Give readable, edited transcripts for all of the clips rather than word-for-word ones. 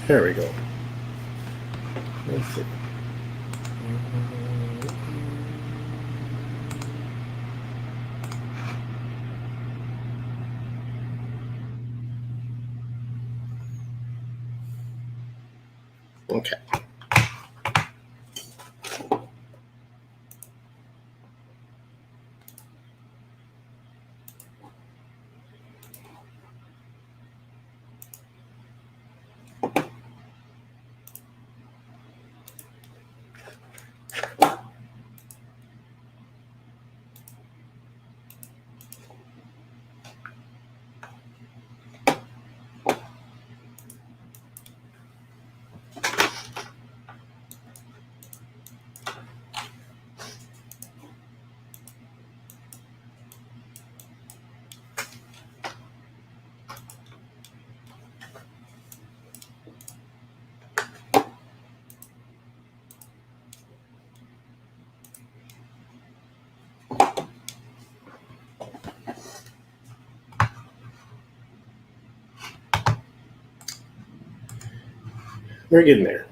There we go. Let's see. Okay. We're getting there.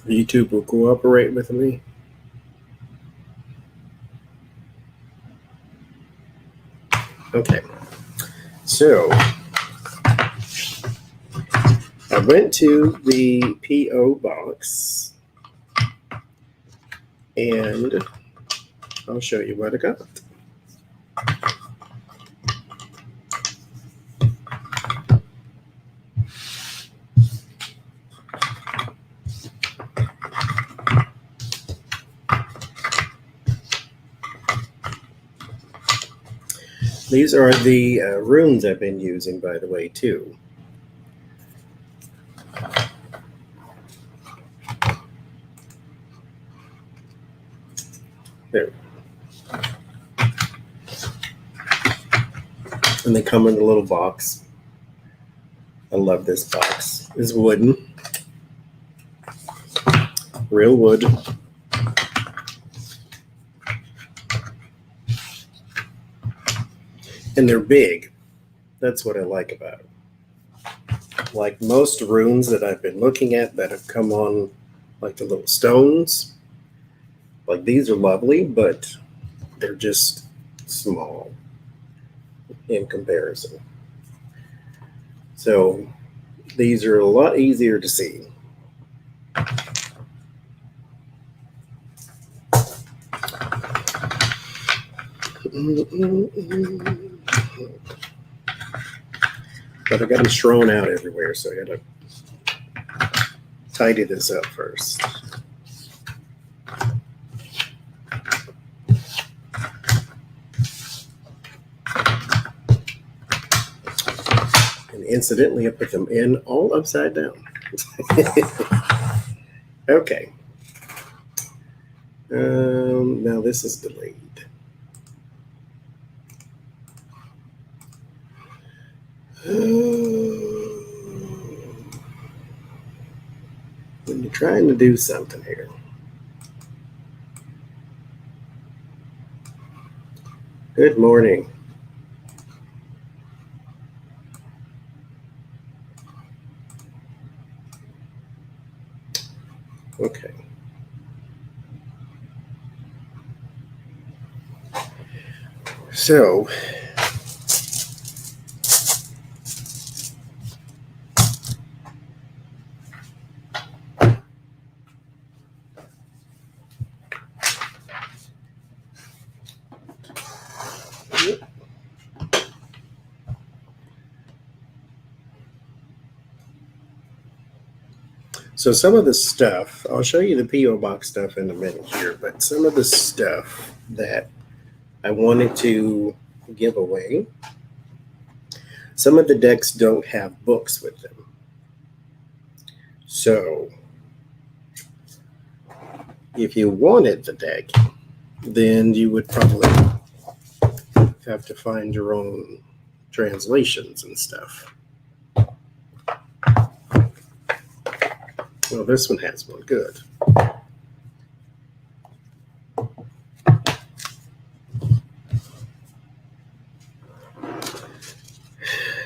YouTube will cooperate with me. Okay. So I went to the P.O. box and I'll show you what I got. These are the runes I've been using, by the way, too. There. And they come in a little box. I love this box. It's wooden. Real wood. And they're big. That's what I like about it. Like most runes that I've been looking at that have come on like the little stones, like these are lovely, but they're just small in comparison. So these are a lot easier to see. But I got them strewn out everywhere, so I got to tidy this up first. And incidentally, I put them in all upside down. Okay. Now this is delayed. When you're trying to do something here. Good morning. Okay. So So some of the stuff, I'll show you the P.O. Box stuff in a minute here, but some of the stuff that I wanted to give away, some of the decks don't have books with them. So if you wanted the deck, then you would probably have to find your own translations and stuff. Well, this one has one. Good.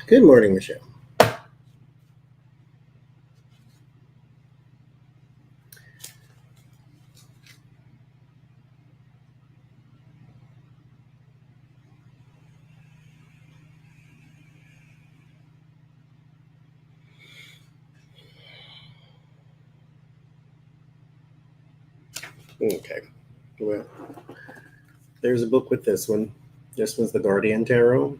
Good morning, Michelle. Okay. Well, there's a book with this one. This one's the Guardian Tarot.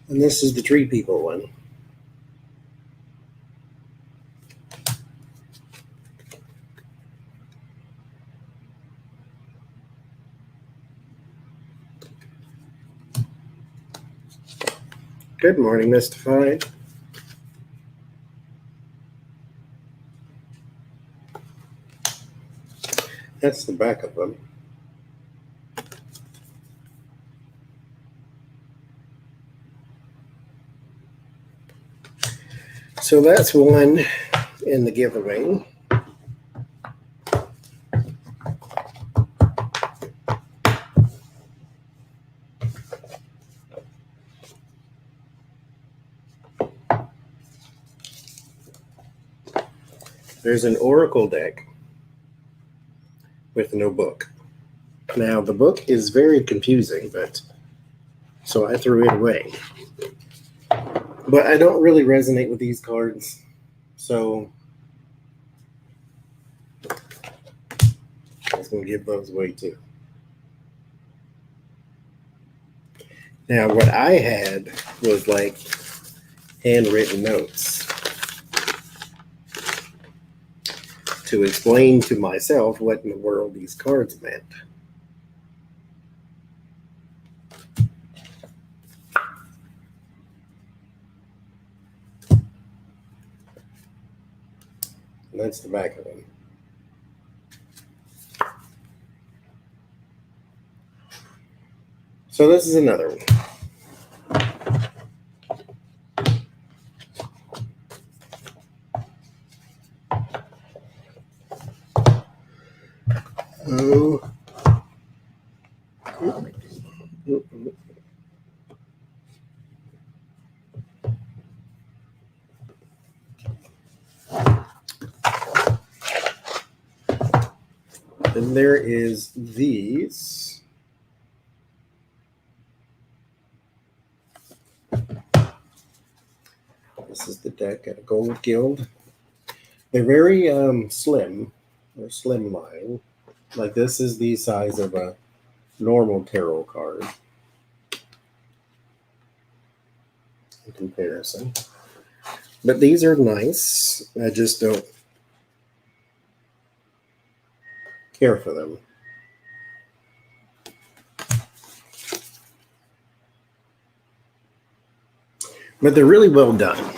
And this is the Tree People one. Good morning, Mystified. That's the back of them. So that's one in the giveaway. There's an Oracle deck with no book. Now, the book is very confusing, but so I threw it away. But I don't really resonate with these cards, so I was going to give those away too. Now, what I had was like handwritten notes to explain to myself what in the world these cards meant. And that's the back of them. So this is another one. Oh. Then there is these. This is the deck at a Gold Guild. They're very slim, or slimline. Like this is the size of a normal tarot card in comparison. But these are nice. I just don't care for them. But they're really well done.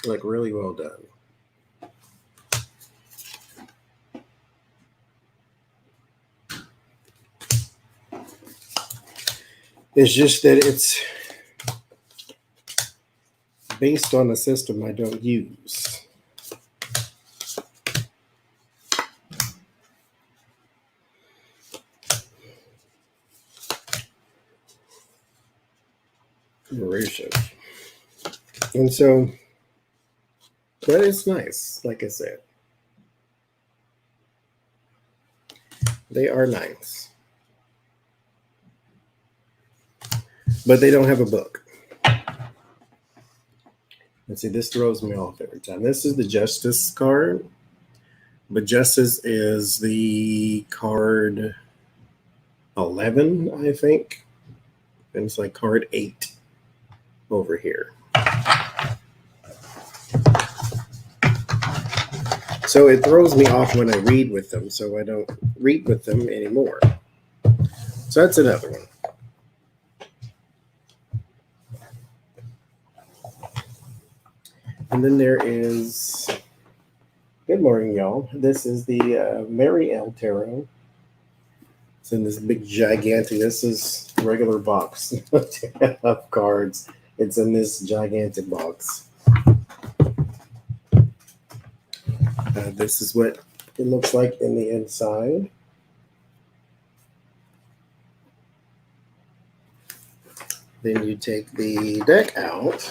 Like really well done. It's just that it's based on a system I don't use. Mauritius. And so, but it's nice, like I said. They are nice. But they don't have a book. And see, this throws me off every time. This is the Justice card. But Justice is the card 11, I think. And it's like card 8 over here. So it throws me off when I read with them, so I don't read with them anymore. So that's another one. And then there is, good morning, y'all. This is the Mary L. Tarot. It's in this big gigantic, this is regular box of cards. It's in this gigantic box. This is what it looks like in the inside. Then you take the deck out.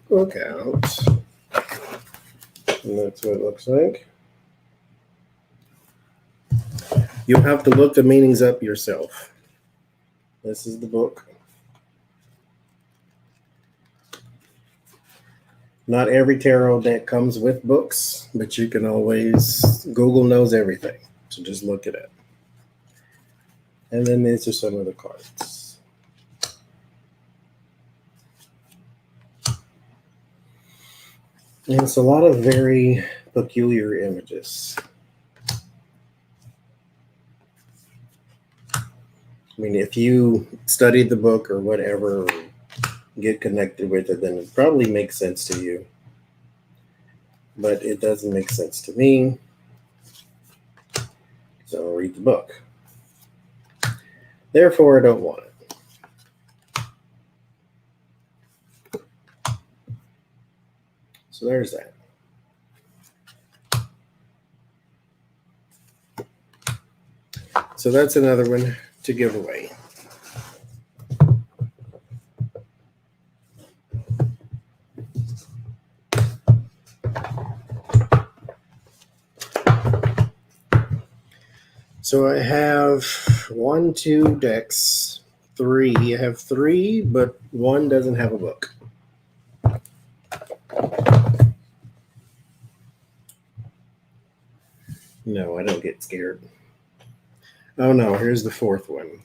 Book out. And that's what it looks like. You'll have to look the meanings up yourself. This is the book. Not every tarot deck comes with books, but you can always, Google knows everything. So just look it up. And then these are some of the cards. And it's a lot of very peculiar images. I mean, if you study the book or whatever, or get connected with it, then it probably makes sense to you. But it doesn't make sense to me. So I'll read the book. Therefore, I don't want it. So there's that. So that's another one to give away. So I have 1, 2 decks, 3. I have 3, but 1 doesn't have a book. No, I don't get scared. Oh no, here's the 4th one.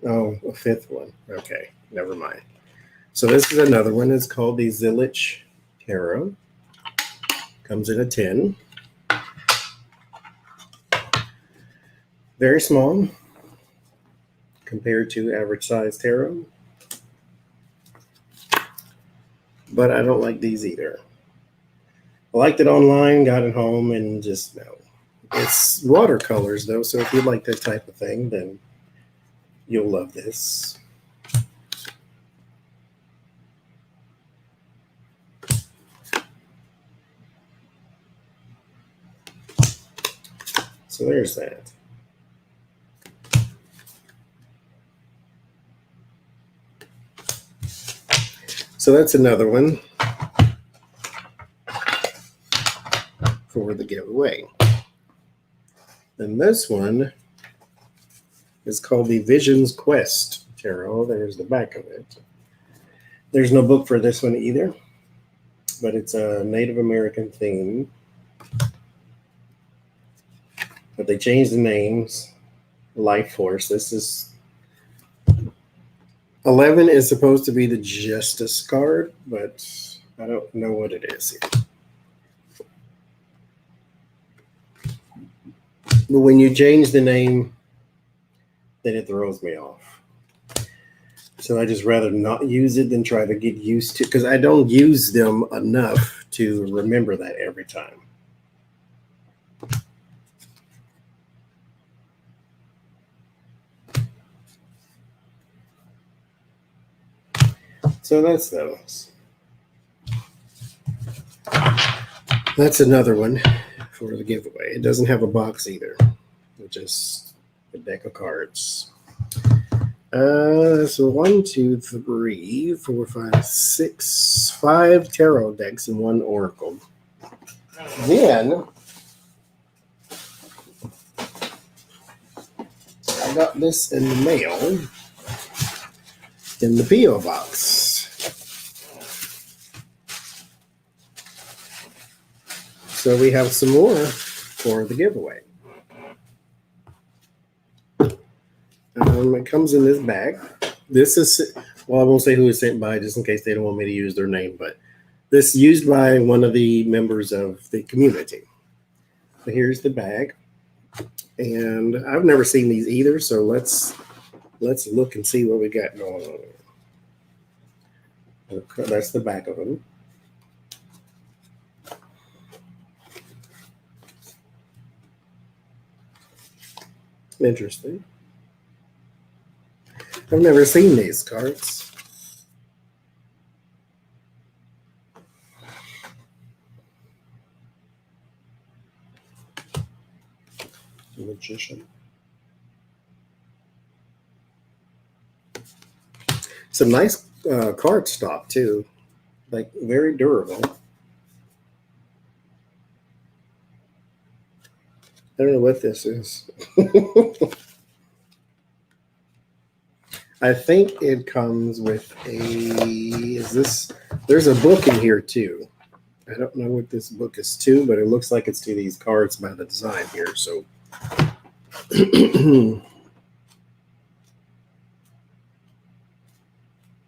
Oh, a 5th one. Okay, never mind. So this is another one. It's called the Zilich Tarot. Comes in a tin. Very small compared to average size tarot. But I don't like these either. I liked it online, got it home, and just no. It's watercolors though, so if you like that type of thing, then you'll love this. So there's that. So that's another one for the giveaway. And this one is called the Visions Quest Tarot. There's the back of it. There's no book for this one either, but it's a Native American theme. But they changed the names. Life Force. This is 11 is supposed to be the Justice card, but I don't know what it is here. But when you change the name, then it throws me off. So I just rather not use it than try to get used to, because I don't use them enough to remember that every time. So that's those. That's another one for the giveaway. It doesn't have a box either. It's just a deck of cards. So 1, 2, 3, 4, 5, 6, 5 tarot decks and 1 oracle. Then I got this in the mail in the P.O. box. So we have some more for the giveaway. It comes in this bag. This is, well, I won't say who it's sent by just in case they don't want me to use their name, but this is used by one of the members of the community. So here's the bag. And I've never seen these either, so let's look and see what we got going on. Okay, that's the back of them. Interesting. I've never seen these cards. Magician. Some nice card stock too, like very durable. I don't know what this is. I think it comes with there's a book in here too. I don't know what this book is to, but it looks like it's to these cards by the design here. So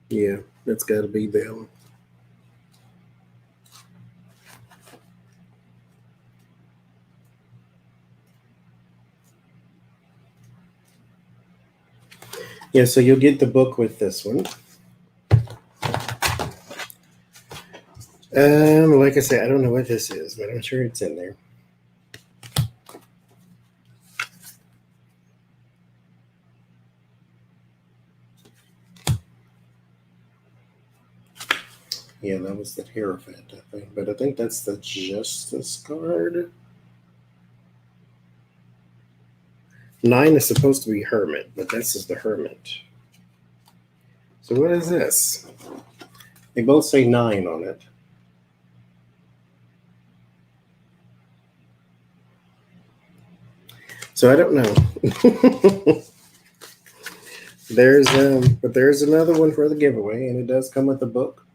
yeah, that's got to be them. Yeah, so you'll get the book with this one. Like I said, I don't know what this is, but I'm sure it's in there. Yeah, that was the Hierophant, I think. But I think that's the Justice card. 9 is supposed to be Hermit, but this is the Hermit. So what is this? They both say 9 on it. So I don't know. But there's another one for the giveaway, and it does come with a book.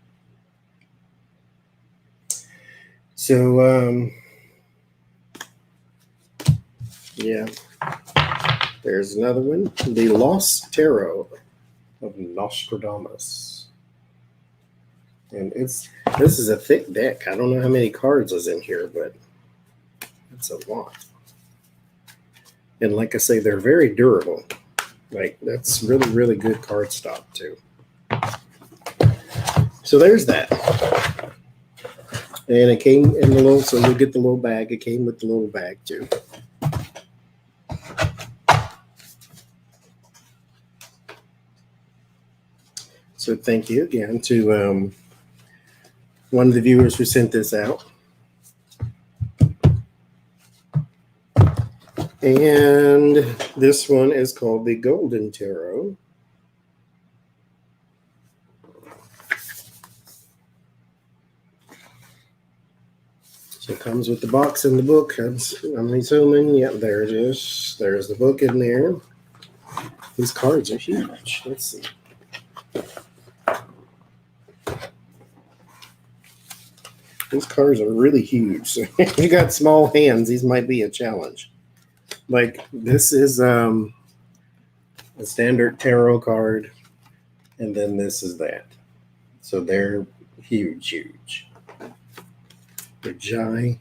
So yeah, there's another one, the Lost Tarot of Nostradamus, and this is a thick deck. I don't know how many cards is in here, but it's a lot. And like I say, they're very durable. Like, that's really, really good card stock too. So there's that. And it came in the little, so you'll get the little bag. It came with the little bag too. So thank you again to one of the viewers who sent this out. And this one is called the Golden Tarot. So it comes with the box and the book. I'm assuming, yeah, there it is. There's the book in there. These cards are huge. Let's see. These cards are really huge. So if you got small hands, these might be a challenge. Like, this is a standard tarot card, and then this is that. So they're huge. They're gigantic.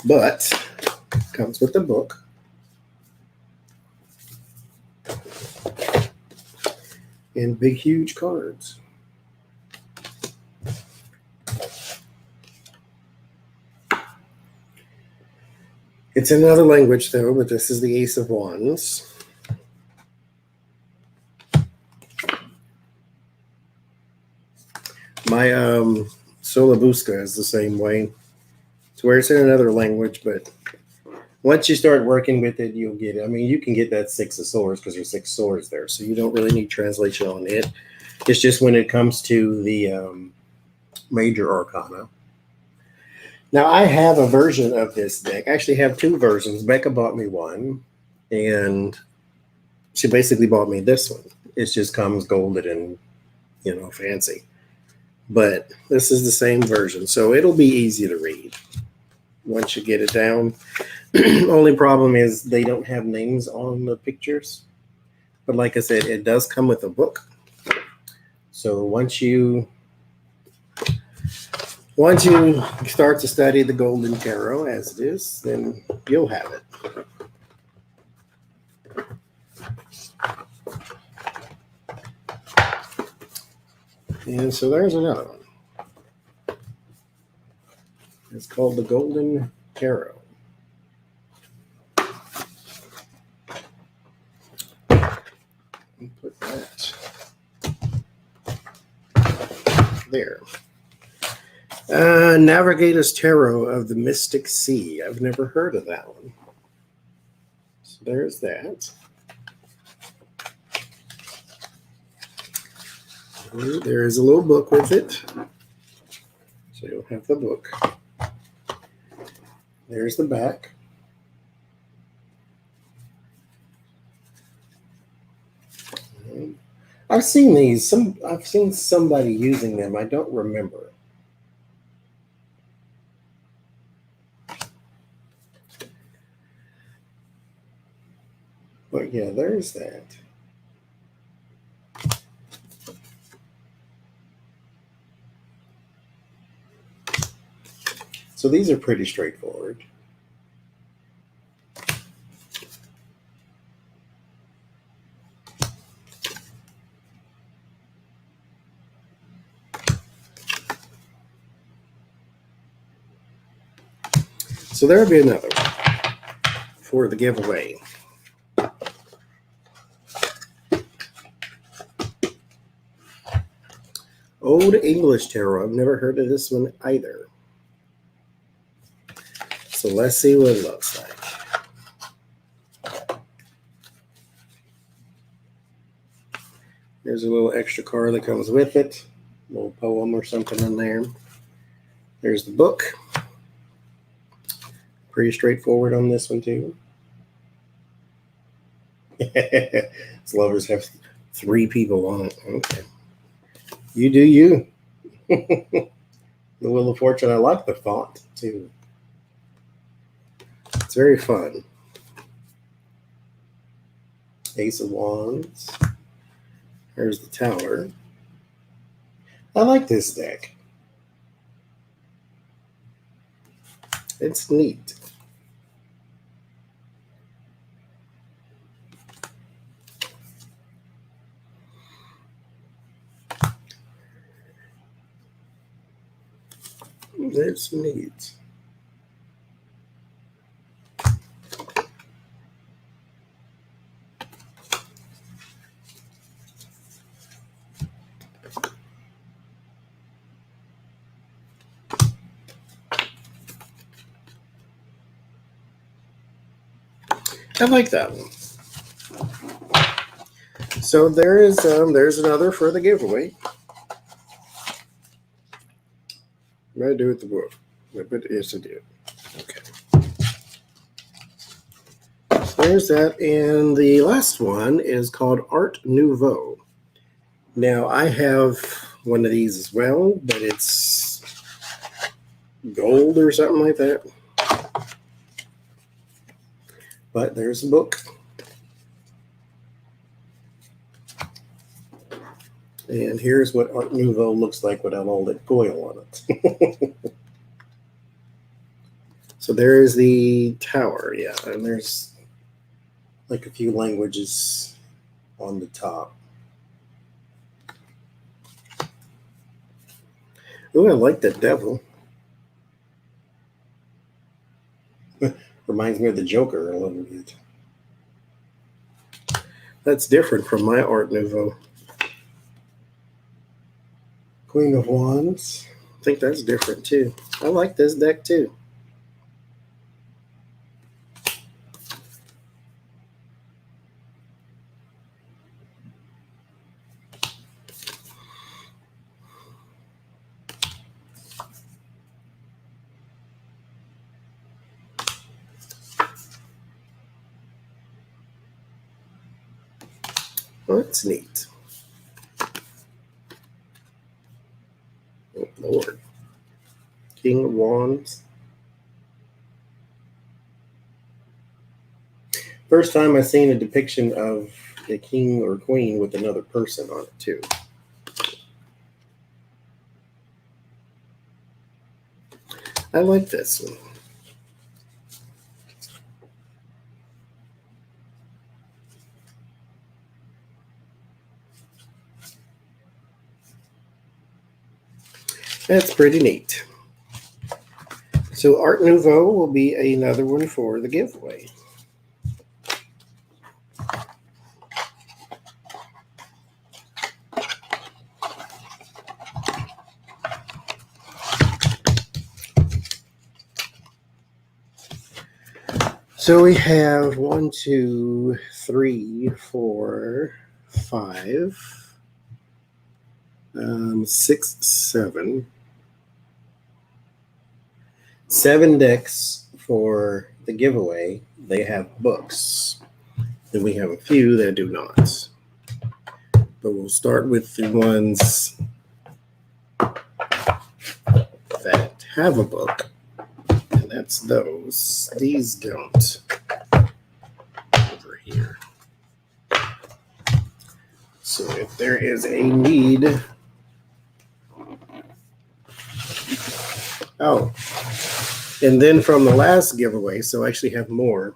But comes with the book. And big, huge cards. It's another language, though, but this is the Ace of Wands. My Solabusca is the same way. It's where it's in another language, but once you start working with it, you'll get it. I mean, you can get that 6 of Swords because there's 6 swords there, so you don't really need translation on it. It's just when it comes to the major arcana. Now, I have a version of this deck. I actually have 2 versions. Becca bought me one, and she basically bought me this one. It just comes golden and, fancy. but this is the same version, so it'll be easy to read once you get it down. Only problem is they don't have names on the pictures, but like I said, it does come with a book. So once you start to study the Golden Tarot as it is, then you'll have it. And so there's another one. It's called the Golden Tarot. Put that there. Navigator's Tarot of the Mystic Sea. I've never heard of that one. So there's that. There is a little book with it. So you'll have the book. There's the back. I've seen these. I've seen somebody using them. I don't remember. But yeah, there's that. So these are pretty straightforward. So there'll be another one for the giveaway. Old English Tarot. I've never heard of this one either. So let's see what it looks like. There's a little extra card that comes with it. A little poem or something in there. There's the book. Pretty straightforward on this one too. Its lovers have 3 people on it. Okay. You do you. The Wheel of Fortune. I like the font too. It's very fun. Ace of Wands. There's the Tower. I like this deck. It's neat. It's neat. I like that one. So there's another for the giveaway. I'm gonna do it the book, but yes, I did. Okay. So there's that, and the last one is called Art Nouveau. Now I have one of these as well, but it's gold or something like that. But there's a book. And here's what Art Nouveau looks like without all that foil on it. So there is the tower, yeah, and there's like a few languages on the top. Oh, I like that devil. Reminds me of the Joker a little bit. That's different from my Art Nouveau. Queen of Wands. I think that's different too. I like this deck too. Oh, that's neat. Lord. King of Wands. First time I've seen a depiction of a king or queen with another person on it, too. I like this one. That's pretty neat. So Art Nouveau will be another one for the giveaway. So we have 1, 2, 3, 4, 5, 6, 7. 7 decks for the giveaway. They have books. Then we have a few that do not. But we'll start with the ones that have a book. And that's those. These don't. Over here. So if there is a need. Oh. And then from the last giveaway, so I actually have more.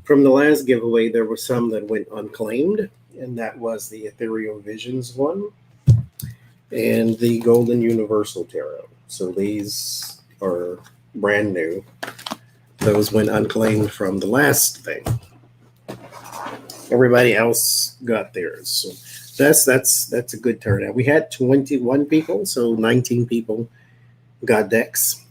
From the last giveaway, there were some that went unclaimed, and that was the Ethereal Visions one and the Golden Universal Tarot. So these are brand new. Those went unclaimed from the last thing. Everybody else got theirs. So that's a good turnout. We had 21 people, so 19 people got decks.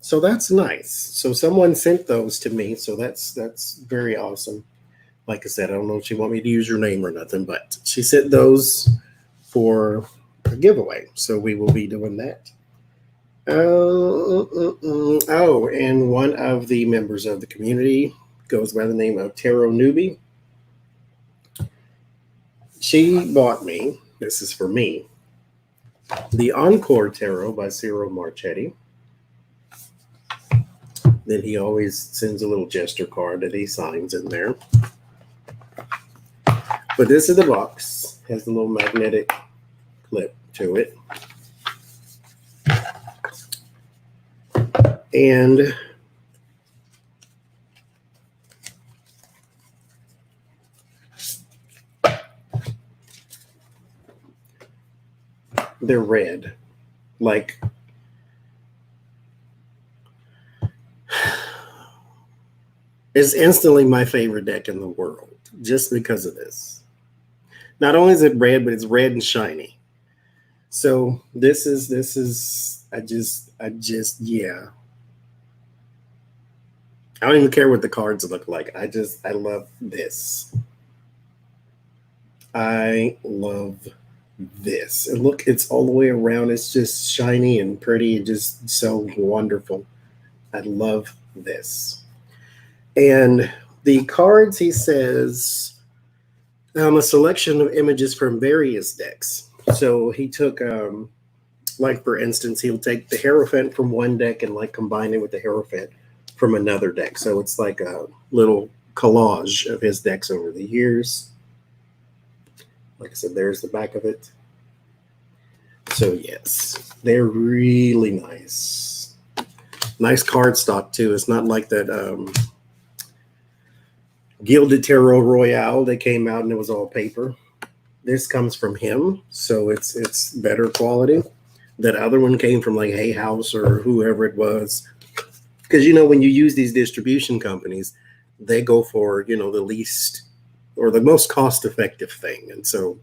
So that's nice. So someone sent those to me, so that's very awesome. Like I said, I don't know if she want me to use your name or nothing, but she sent those for a giveaway. So we will be doing that. Oh, and one of the members of the community goes by the name of Tarot Newbie. She bought me, this is for me, the Encore Tarot by Ciro Marchetti. Then he always sends a little gesture card that he signs in there. But this is the box. It has a little magnetic clip to it. And they're red. Like, it's instantly my favorite deck in the world just because of this. Not only is it red, but it's red and shiny. So this is I just yeah. I don't even care what the cards look like. I love this. I love this. And look, it's all the way around. It's just shiny and pretty and just so wonderful. I love this. And the cards, he says, a selection of images from various decks. So he took, like, for instance, he'll take the Hierophant from one deck and, like, combine it with the Hierophant from another deck. So it's like a little collage of his decks over the years. Like I said, there's the back of it. So, yes, they're really nice. Nice cardstock, too. It's not like that Gilded Tarot Royale that came out and it was all paper. This comes from him, so it's better quality. That other one came from like Hay House or whoever it was. Because, you know, when you use these distribution companies, they go for, you know, the least or the most cost-effective thing. And so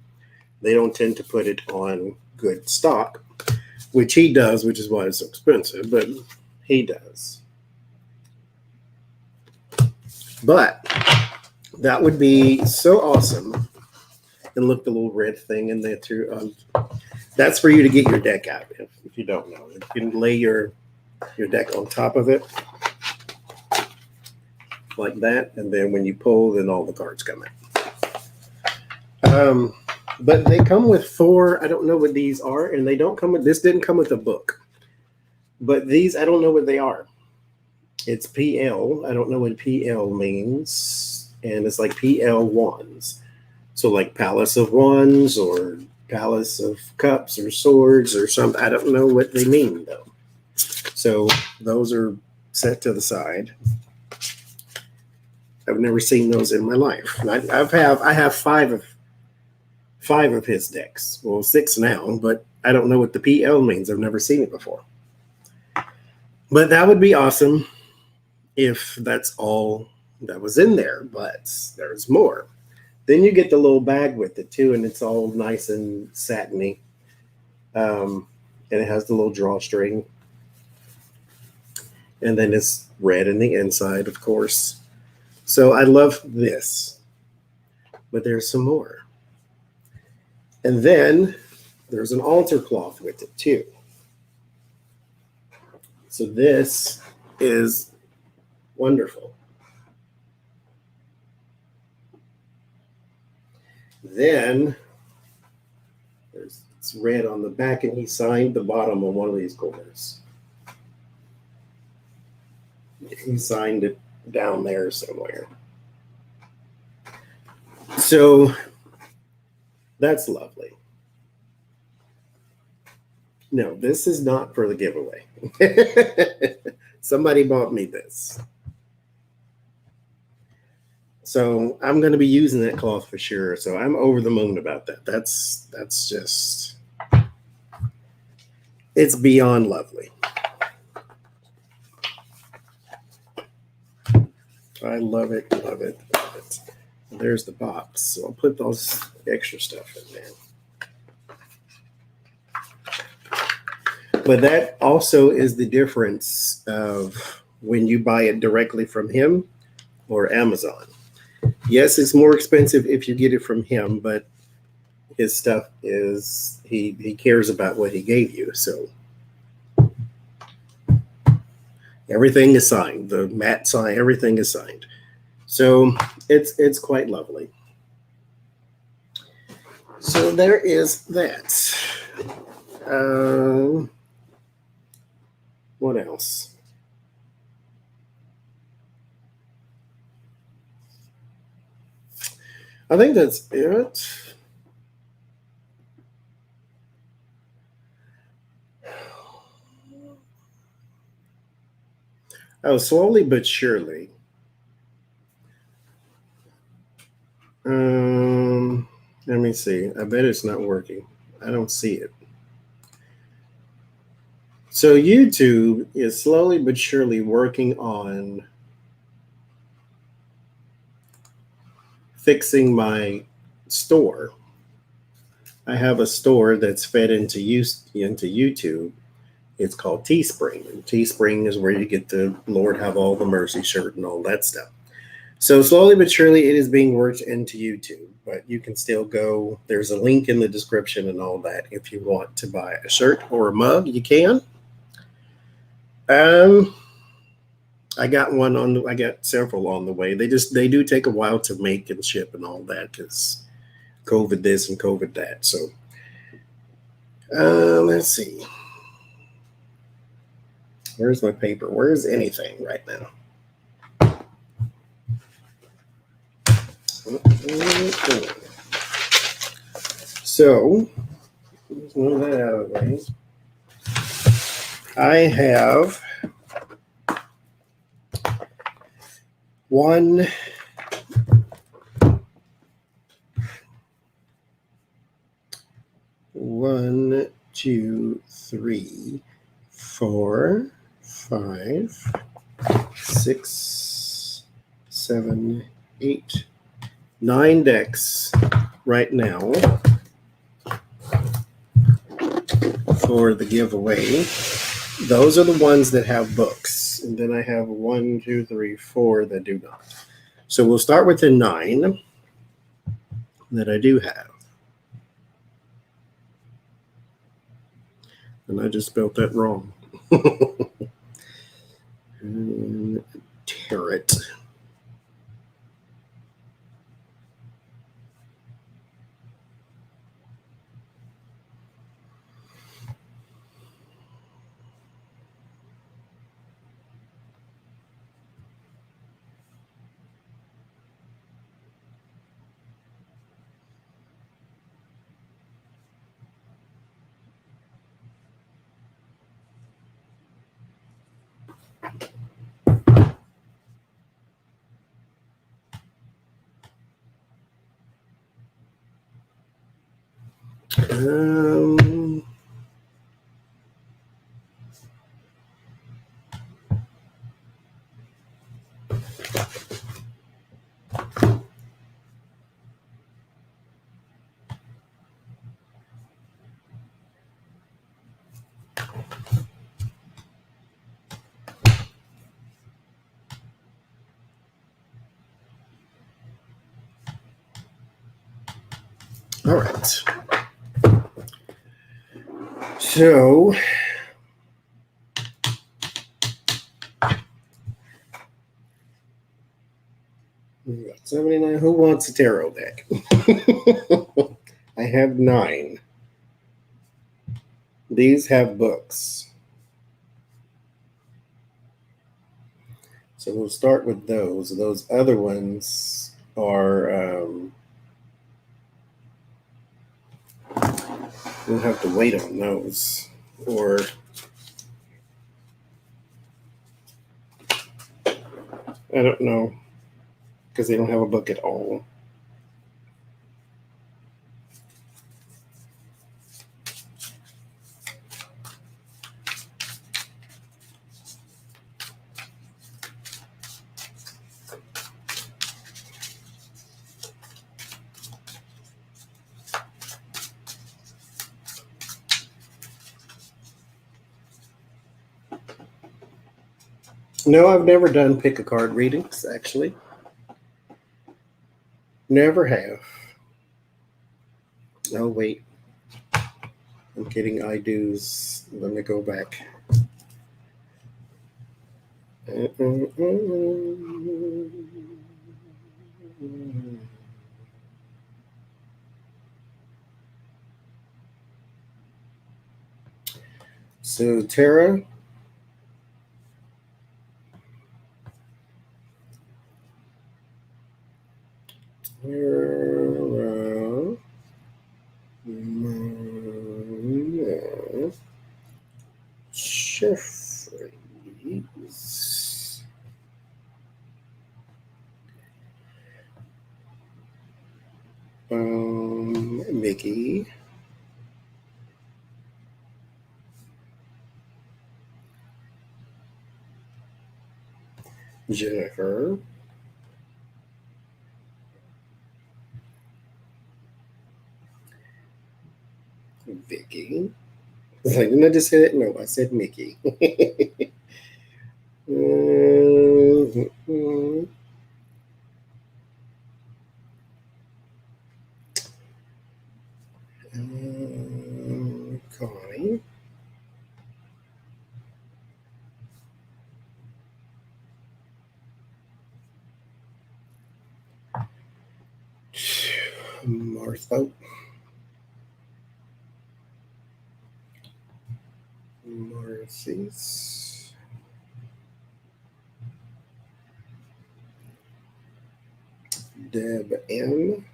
they don't tend to put it on good stock, which he does, which is why it's so expensive, but he does. But that would be so awesome. And look, the little red thing in there too. That's for you to get your deck out if you don't know. You can lay your deck on top of it like that, and then when you pull, then all the cards come out. But they come with four. I don't know what these are, and they don't come with this. Didn't come with a book, but these I don't know what they are. It's PL. I don't know what PL means, and it's like PL ones. So like Palace of Wands or Palace of Cups or Swords or something. I don't know what they mean though. So those are set to the side. I've never seen those in my life. I have five of his decks. Well, six now, but I don't know what the PL means. I've never seen it before. But that would be awesome if that's all that was in there. But there's more. Then you get the little bag with it too, and it's all nice and satiny. And it has the little drawstring. And then it's red in the inside, of course. So I love this. But there's some more. And then there's an altar cloth with it too. So this is wonderful. Then it's red on the back, and he signed the bottom on one of these corners. He signed it down there somewhere. So that's lovely. No, this is not for the giveaway. Somebody bought me this. So I'm going to be using that cloth for sure. So I'm over the moon about that. That's just, it's beyond lovely. I love it, love it, love it. There's the box. So I'll put those extra stuff in there. But that also is the difference of when you buy it directly from him or Amazon. Yes, it's more expensive if you get it from him, but his stuff is he cares about what he gave you. So everything is signed. The matte sign, everything is signed. So it's quite lovely. So there is that. What else? I think that's it. Oh, slowly but surely. Let me see. I bet it's not working. I don't see it. So YouTube is slowly but surely working on fixing my store. I have a store that's fed into YouTube. It's called Teespring. And Teespring is where you get the Lord Have All the Mercy shirt and all that stuff. So slowly but surely it is being worked into YouTube, but you can still go. There's a link in the description and all that. If you want to buy a shirt or a mug, you can. I got I got several on the way. They do take a while to make and ship and all that because COVID this and COVID that. So let's see. Where's my paper? Where's anything right now? So, move that out of the way. I have one, two, three, 4, 5, 6, 7, 8, 9 decks right now for the giveaway. Those are the ones that have books. And then I have 1, 2, 3, 4 that do not. So we'll start with the 9 that I do have. And I just spelled that wrong. Tarot. Um, all right. So, we got 79. Who wants a tarot deck? I have 9. These have books. So we'll start with those. Those other ones are, we'll have to wait on those. Or, I don't know, because they don't have a book at all. No, I've never done pick a card readings, actually. Never have. Oh, wait. I'm getting I do's. Let me go back. So, Tara. Tara. Jeffries. Mickey. Jennifer. Vicky. It's like, didn't I just say that? No, I said Mickey. Mhm. Connie. Martha. Marcy's. Deb M.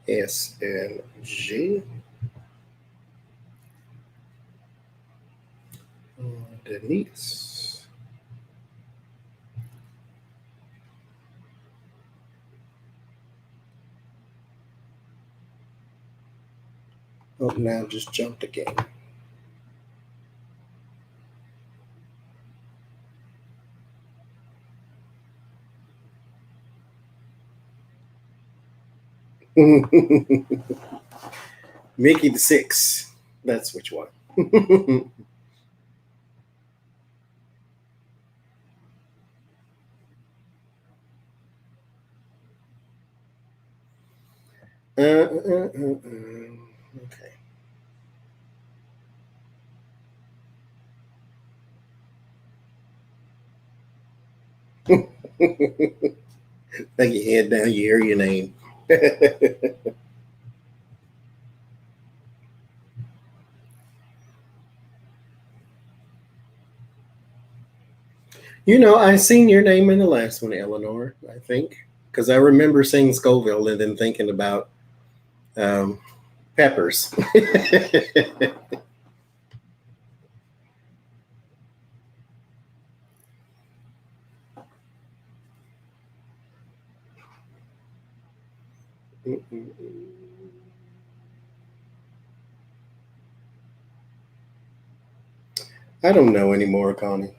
SNG. Denise. Oh, now I just jumped again. Mickey the Six. That's which one. Okay. Like your head down, you hear your name. You know, I seen your name in the last one, Eleanor, I think. Because I remember seeing Scoville and then thinking about um, peppers. I don't know anymore, Connie.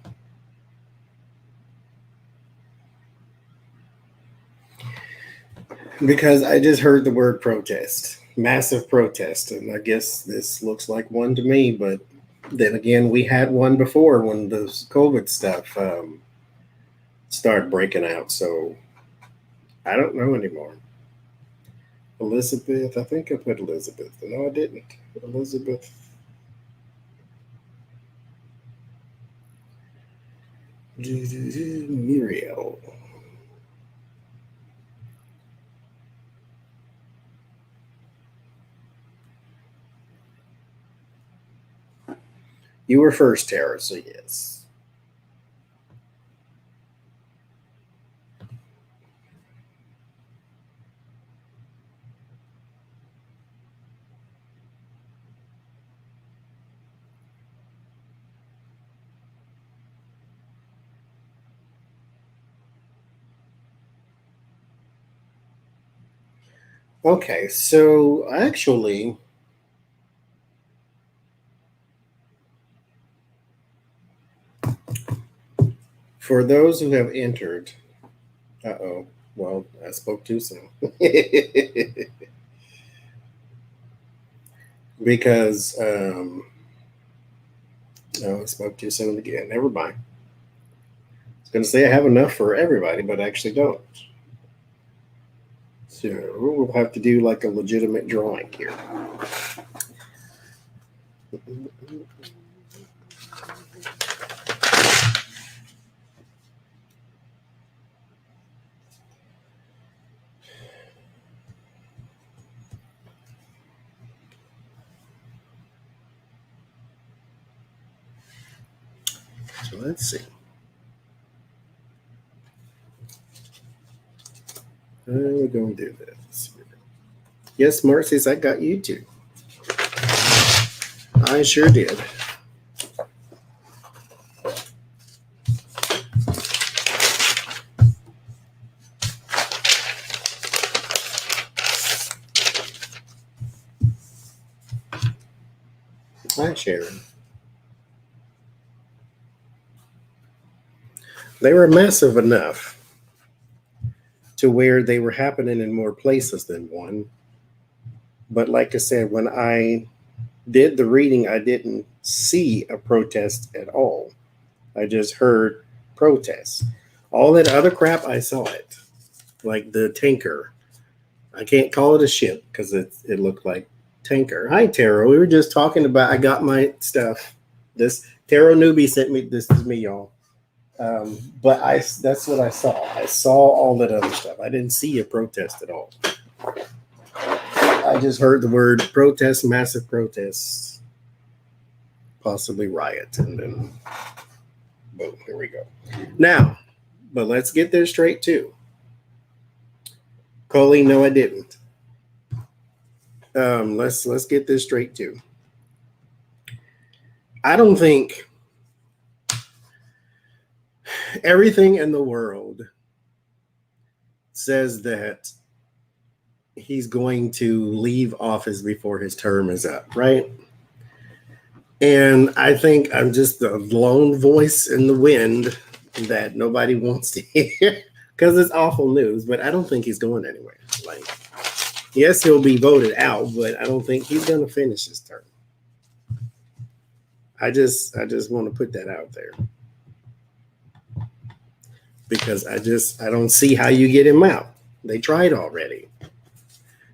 Because I just heard the word protest, massive protest, and I guess this looks like one to me. But then again, we had one before when the COVID stuff started breaking out. So I don't know anymore. Elizabeth, I think I put Elizabeth. No, I didn't. Elizabeth Muriel. You were first, Tara, so yes. Okay, so actually, for those who have entered, oh, well, I spoke too soon. Because, oh, I spoke too soon again. Never mind. I was going to say I have enough for everybody, but I actually don't. So we'll have to do like a legitimate drawing here. So let's see. We're going to do this. Yes, Marcy's, I got you too. I sure did. Hi, Sharon. They were massive enough to where they were happening in more places than one. But like I said, when I did the reading, I didn't see a protest at all. I just heard protests. All that other crap, I saw it. Like the tanker. I can't call it a ship because it looked like tanker. Hi, Taro. We were just talking about, I got my stuff. This Taro newbie sent me, this is me, y'all. But that's what I saw. I saw all that other stuff. I didn't see a protest at all. I just heard the word protest, massive protest, possibly riot, and then boom, here we go. Now, but let's get this straight too. Colleen, no, I didn't. Let's get this straight too. I don't think everything in the world says that he's going to leave office before his term is up, right? And I think I'm just the lone voice in the wind that nobody wants to hear because it's awful news, but I don't think he's going anywhere. Like, yes, he'll be voted out, but I don't think he's going to finish his term. I just want to put that out there because I don't see how you get him out. They tried already.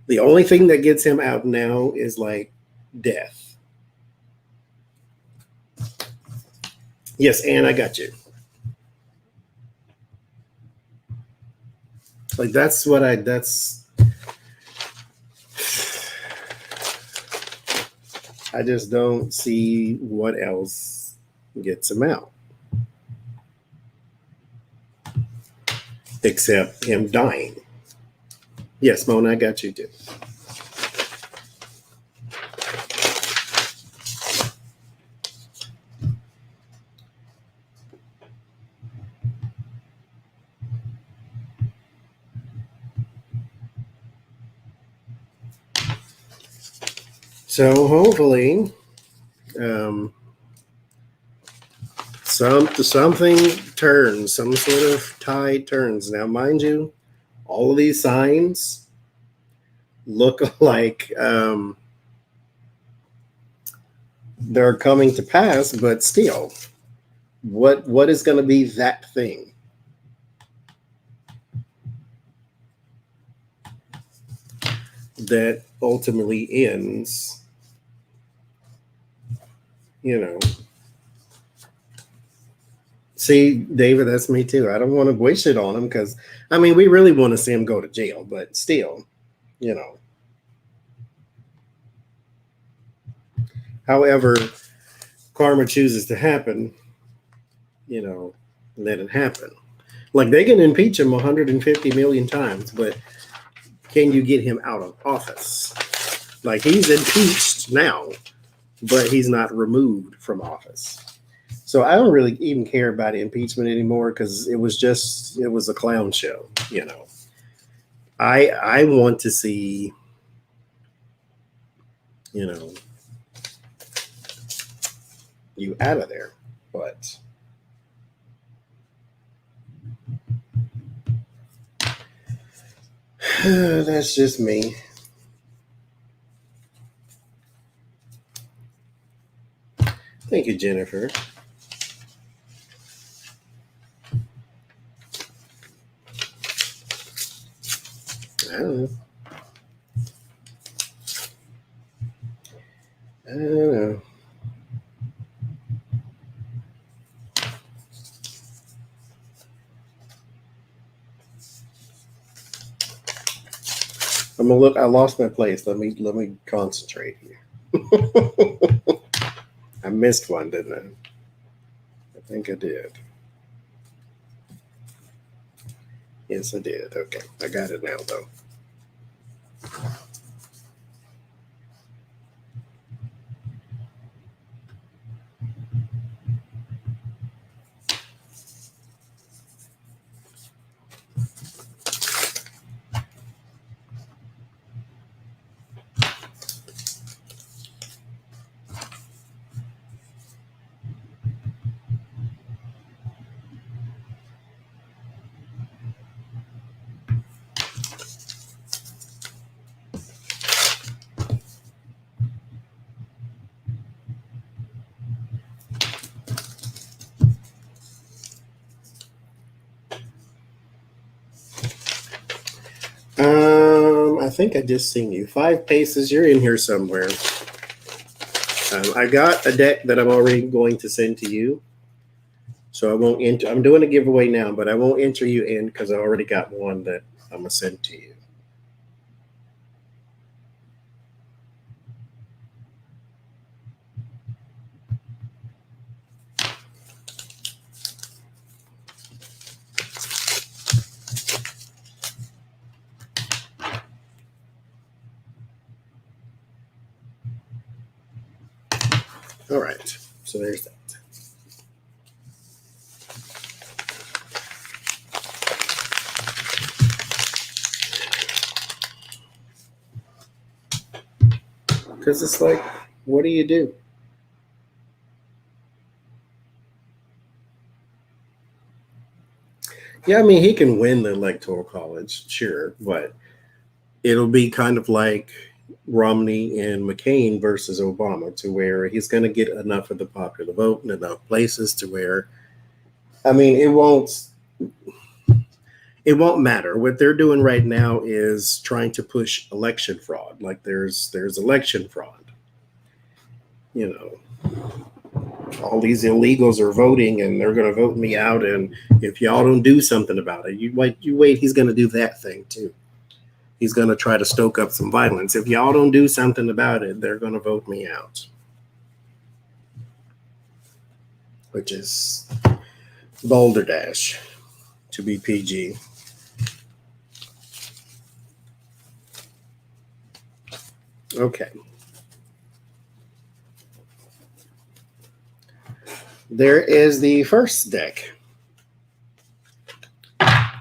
The only thing that gets him out now is like death. Yes, Anne, I got you. Like that's I just don't see what else gets him out. Except him dying. Yes, Mona, I got you too. So hopefully, something turns, some sort of tide turns. Now, mind you, all of these signs look like they're coming to pass, but still, what is going to be that thing that ultimately ends? You know, see, David, that's me too. I don't want to wish it on him because, I mean, we really want to see him go to jail, but still, you know. However, karma chooses to happen, you know, let it happen. Like they can impeach him 150 million times, but can you get him out of office? Like he's impeached now, but he's not removed from office. So I don't really even care about impeachment anymore because it was a clown show, you know. I want to see, you know, you out of there, but that's just me. Thank you, Jennifer. I don't know. I don't know. I'm gonna look. I lost my place. Let me concentrate here. I missed one, didn't I? I think I did. Yes, I did. Okay, I got it now, though. I think I just seen you. 5 paces. You're in here somewhere. I got a deck that I'm already going to send to you. So I won't enter. I'm doing a giveaway now, but I won't enter you in because I already got one that I'm gonna send to you. All right. So there's that. Because it's like, what do you do? Yeah, I mean, he can win the electoral college, sure, but it'll be kind of like Romney and McCain versus Obama, to where he's going to get enough of the popular vote in enough places to where, I mean, it won't matter. What they're doing right now is trying to push election fraud. Like there's election fraud. You know, all these illegals are voting and they're going to vote me out. And if y'all don't do something about it, you wait. He's going to do that thing too. He's going to try to stoke up some violence. If y'all don't do something about it, they're going to vote me out. Which is balderdash, to be PG. Okay. There is the first deck.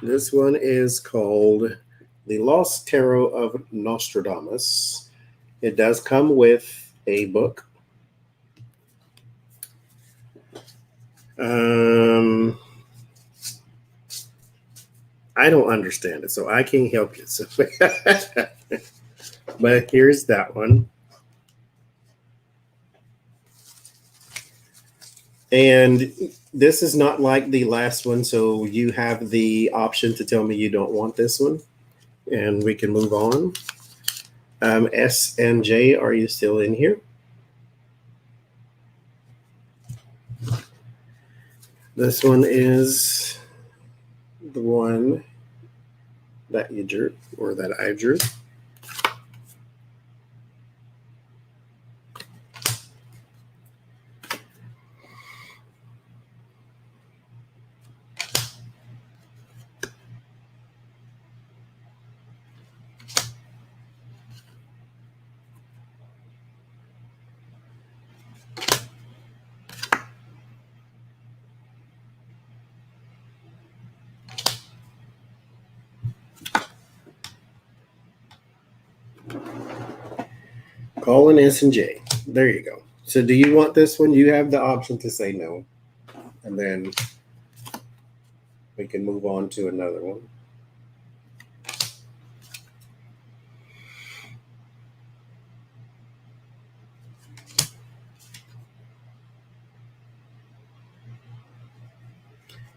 This one is called The Lost Tarot of Nostradamus. It does come with a book. I don't understand it, so I can't help you. So but here's that one. And this is not like the last one, so you have the option to tell me you don't want this one, and we can move on. S and J, are you still in here? This one is the one that you drew, or that I drew. Colin S and J. There you go. So do you want this one? You have the option to say no. And then we can move on to another one.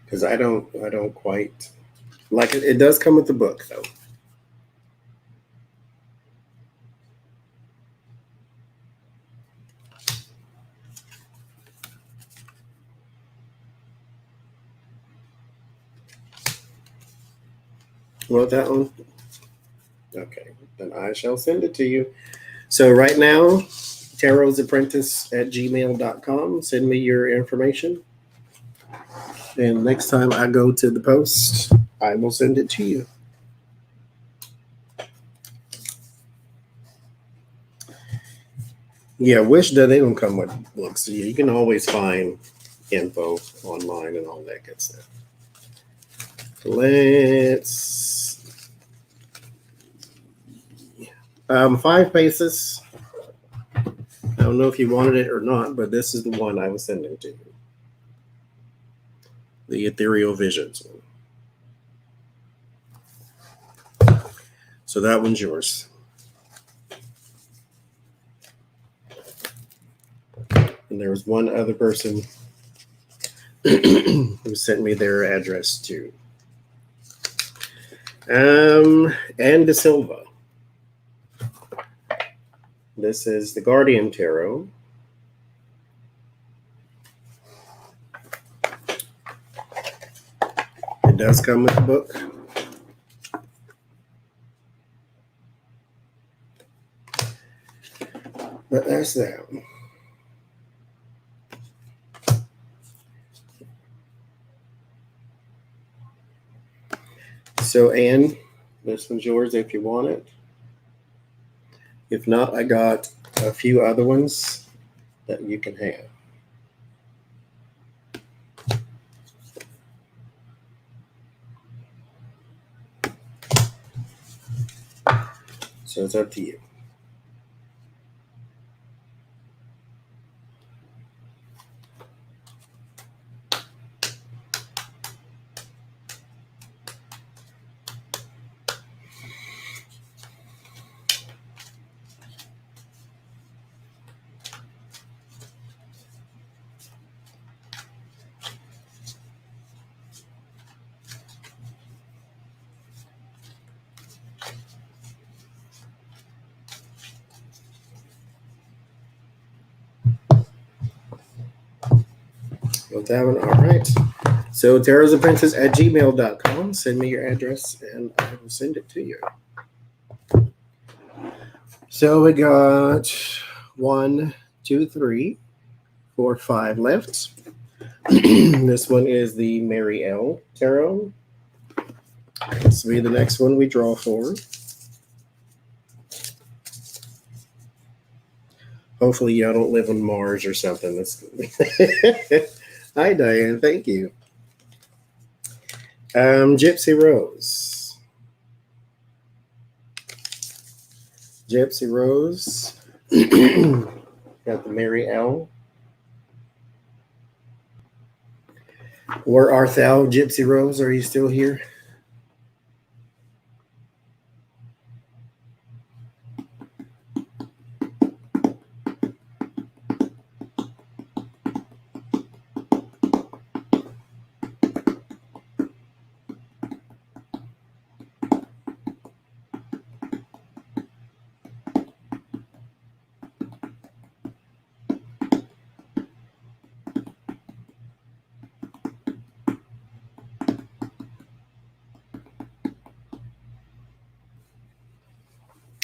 Because I don't quite like it. It does come with the book though. Want that one? Okay, then I shall send it to you. So right now, tarot'sapprentice@gmail.com. Send me your information. And next time I go to the post, I will send it to you. Yeah, wish that they don't come with books. You can always find info online and all that good stuff. Let's 5 Faces. I don't know if you wanted it or not, but this is the one I was sending to you. The Ethereal Visions one. So that one's yours. And there was one other person who sent me their address too. Anne De Silva. This is the Guardian Tarot. It does come with a book. But that's that. So, Anne, this one's yours if you want it. If not, I got a few other ones that you can have. So it's up to you. Got that one. All right. So tarot'sapprentice@gmail.com. Send me your address and I will send it to you. So we got 1, 2, 3, 4, 5 left. This one is the Mary L. Tarot. This will be the next one we draw for. Hopefully y'all don't live on Mars or something. That's Hi, Diane. Thank you. Gypsy Rose. Gypsy Rose. Got the Mary L. Where art thou, Gypsy Rose? Are you still here?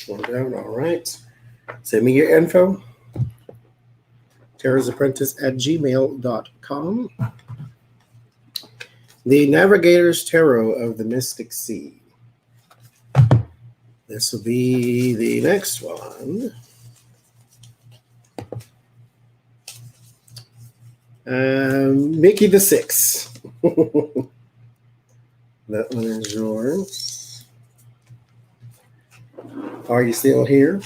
One down. All right. Send me your info. tarosapprentice@gmail.com. The Navigator's Tarot of the Mystic Sea. This will be the next one. Mickey the Six. That one is yours. Are you still here?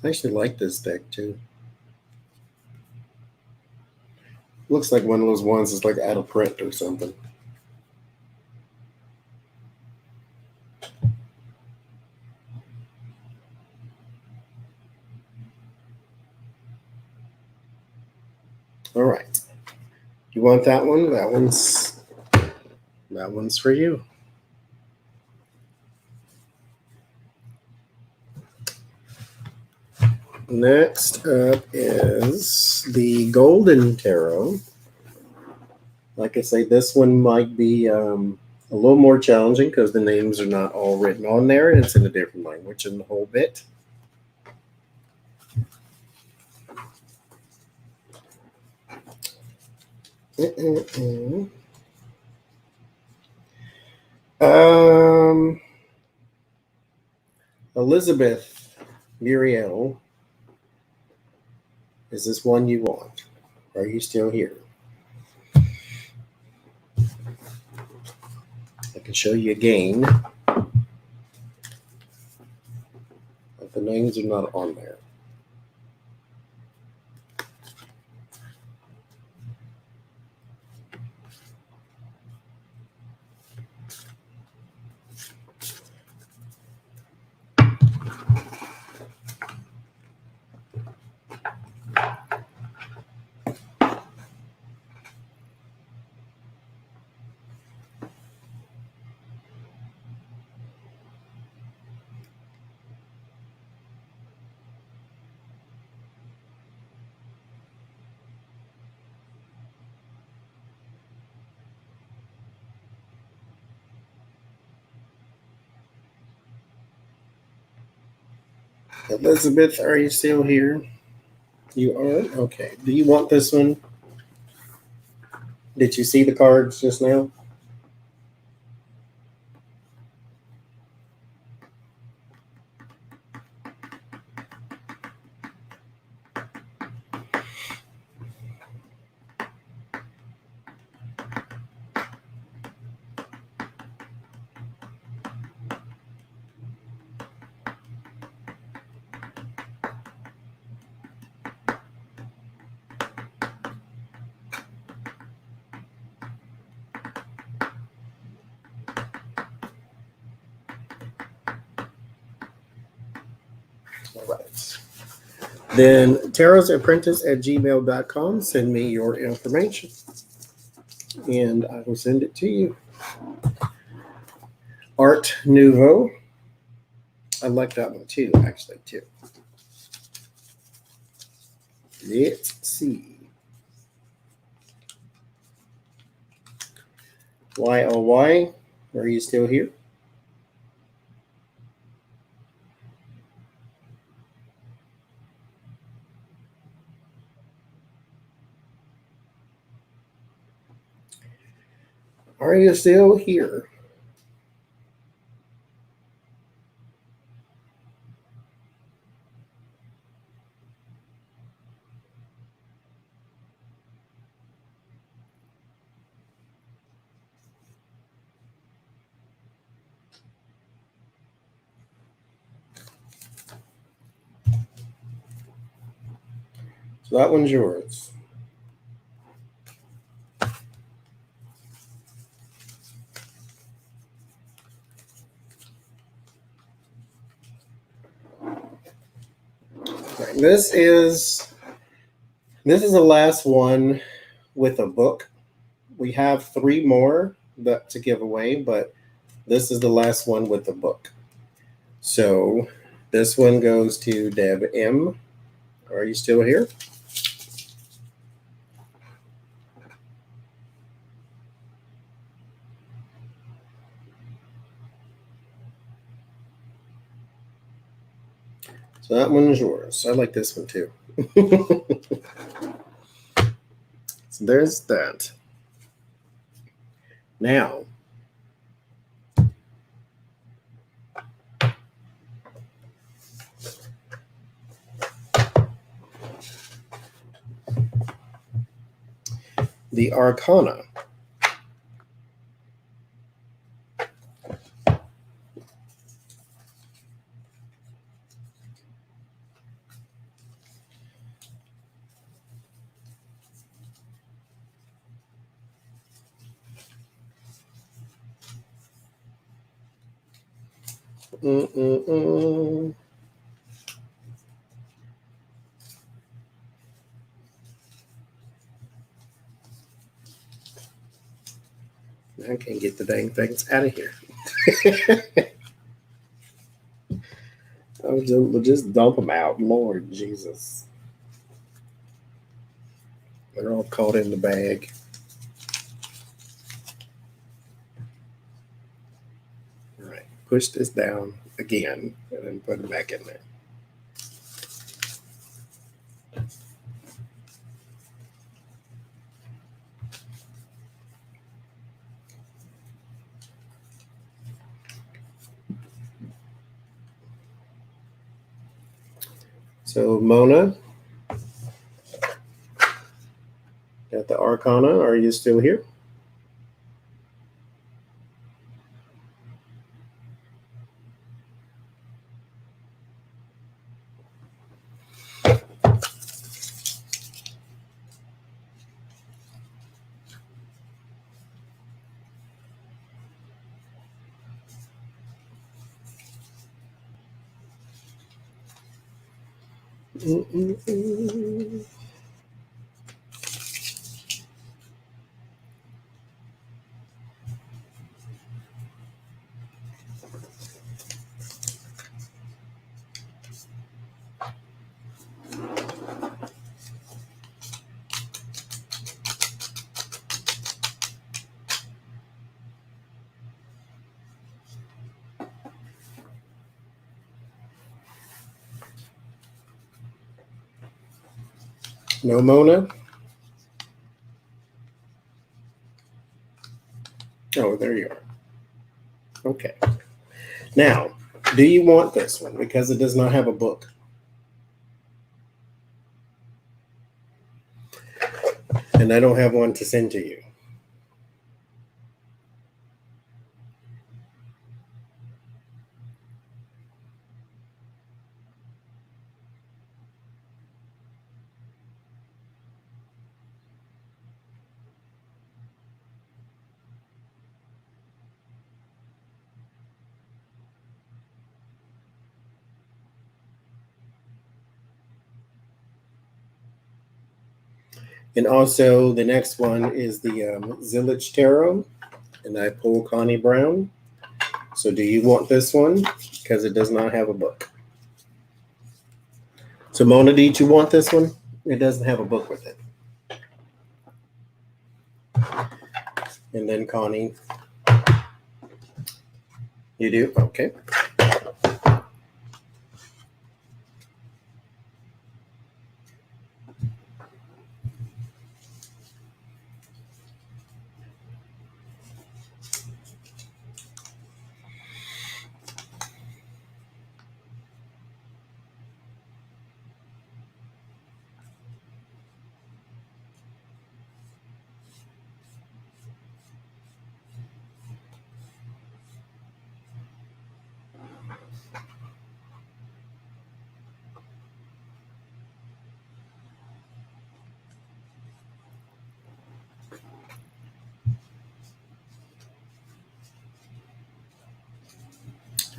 I actually like this deck too. Looks like one of those ones that's like out of print or something. All right. You want that one? That one's for you. Next up is the Golden Tarot. Like I say, this one might be a little more challenging because the names are not all written on there and it's in a different language and the whole bit. Elizabeth Muriel, is this one you want? Are you still here? I can show you again, but the names are not on there. Elizabeth, are you still here? You are? Okay. Do you want this one? Did you see the cards just now? All right. Then tarosapprentice@gmail.com. Send me your information and I will send it to you. Art Nouveau. I like that one too, actually, too. Let's see. YLY, are you still here? Are you still here? So that one's yours. Right, this is the last one with a book. We have 3 more to give away, but this is the last one with the book. So this one goes to Deb M. Are you still here? So that one is yours. I like this one too. So there's that. Now, the Arcana. Mm-mm-mm. I can't get the dang things out of here. We'll just dump them out. Lord Jesus. They're all caught in the bag. All right. Push this down again and then put it back in there. So Mona, got the Arcana. Are you still here? Mm-mm-mm. No, Mona? Oh, there you are. Okay. Now, do you want this one? Because it does not have a book. And I don't have one to send to you. And also, the next one is the Zillich Tarot, and I pull Connie Brown. So, do you want this one? Because it does not have a book. So, Mona, do you want this one? It doesn't have a book with it. And then Connie, you do? Okay.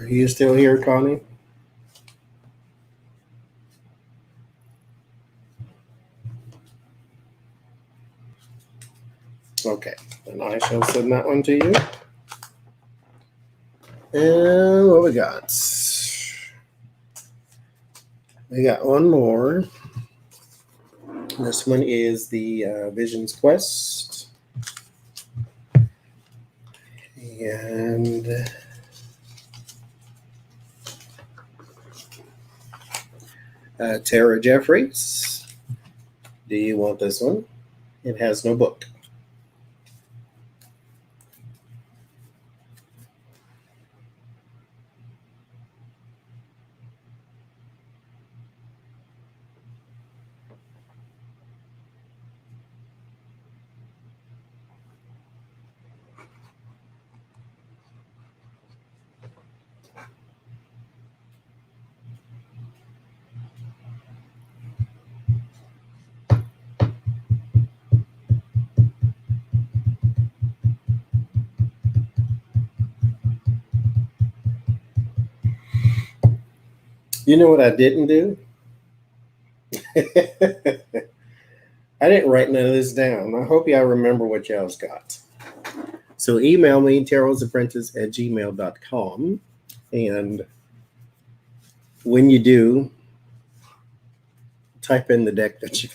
Are you still here, Connie? Okay, and I shall send that one to you. And what we got? We got one more. This one is the Visions Quest. And Tara Jeffries. Do you want this one? It has no book. You know what I didn't do? I didn't write none of this down. I hope y'all remember what y'all's got. So email me, tarosapprentice@gmail.com. And when you do, type in the deck that you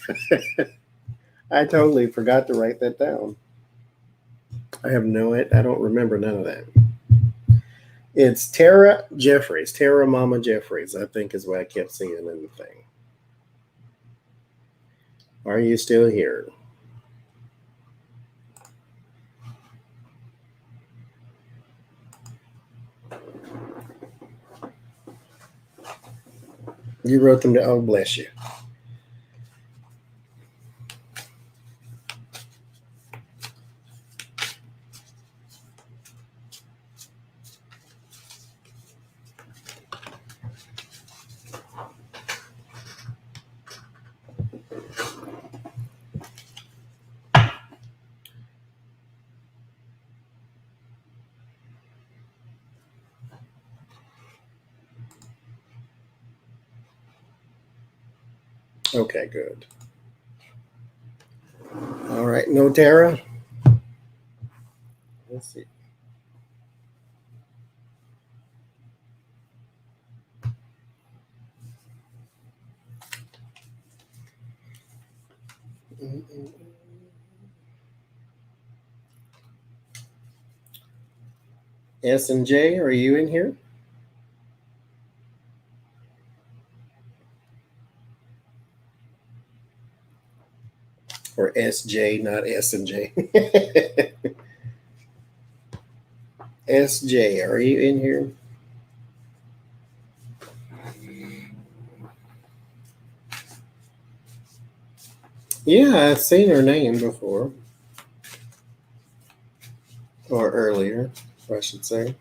I totally forgot to write that down. I don't remember none of that. It's Tara Jeffries, Tara Mama Jeffries, I think is what I kept seeing in the thing. Are you still here? You wrote them down. Oh, bless you. Okay, good. All right, no Tara? Let's see. S and J, are you in here? Or SJ, not S and J. SJ, are you in here? Yeah, I've seen her name before. Or earlier, I should say.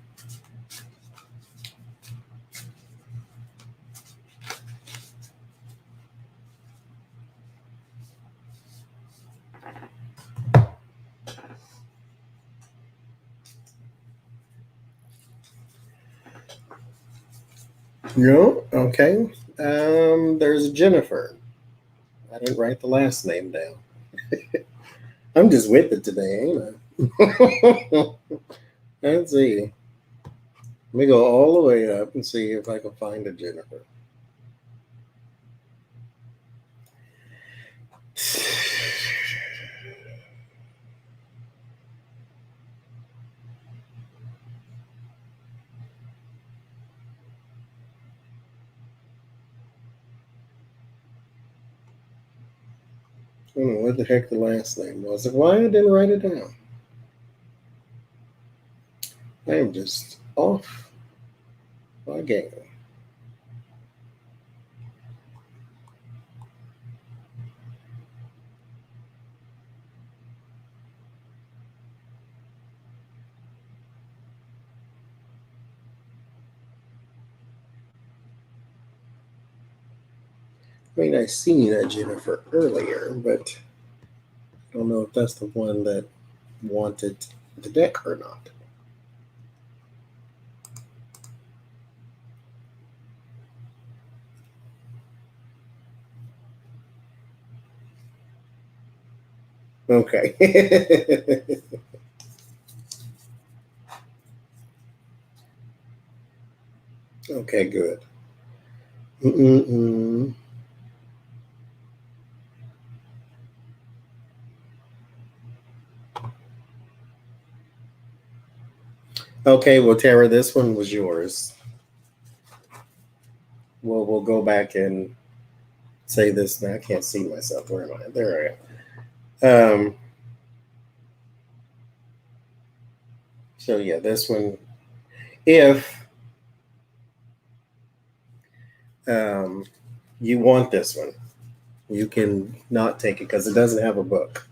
No? Okay. There's Jennifer. I didn't write the last name down. I'm just with it today, ain't I? Let's see. Let me go all the way up and see if I can find a Jennifer. I don't know what the heck the last name was. Why I didn't write it down? I am just off my game. I mean, I seen a Jennifer earlier, but I don't know if that's the one that wanted the deck or not. Okay. Okay, good. Mm-mm-mm. Okay, well, Tara, this one was yours. We'll go back and say this. Now I can't see myself. Where am I? There I am. So yeah, this one. If um, you want this one, you can not take it because it doesn't have a book.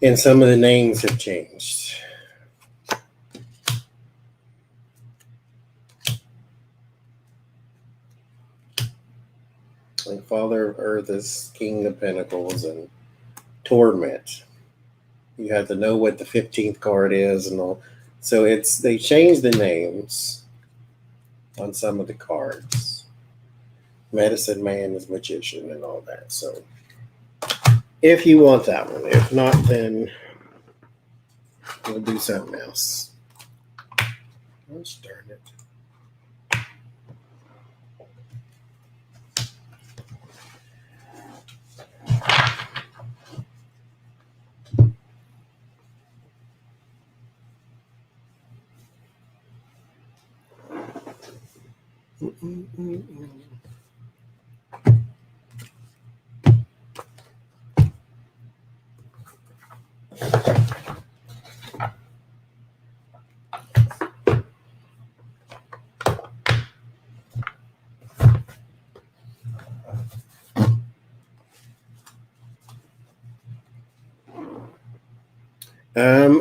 And some of the names have changed. Like Father of Earth is King of Pentacles and Torment. You have to know what the 15th card is and all. So they changed the names on some of the cards. Medicine Man is Magician and all that. So if you want that one, if not, then we'll do something else. Gosh darn it.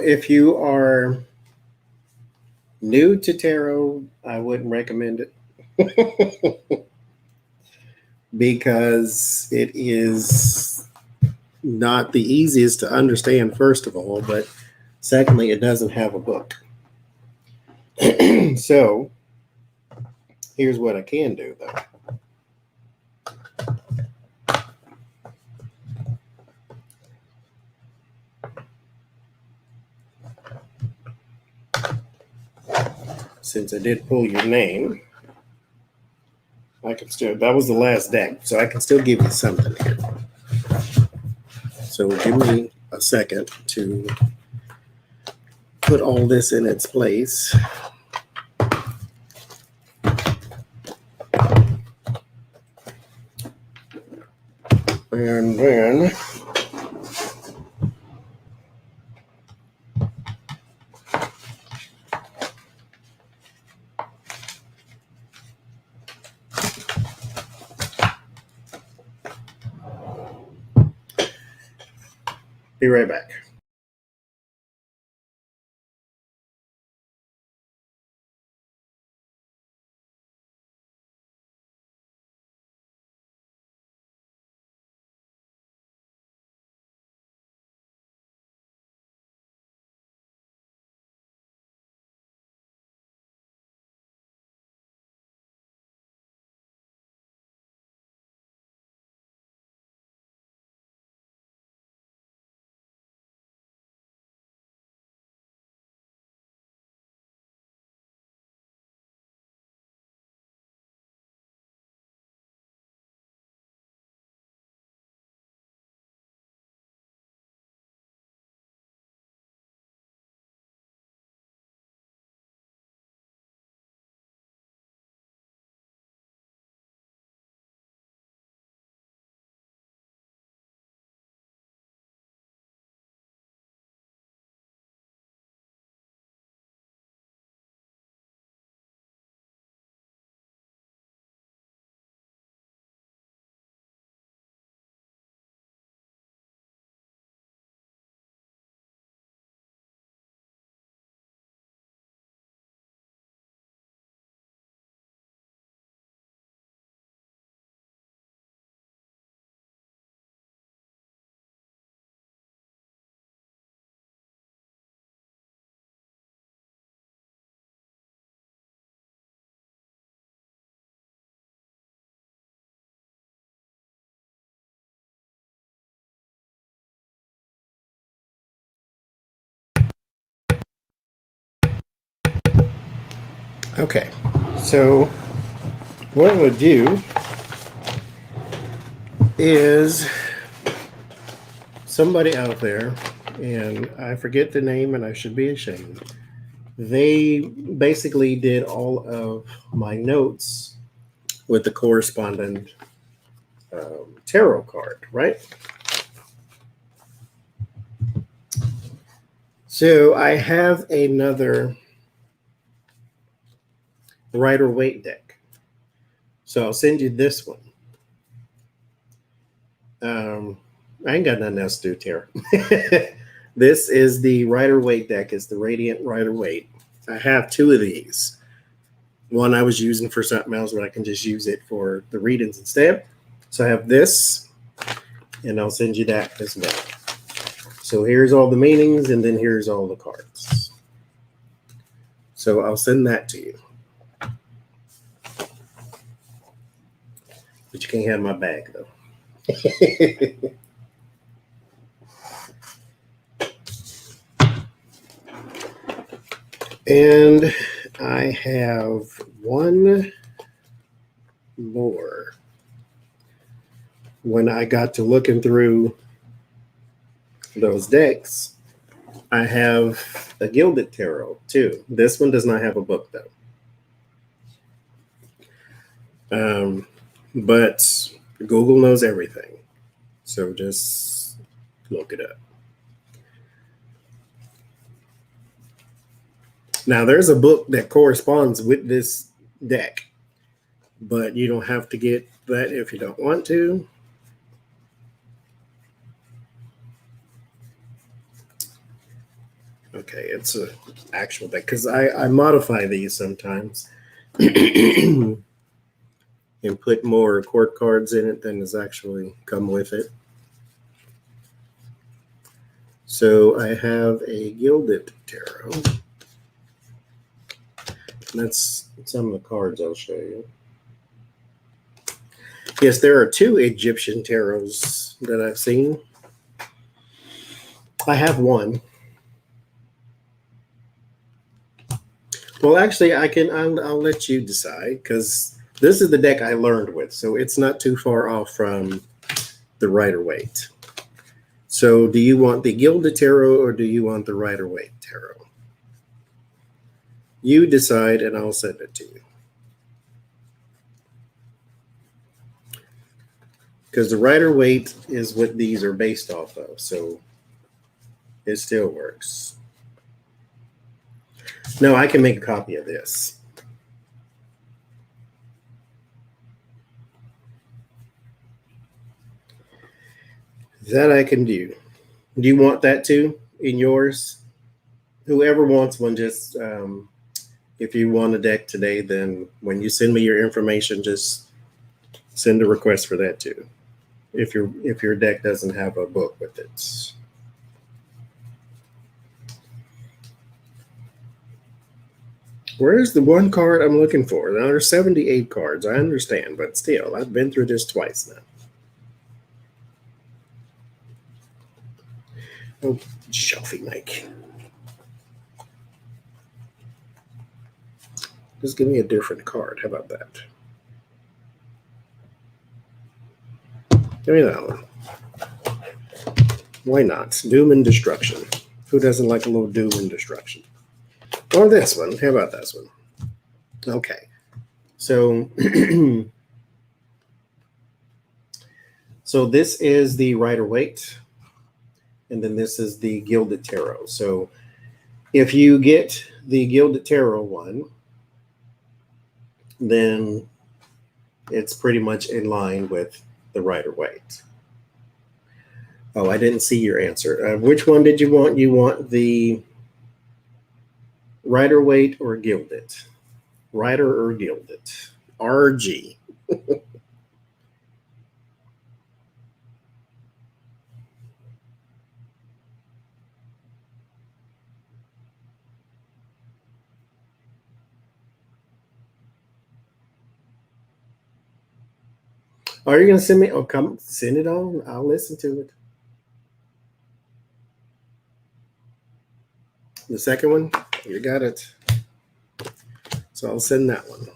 If you are new to tarot, I wouldn't recommend it because it is not the easiest to understand, first of all, but secondly, it doesn't have a book. So here's what I can do, though. Since I did pull your name, I can still, that was the last deck, so I can still give you something here. So give me a second to put all this in its place. And then be right back. Okay, so what I'm going to do is somebody out there, and I forget the name and I should be ashamed. They basically did all of my notes with the corresponding tarot card, right? So I have another Rider-Waite deck. So I'll send you this one. I ain't got nothing else to do, Tara. This is the Rider-Waite deck. It's the Radiant Rider-Waite. I have two of these. One I was using for something else, but I can just use it for the readings instead. So I have this, and I'll send you that as well. So here's all the meanings, and then here's all the cards. So I'll send that to you. But you can't have my bag, though. And I have one more. When I got to looking through those decks, I have a Gilded Tarot too. This one does not have a book though. But Google knows everything. So just look it up. Now there's a book that corresponds with this deck, but you don't have to get that if you don't want to. Okay, it's an actual deck because I modify these sometimes and put more court cards in it than is actually come with it. So I have a Gilded Tarot. That's some of the cards I'll show you. Yes, there are two Egyptian tarots that I've seen. I have one. Well, actually, I'll let you decide because this is the deck I learned with, so it's not too far off from the Rider-Waite. So do you want the Gilded Tarot or do you want the Rider-Waite Tarot? You decide and I'll send it to you. Because the Rider-Waite is what these are based off of, so it still works. No, I can make a copy of this. That I can do. Do you want that too in yours? Whoever wants one, just if you want a deck today, then when you send me your information, just send a request for that too. If your deck doesn't have a book with it. Where's the one card I'm looking for? Now there's 78 cards. I understand, but still, I've been through this twice now. Oh, Shelfie Mike. Just give me a different card. How about that? Give me that one. Why not? Doom and Destruction. Who doesn't like a little doom and destruction? Or this one. How about this one? Okay. So, so this is the Rider-Waite, and then this is the Gilded Tarot. So if you get the Gilded Tarot one, then it's pretty much in line with the Rider-Waite. Oh, I didn't see your answer. Which one did you want? You want the Rider-Waite or Gilded? Rider or Gilded? RG. Are you going to send me? Oh, come send it on. I'll listen to it. The second one, you got it. So I'll send that one.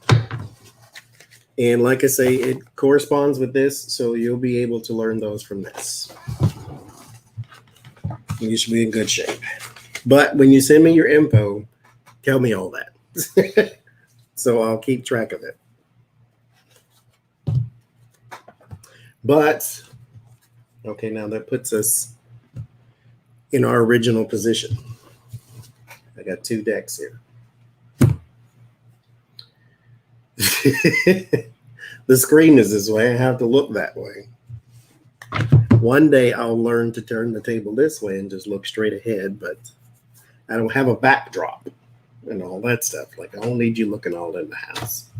And like I say, it corresponds with this, so you'll be able to learn those from this. You should be in good shape. But when you send me your info, tell me all that. So I'll keep track of it. But, okay, now that puts us in our original position. I got 2 decks here. The screen is this way. I have to look that way. One day I'll learn to turn the table this way and just look straight ahead, but I don't have a backdrop and all that stuff. Like, I don't need you looking all in the house.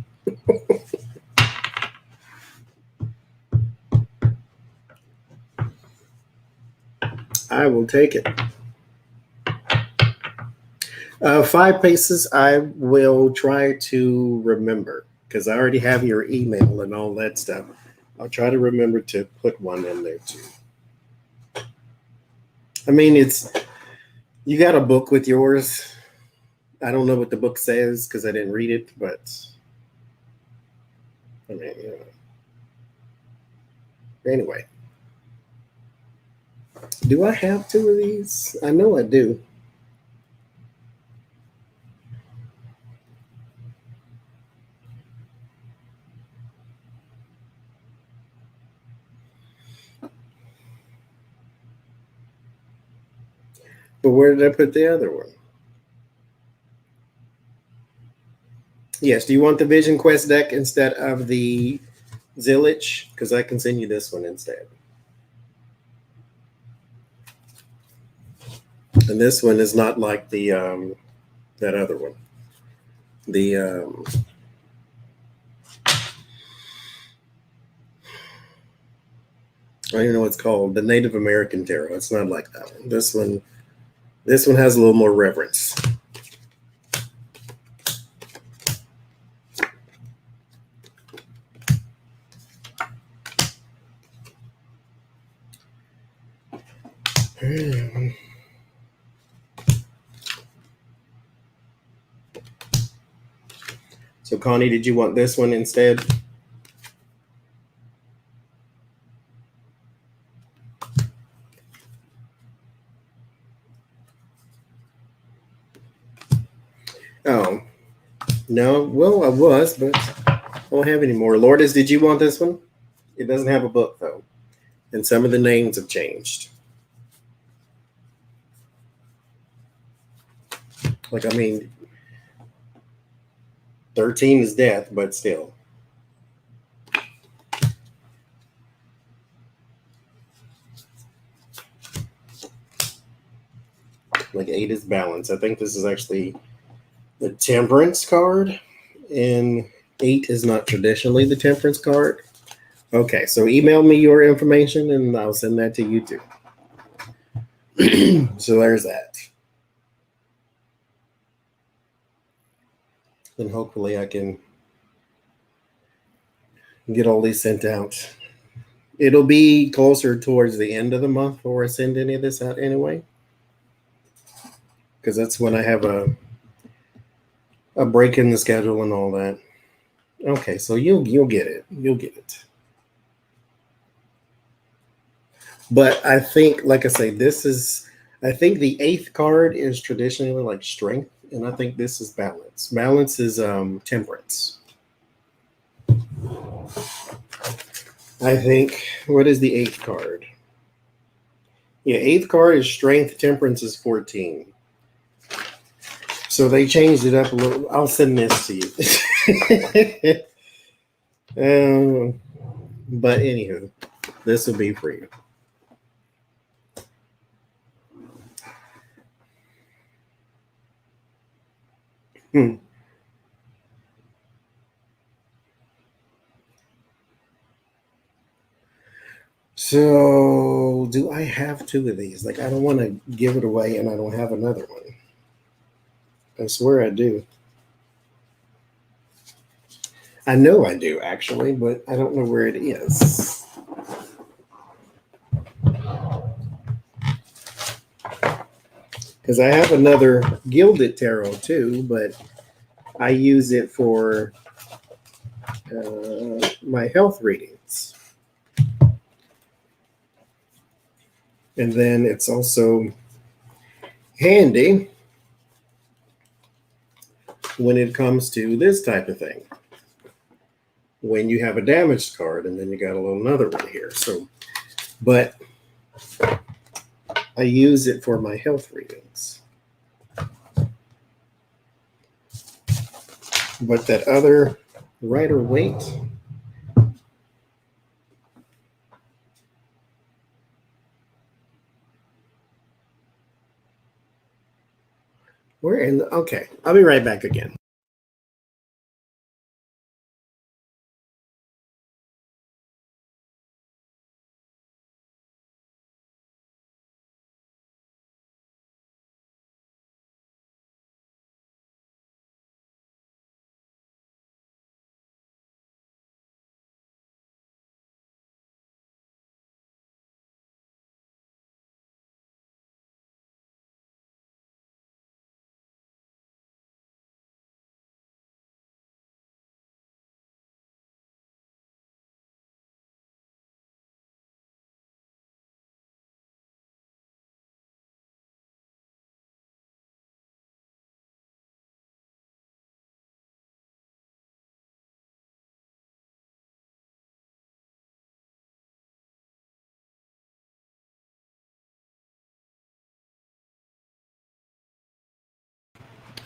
I will take it. 5 paces I will try to remember, because I already have your email and all that stuff. I'll try to remember to put one in there too. I mean, you got a book with yours. I don't know what the book says because I didn't read it, but I mean, anyway. Do I have 2 of these? I know I do. But where did I put the other one? Yes, do you want the Vision Quest deck instead of the Zillich? Because I can send you this one instead. And this one is not like the that other one. The I don't even know what it's called. The Native American Tarot. It's not like that one. This one has a little more reverence. So Connie, did you want this one instead? Oh, no. Well, I was, but I don't have any more. Lourdes, did you want this one? It doesn't have a book, though. And some of the names have changed. Like, I mean, 13 is death, but still. Like 8 is balance. I think this is actually the Temperance card, and 8 is not traditionally the Temperance card. Okay, so email me your information and I'll send that to you too. So there's that. And hopefully I can get all these sent out. It'll be closer towards the end of the month before I send any of this out anyway. Because that's when I have a break in the schedule and all that. Okay, so you'll get it. You'll get it. But I think, like I say, I think the 8th card is traditionally like strength, and I think this is balance. Balance is temperance. I think, what is the 8th card? Yeah, 8th card is strength, temperance is 14. So they changed it up a little. I'll send this to you. But anywho, this will be for you. So, do I have 2 of these? Like, I don't want to give it away and I don't have another one. I swear I do. I know I do, actually, but I don't know where it is. Because I have another Gilded Tarot too, but I use it for my health readings. And then it's also handy when it comes to this type of thing. When you have a damaged card, and then you got a little another one here. So, but I use it for my health readings. But that other Rider-Waite, we're in the, okay, I'll be right back again.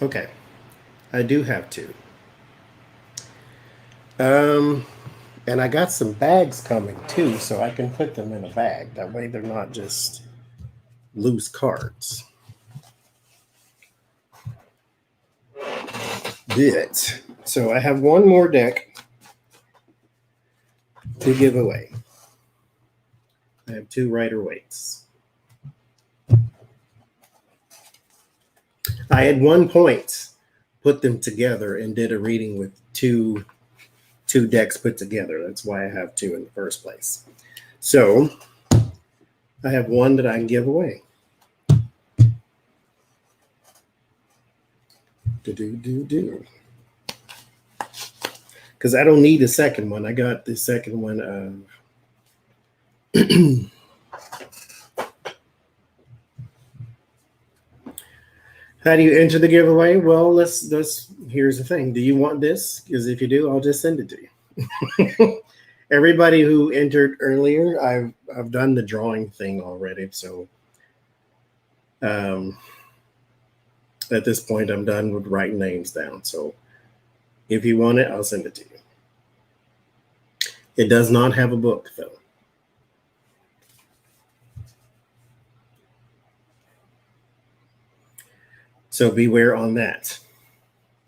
Okay, I do have two. And I got some bags coming too, so I can put them in a bag. That way they're not just loose cards. Bit. So I have one more deck to give away. I have two Rider-Waites. I at one point put them together and did a reading with two decks put together. That's why I have two in the first place. So I have one that I can give away. Do. Because I don't need a second one. I got the second one. How do you enter the giveaway? Well, let's here's the thing. Do you want this? Because if you do, I'll just send it to you. Everybody who entered earlier, I've done the drawing thing already. So at this point, I'm done with writing names down. So if you want it, I'll send it to you. It does not have a book, though. So beware on that.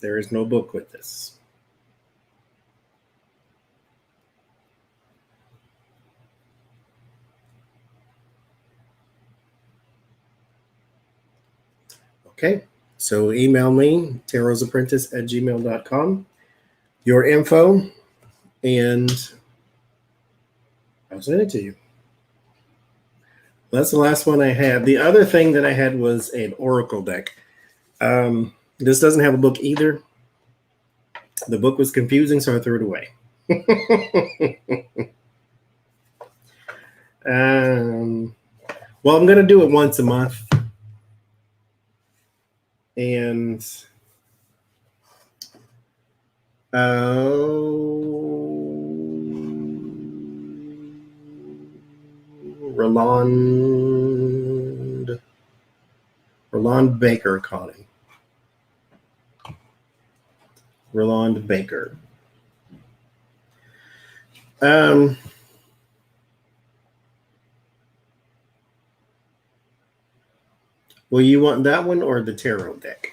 There is no book with this. Okay. So email me, tarosapprentice@gmail.com, your info, and I'll send it to you. That's the last one I had. The other thing that I had was an Oracle deck. This doesn't have a book either. The book was confusing, so I threw it away. Well, I'm going to do it once a month. And Roland Baker Connie. Roland Baker. Well, you want that one or the tarot deck?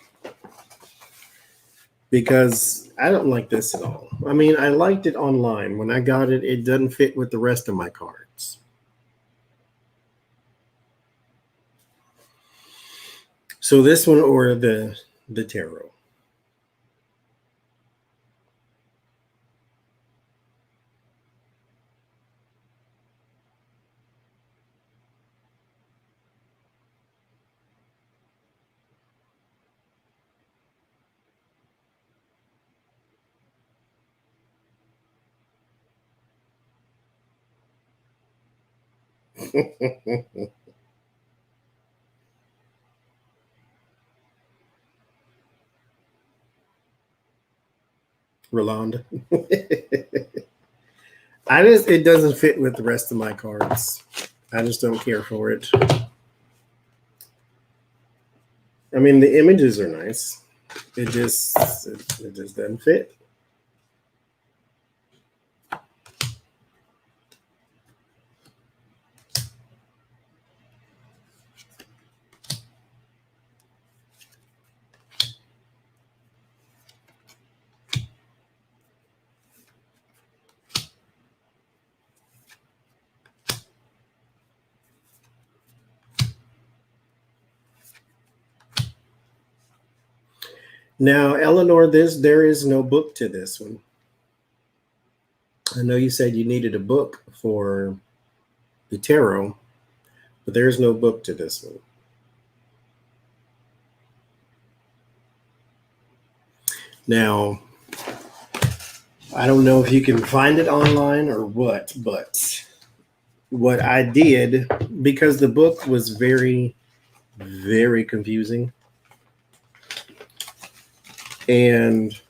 Because I don't like this at all. I mean, I liked it online. When I got it, it doesn't fit with the rest of my cards. So this one or the tarot? Rolanda. It doesn't fit with the rest of my cards. I just don't care for it. I mean, the images are nice. It just doesn't fit. Now, Eleanor, there is no book to this one. I know you said you needed a book for the tarot, but there's no book to this one. Now, I don't know if you can find it online or what, but what I did, because the book was very, very confusing, and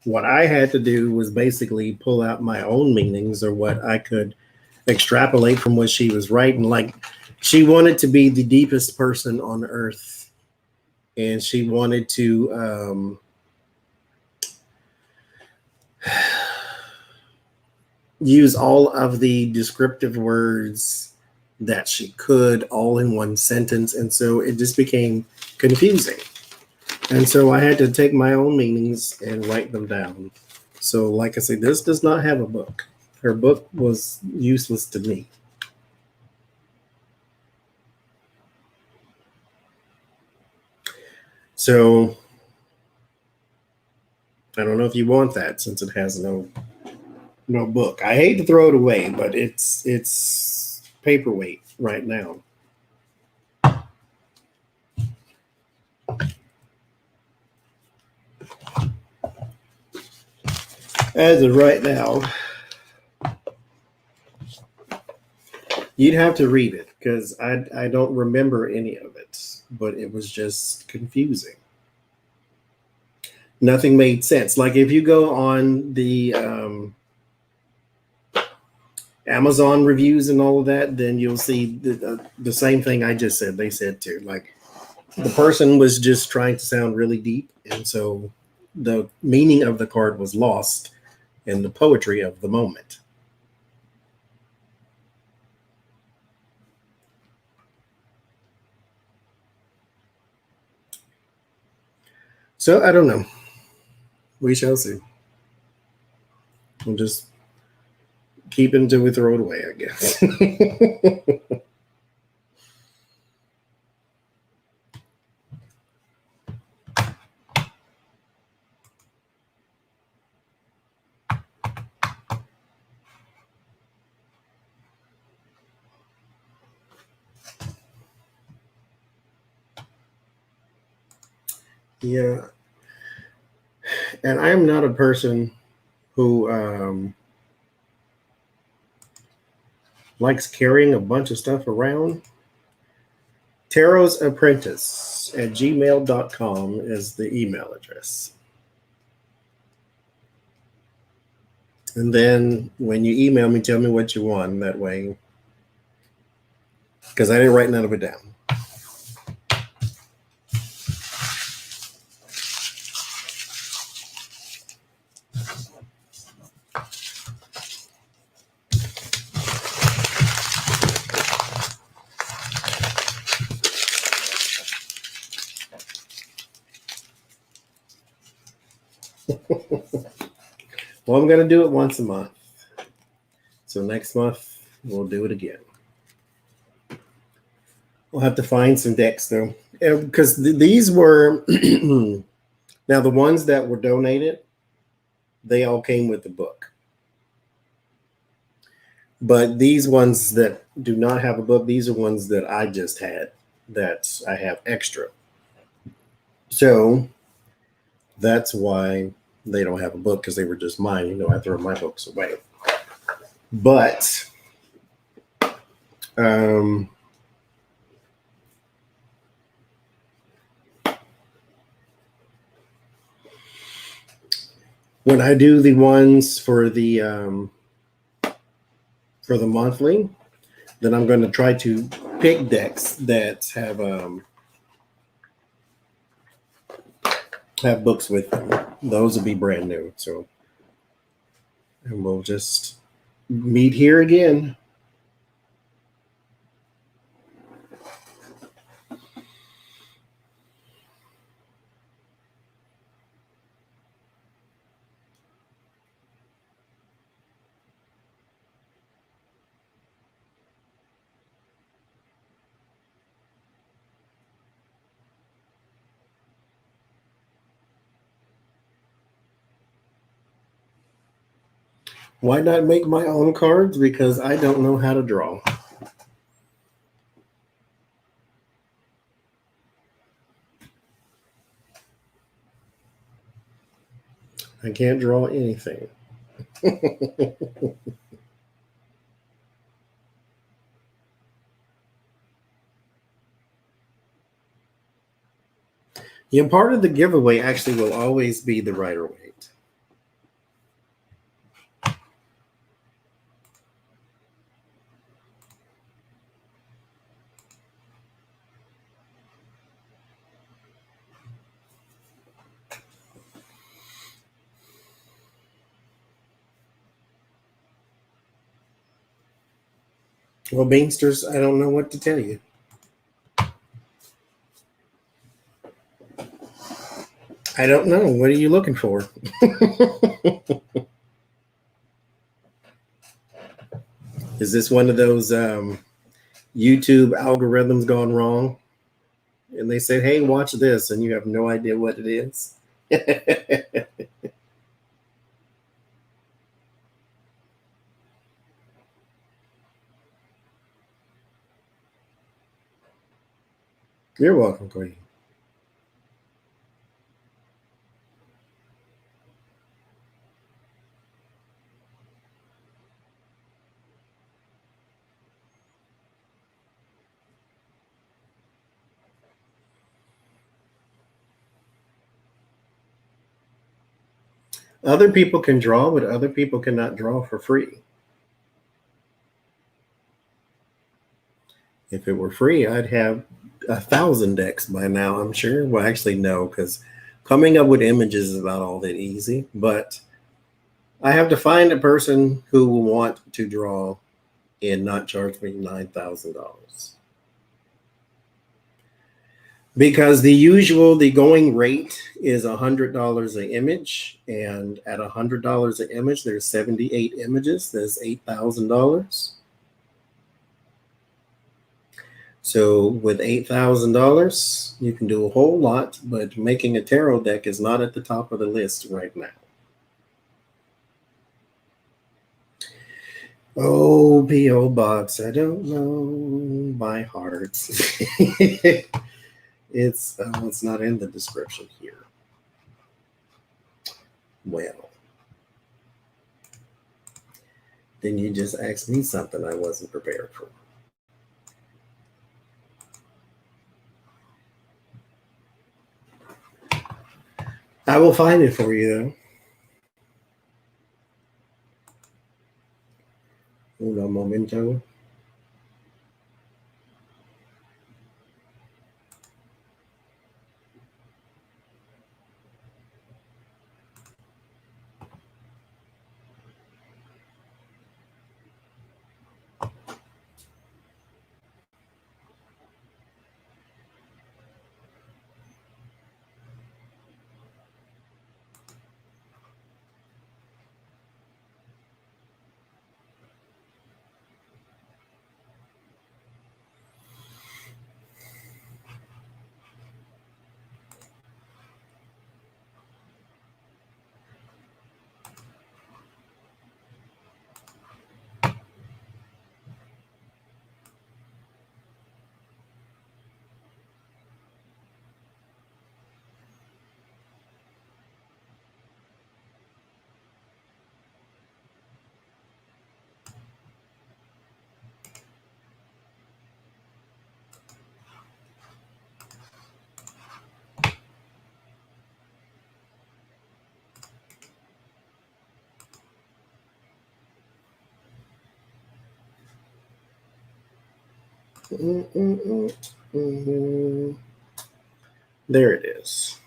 what I had to do was basically pull out my own meanings or what I could extrapolate from what she was writing. Like, she wanted to be the deepest person on earth, and she wanted to use all of the descriptive words that she could all in one sentence, and so it just became confusing. And so I had to take my own meanings and write them down. So, like I said, this does not have a book. Her book was useless to me. So, I don't know if you want that since it has no book. I hate to throw it away, but it's paperweight right now. As of right now, you'd have to read it because I don't remember any of it, but it was just confusing. Nothing made sense. Like if you go on the Amazon reviews and all of that, then you'll see the same thing I just said. They said too. Like the person was just trying to sound really deep, and so the meaning of the card was lost in the poetry of the moment. So I don't know. We shall see. We'll just keep it until we throw it away, I guess. Yeah. And I am not a person who likes carrying a bunch of stuff around. Tarot's Apprentice at gmail.com is the email address. And then when you email me, tell me what you want that way. Because I didn't write none of it down. Well, I'm going to do it once a month. So next month, we'll do it again. We'll have to find some decks, though. Because these were, now the ones that were donated, they all came with the book. But these ones that do not have a book, these are ones that I just had that I have extra. So that's why they don't have a book, because they were just mine. You know, I throw my books away. But Um, when I do the ones for the monthly, then I'm going to try to pick decks that have books with them. Those will be brand new. So, and we'll just meet here again. Why not make my own cards? Because I don't know how to draw. I can't draw anything. Yeah, part of the giveaway actually will always be the Rider Waite. Well, Beansters, I don't know what to tell you. I don't know. What are you looking for? Is this one of those YouTube algorithms gone wrong? And they said, hey, watch this, and you have no idea what it is? You're welcome, Queen. Other people can draw, but other people cannot draw for free. If it were free, I'd have 1,000 decks by now, I'm sure. Well, actually, no, because coming up with images is not all that easy. But I have to find a person who will want to draw and not charge me $9,000. Because the going rate is $100 an image, and at $100 an image, there's 78 images. There's $8,000. So with $8,000, you can do a whole lot, but making a tarot deck is not at the top of the list right now. Oh, P.O. Box, I don't know my heart. It's not in the description here. Well, then you just asked me something I wasn't prepared for. I will find it for you, though. Uno momento. There it is.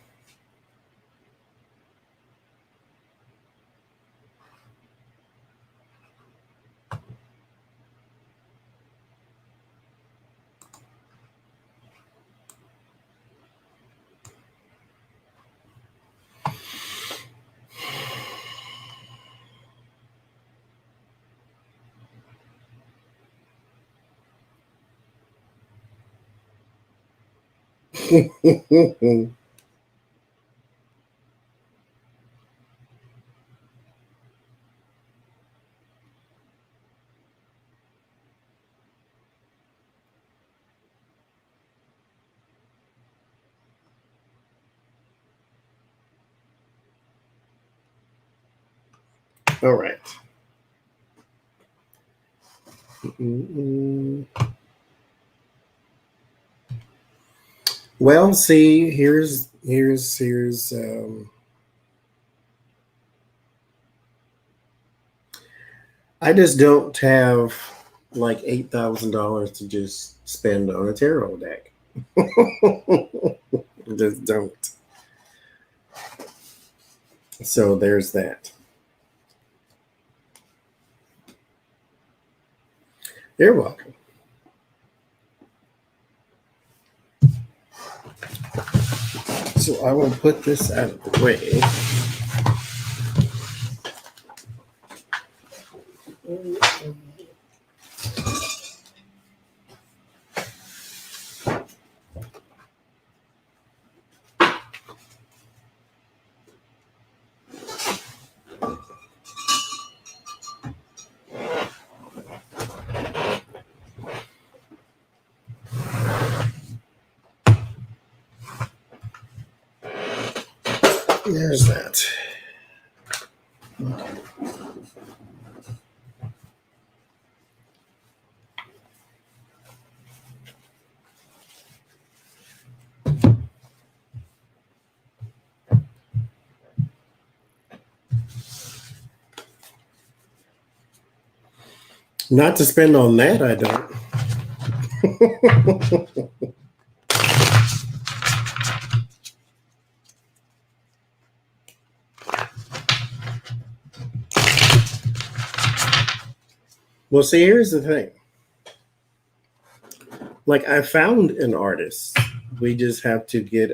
All right. Well, see, here's I just don't have like $8,000 to just spend on a tarot deck. Just don't. So there's that. You're welcome. So I will put this out of the way. There's that. Okay. Not to spend on that, I don't. Well, see, here's the thing. Like, I found an artist. We just have to get.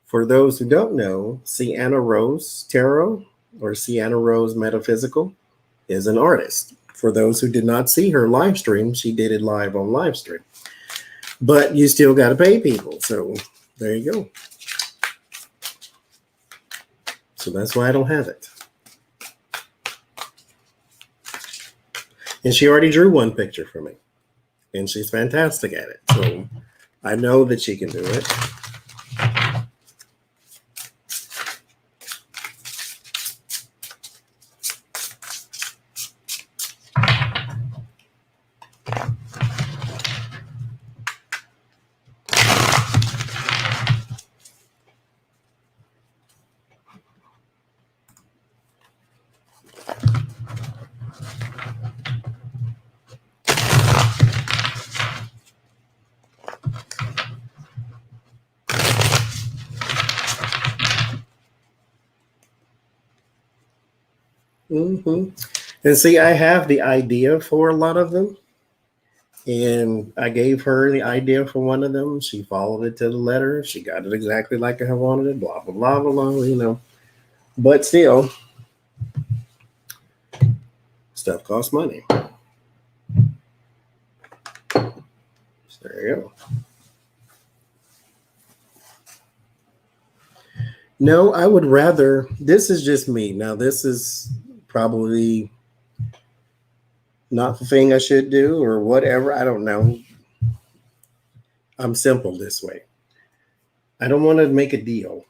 For those who don't know, Sienna Rose Tarot or Sienna Rose Metaphysical is an artist. For those who did not see her live stream, she did it live on live stream. But you still got to pay people. So there you go. So that's why I don't have it. And she already drew one picture for me. And she's fantastic at it. So I know that she can do it. Mm-hmm. And see, I have the idea for a lot of them. And I gave her the idea for one of them. She followed it to the letter. She got it exactly like I wanted it, blah, blah, blah, blah, blah, you know. But still, stuff costs money. So there you go. No, I would rather, this is just me. Now, this is probably not the thing I should do or whatever. I don't know. I'm simple this way. I don't want to make a deal.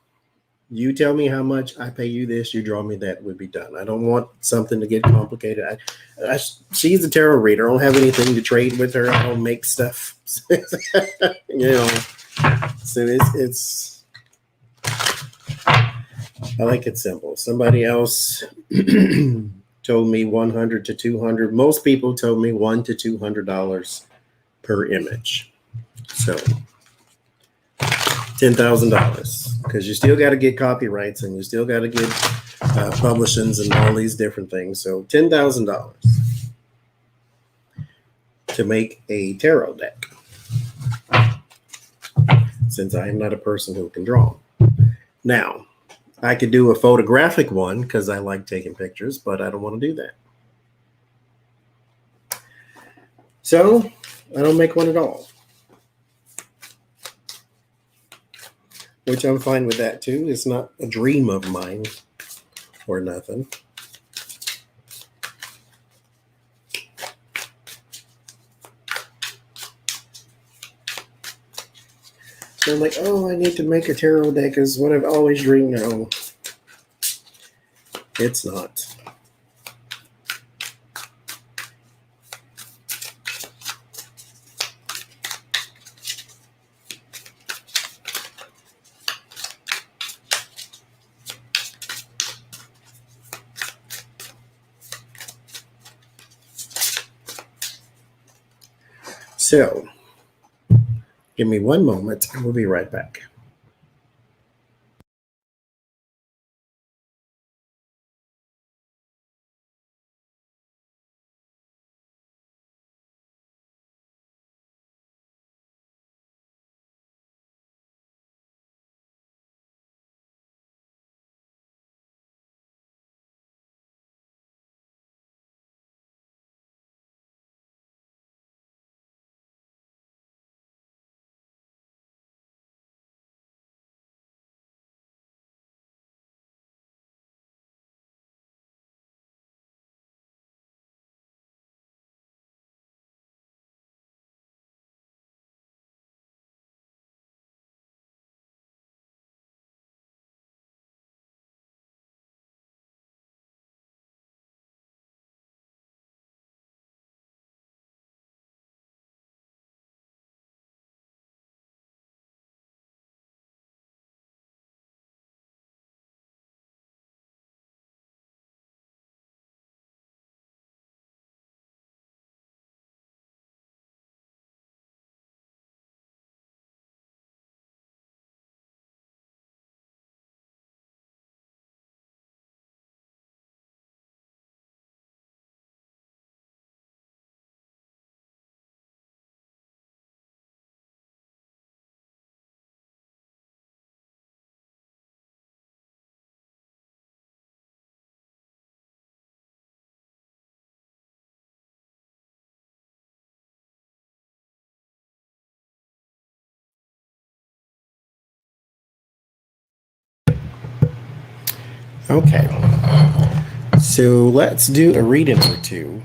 You tell me how much, I pay you this, you draw me that, would be done. I don't want something to get complicated. She's a tarot reader. I don't have anything to trade with her. I don't make stuff. You know, so it's I like it simple. Somebody else told me 100 to 200. Most people told me $100 to $200 per image. So $10,000, because you still got to get copyrights and you still got to get publishings and all these different things. So $10,000 to make a tarot deck, since I am not a person who can draw. Now, I could do a photographic one because I like taking pictures, but I don't want to do that. So I don't make one at all, which I'm fine with that too. It's not a dream of mine or nothing. So I'm like, oh, I need to make a tarot deck is what I've always dreamed. No, it's not. So give me one moment and we'll be right back. Okay. So let's do a reading or two.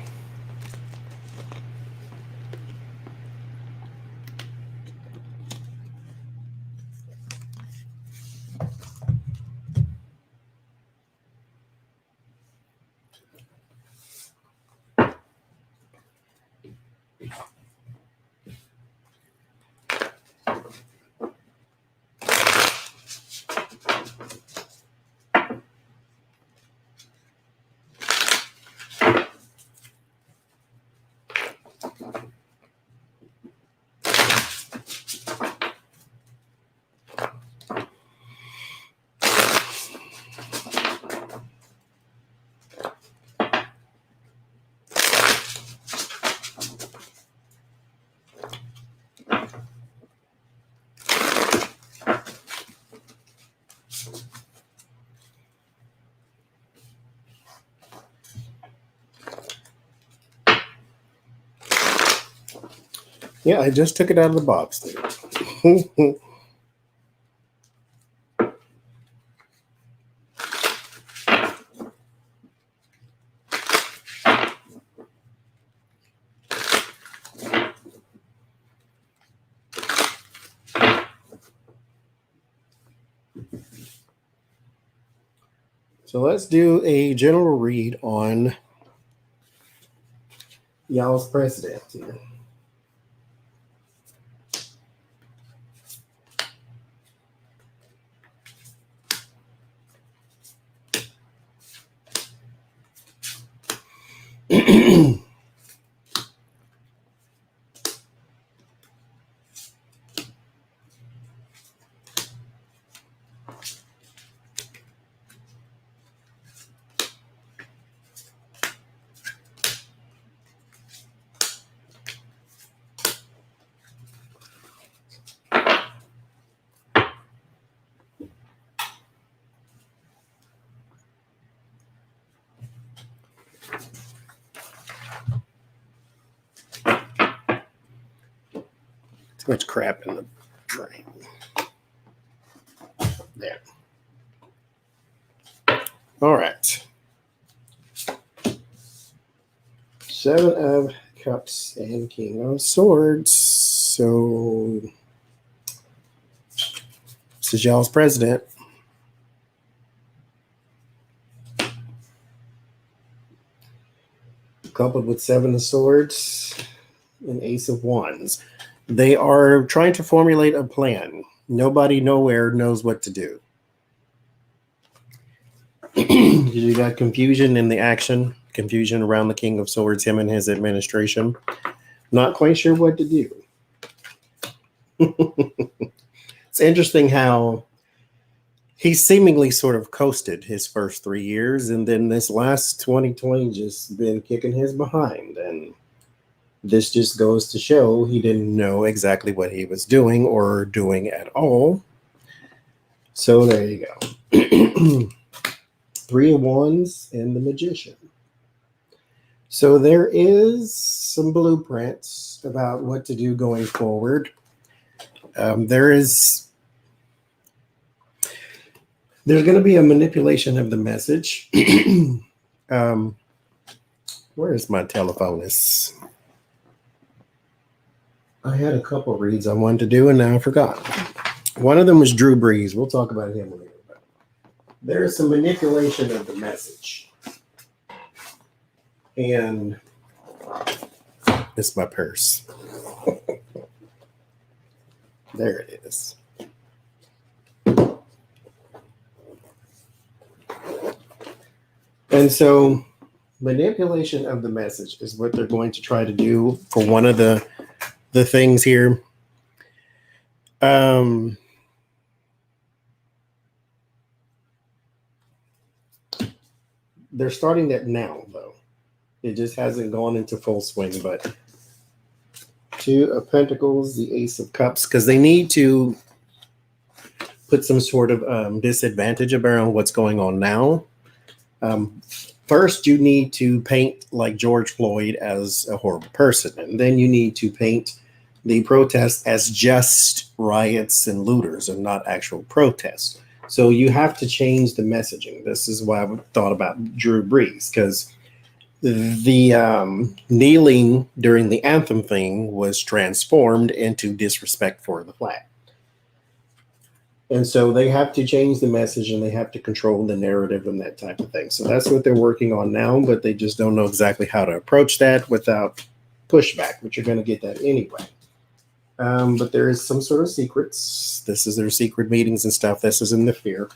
Yeah, I just took it out of the box, dude. So let's do a general read on y'all's president here. Too much crap in the frame. There. All right. Seven of Cups and King of Swords. So this is y'all's president. Coupled with Seven of Swords and Ace of Wands. They are trying to formulate a plan. Nobody nowhere knows what to do. You got confusion in the action, confusion around the King of Swords, him and his administration. Not quite sure what to do. It's interesting how he seemingly sort of coasted his first 3 years, and then this last 2020 just been kicking his behind. And this just goes to show he didn't know exactly what he was doing or doing at all. So there you go. 3 of Wands and the Magician. So there is some blueprints about what to do going forward. There's going to be a manipulation of the message. Where is my telephone? I had a couple reads I wanted to do, and now I forgot. One of them was Drew Brees. We'll talk about him later. But there is some manipulation of the message. And it's my purse. There it is. And so manipulation of the message is what they're going to try to do for one of the things here. They're starting that now, though. It just hasn't gone into full swing, but 2 of Pentacles, the Ace of Cups, because they need to put some sort of disadvantage around what's going on now. First, you need to paint like George Floyd as a horrible person, and then you need to paint the protests as just riots and looters and not actual protests. So you have to change the messaging. This is why I thought about Drew Brees, because the kneeling during the anthem thing was transformed into disrespect for the flag. And so they have to change the message, and they have to control the narrative and that type of thing. So that's what they're working on now, but they just don't know exactly how to approach that without pushback, but you're going to get that anyway. But there is some sort of secrets. This is their secret meetings and stuff. This is in the fear.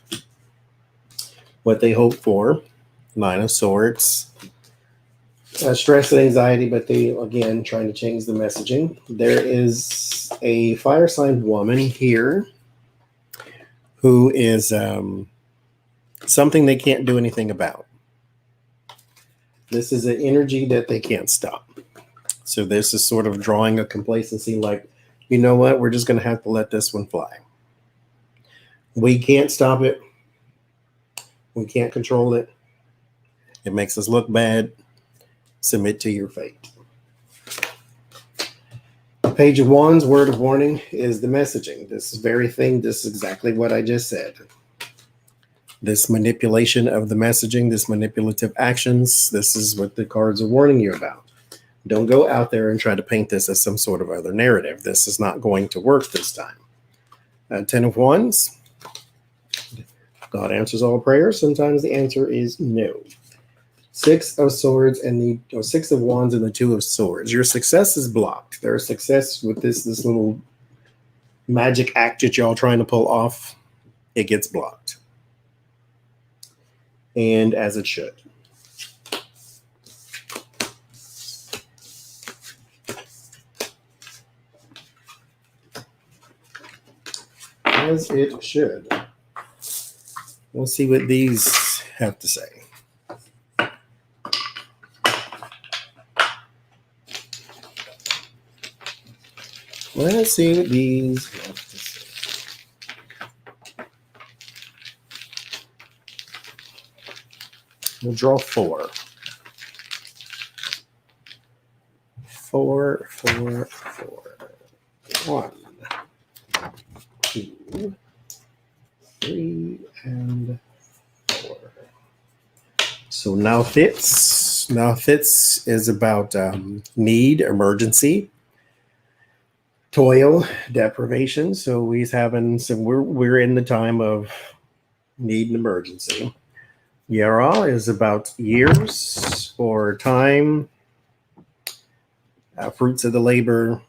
What they hope for. 9 of Swords. Stress and anxiety, but they, again, trying to change the messaging. There is a fire sign woman here who is something they can't do anything about. This is an energy that they can't stop. So this is sort of drawing a complacency like, you know what, we're just going to have to let this one fly. We can't stop it. We can't control it. It makes us look bad. Submit to your fate. Page of Wands, word of warning is the messaging. This very thing, this is exactly what I just said. This manipulation of the messaging, this manipulative actions, this is what the cards are warning you about. Don't go out there and try to paint this as some sort of other narrative. This is not going to work this time. 10 of Wands. God answers all prayers. Sometimes the answer is no. 6 of Swords and the 6 of Wands and the 2 of Swords. Your success is blocked. There's success with this little magic act that y'all trying to pull off. It gets blocked. And as it should. as it should. We'll see what these have to say. Let's see what these have to say. We'll draw 4. 4, 4, 4. 1, 2, 3, and 4. So now fits. Now fits is about need, emergency, toil, deprivation. So he's having some. We're in the time of need and emergency. Yara is about years or time, fruits of the labor,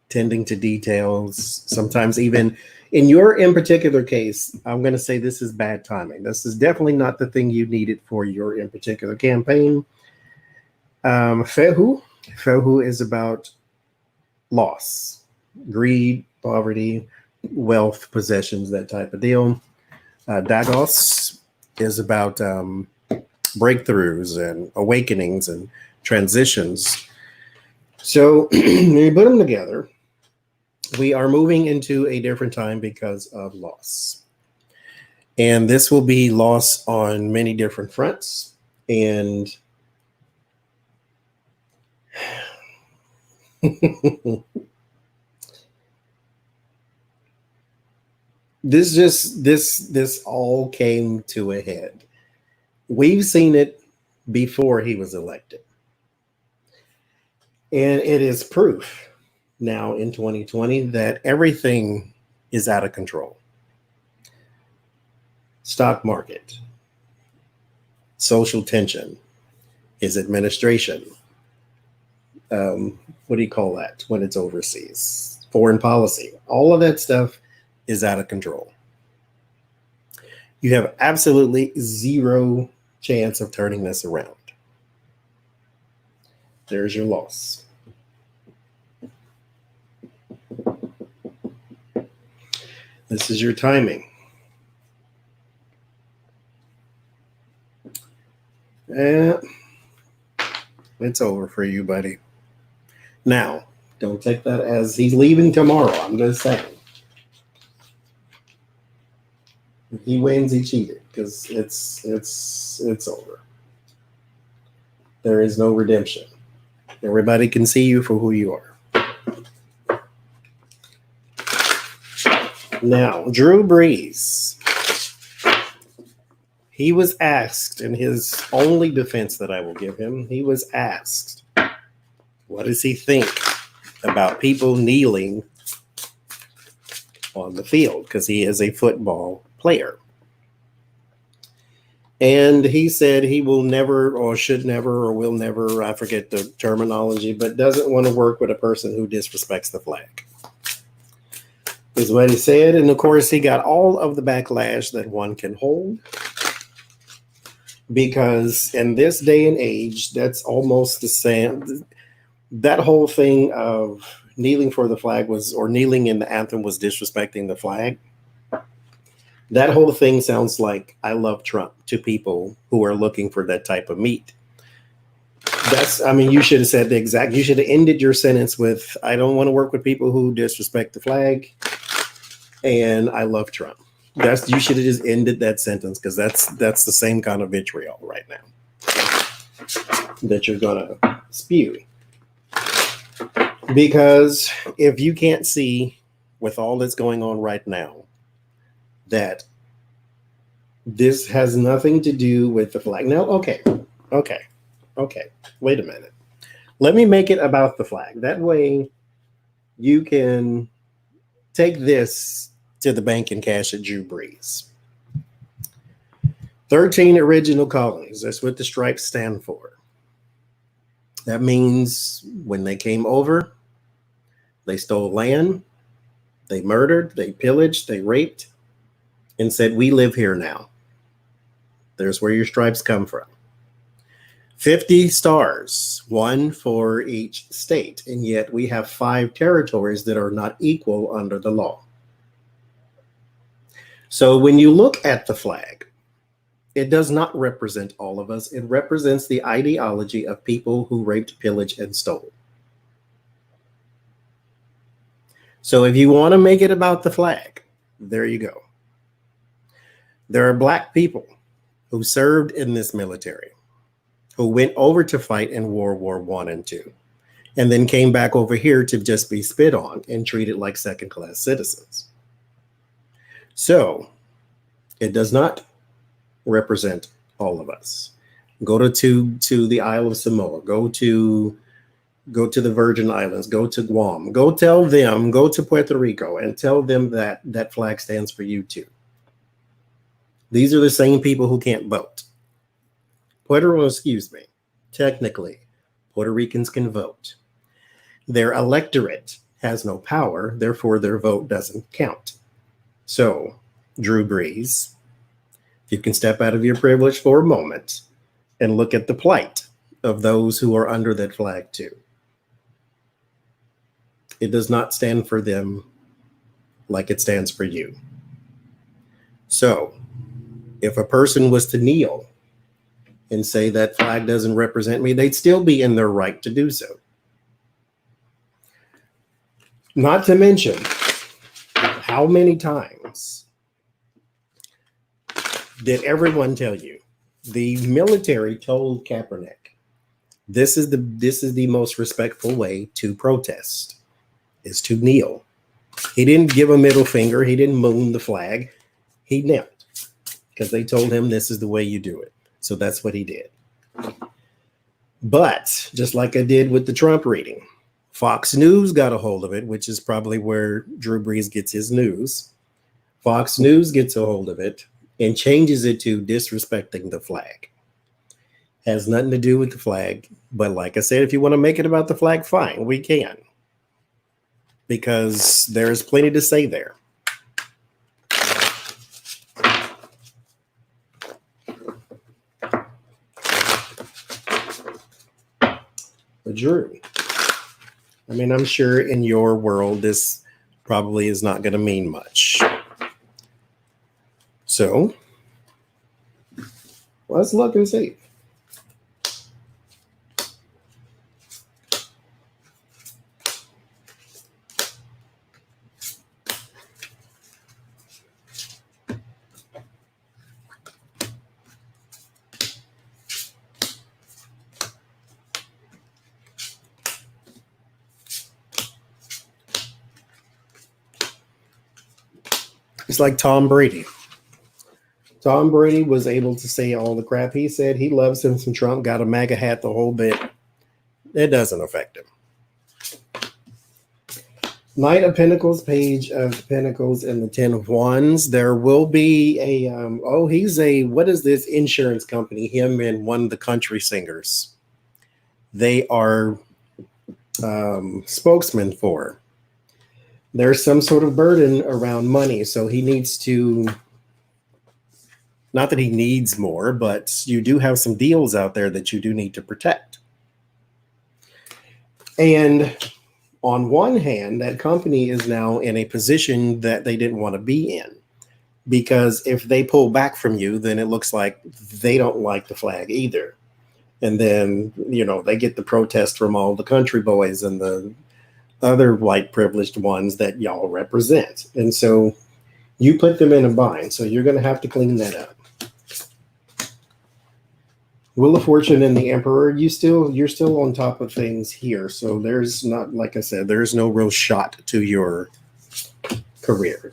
tending to details, sometimes even in particular case, I'm going to say this is bad timing. This is definitely not the thing you needed for your in particular campaign. Fehu is about loss, greed, poverty, wealth, possessions, that type of deal. Dagos is about breakthroughs and awakenings and transitions. So when you put them together, we are moving into a different time because of loss. And this will be loss on many different fronts. And this all came to a head. We've seen it before he was elected. And it is proof now in 2020 that everything is out of control. Stock market, social tension, his administration. What do you call that when it's overseas? Foreign policy. All of that stuff is out of control. You have absolutely zero chance of turning this around. There's your loss. This is your timing. It's over for you, buddy. Now, don't take that as he's leaving tomorrow. I'm just saying. If he wins, he cheated because it's over. There is no redemption. Everybody can see you for who you are. Now, Drew Brees. He was asked, in his only defense that I will give him, he was asked, what does he think about people kneeling on the field? Because he is a football player. And he said he will never or should never or will never, I forget the terminology, but doesn't want to work with a person who disrespects the flag. Is what he said. And of course, he got all of the backlash that one can hold. Because in this day and age, that's almost the same. That whole thing of kneeling for the flag or kneeling in the anthem was disrespecting the flag. That whole thing sounds like I love Trump to people who are looking for that type of meat. You should have said you should have ended your sentence with, I don't want to work with people who disrespect the flag, and I love Trump. You should have just ended that sentence, because that's the same kind of vitriol right now that you're gonna spew. Because if you can't see with all that's going on right now that this has nothing to do with the flag. Now, okay. Wait a minute. Let me make it about the flag. That way you can take this to the bank and cash at Drew Brees. 13 original colonies. That's what the stripes stand for. That means when they came over, they stole land, they murdered, they pillaged, they raped, and said, we live here now. There's where your stripes come from. 50 stars, one for each state, and yet we have 5 territories that are not equal under the law. So when you look at the flag, it does not represent all of us. It represents the ideology of people who raped, pillaged, and stole. So if you want to make it about the flag, there you go. There are Black people who served in this military, who went over to fight in World War I and II, and then came back over here to just be spit on and treated like second-class citizens. So it does not represent all of us. Go to the Isle of Samoa. Go to the Virgin Islands. Go to Guam. Go tell them. Go to Puerto Rico and tell them that that flag stands for you too. These are the same people who can't vote. Technically, Puerto Ricans can vote. Their electorate has no power, therefore their vote doesn't count. So, Drew Brees, if you can step out of your privilege for a moment and look at the plight of those who are under that flag too. It does not stand for them like it stands for you. So, if a person was to kneel and say that flag doesn't represent me, they'd still be in their right to do so. Not to mention, how many times did everyone tell you? The military told Kaepernick, this is the most respectful way to protest, is to kneel. He didn't give a middle finger. He didn't moon the flag. He knelt because they told him this is the way you do it. So that's what he did. But just like I did with the Trump reading, Fox News got a hold of it, which is probably where Drew Brees gets his news. Fox News gets a hold of it and changes it to disrespecting the flag. Has nothing to do with the flag. But like I said, if you want to make it about the flag, fine, we can. Because there's plenty to say there. But Drew, I mean, I'm sure in your world, this probably is not going to mean much. So, let's look and see. It's like Tom Brady. Tom Brady was able to say all the crap he said. He loves him some Trump, got a MAGA hat, the whole bit. It doesn't affect him. Knight of Pentacles, Page of Pentacles, and the Ten of Wands. There will be a, what is this insurance company? Him and one of the country singers. They are spokesmen for. There's some sort of burden around money, so he needs to, not that he needs more, but you do have some deals out there that you do need to protect. And on one hand, that company is now in a position that they didn't want to be in, because if they pull back from you, then it looks like they don't like the flag either. And then, they get the protest from all the country boys and the other white privileged ones that y'all represent. And so you put them in a bind. So you're going to have to clean that up. Wheel of Fortune and the Emperor, you're still on top of things here. So there's not, like I said, there's no real shot to your career.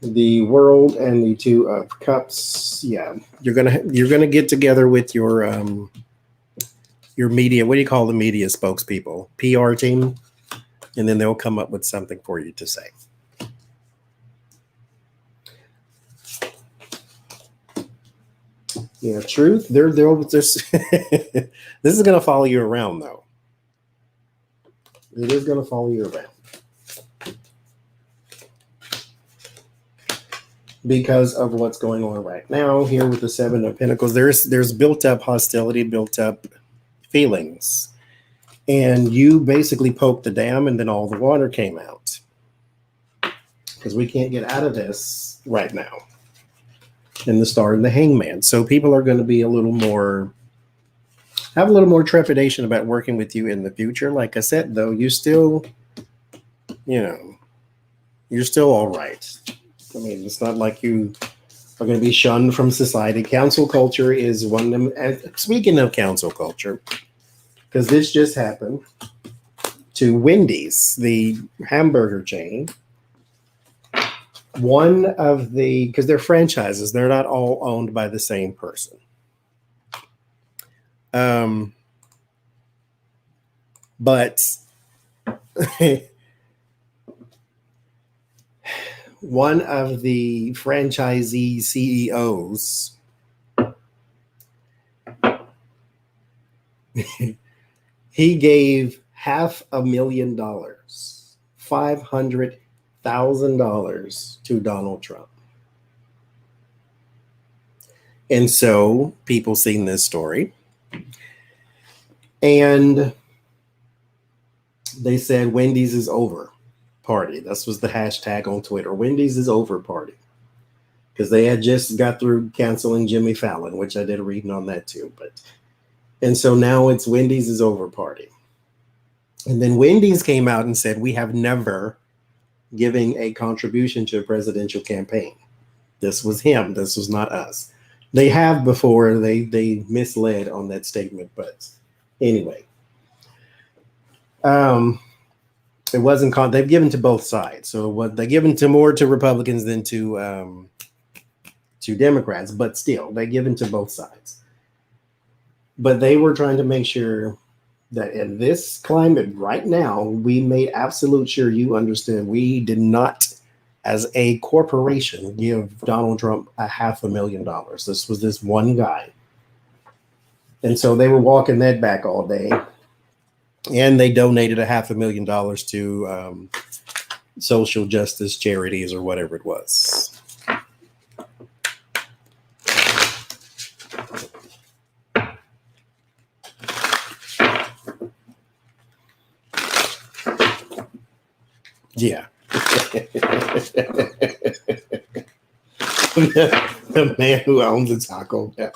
The World and the Two of Cups. Yeah, you're gonna get together with your media. What do you call the media spokespeople? PR team, and then they'll come up with something for you to say. Yeah, truth. This is gonna follow you around, though. It is gonna follow you around. Because of what's going on right now here with the Seven of Pentacles, there's built up hostility, built up feelings, and you basically poked the dam, and then all the water came out. because we can't get out of this right now. And the Star and the Hangman. So people are going to be have a little more trepidation about working with you in the future. Like I said, though, you're still all right. I mean, it's not like you are going to be shunned from society. Cancel culture is one of them. And speaking of cancel culture, because this just happened to Wendy's, the hamburger chain. Because they're franchises, they're not all owned by the same person. But one of the franchisee CEOs he gave $500,000, $500,000 to Donald Trump. And so people seen this story and they said Wendy's is over party. This was the hashtag on Twitter. Wendy's is over party. Because they had just got through canceling Jimmy Fallon, which I did a reading on that too. And so now it's Wendy's is over party. And then Wendy's came out and said, we have never given a contribution to a presidential campaign. This was him. This was not us. They have before. They misled on that statement. But anyway, it wasn't they've given to both sides. So what they given to more to Republicans than to Democrats, but still they given to both sides. But they were trying to make sure that in this climate right now, we made absolute sure you understand we did not, as a corporation, give Donald Trump $500,000. This was this one guy. And so they were walking that back all day. And they donated $500,000 to social justice charities or whatever it was. Yeah. The man who owns a Taco Bell.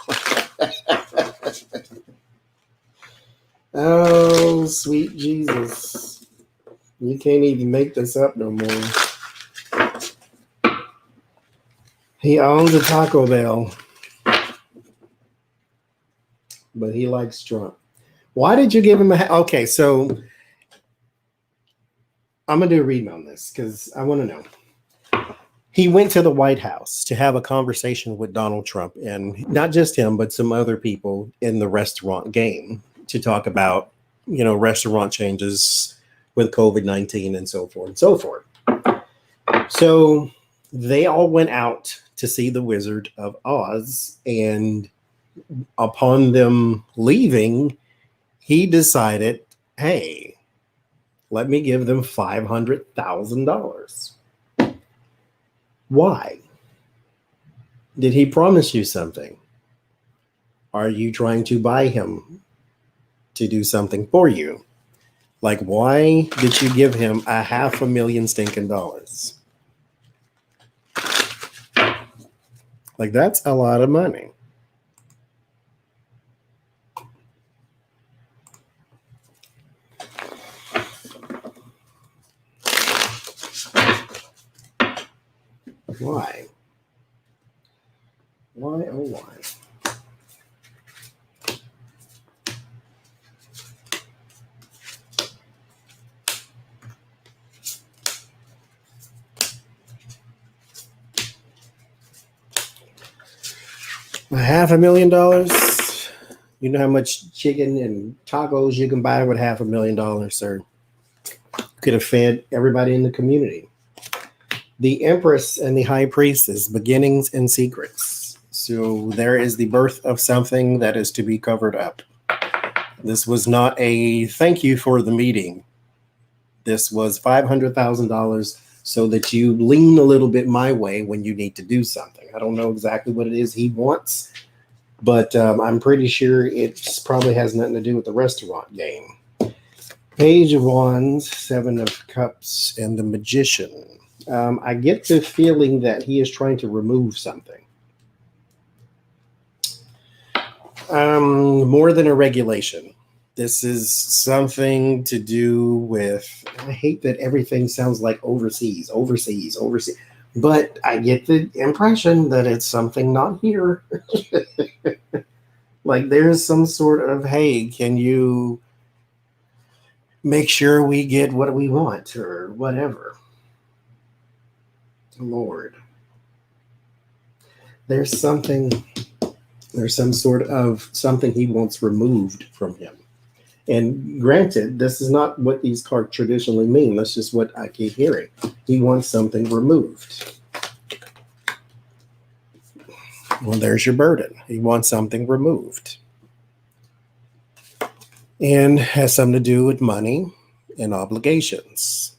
Oh, sweet Jesus. You can't even make this up no more. He owns a Taco Bell. But he likes Trump. Why did you give him okay, so I'm going to do a reading on this because I want to know. He went to the White House to have a conversation with Donald Trump, and not just him, but some other people in the restaurant game to talk about, restaurant changes with COVID-19 and so forth and so forth. So they all went out to see the Wizard of Oz, and upon them leaving, he decided, hey, let me give them $500,000. Why? Did he promise you something? Are you trying to buy him to do something for you? Like, why did you give him $500,000 stinking dollars? Like, that's a lot of money. Why? Why, oh why? $500,000? You know how much chicken and tacos you can buy with $500,000, sir? Could have fed everybody in the community. The Empress and the High Priestess, beginnings and secrets. So there is the birth of something that is to be covered up. This was not a thank you for the meeting. This was $500,000 so that you lean a little bit my way when you need to do something. I don't know exactly what it is he wants, but I'm pretty sure it probably has nothing to do with the restaurant game. Page of Wands, Seven of Cups, and the Magician. I get the feeling that he is trying to remove something. More than a regulation. This is something to do with, I hate that everything sounds like overseas. But I get the impression that it's something not here. Like there's some sort of, hey, can you make sure we get what we want or whatever? Lord. There's some sort of something he wants removed from him. And granted, this is not what these cards traditionally mean. That's just what I keep hearing. He wants something removed. Well, there's your burden. He wants something removed. And has something to do with money and obligations.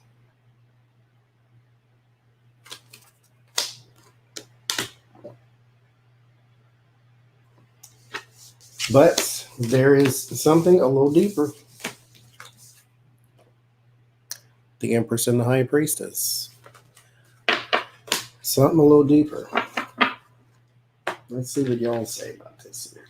But there is something a little deeper. The Empress and the High Priestess. Something a little deeper. Let's see what y'all say about this here.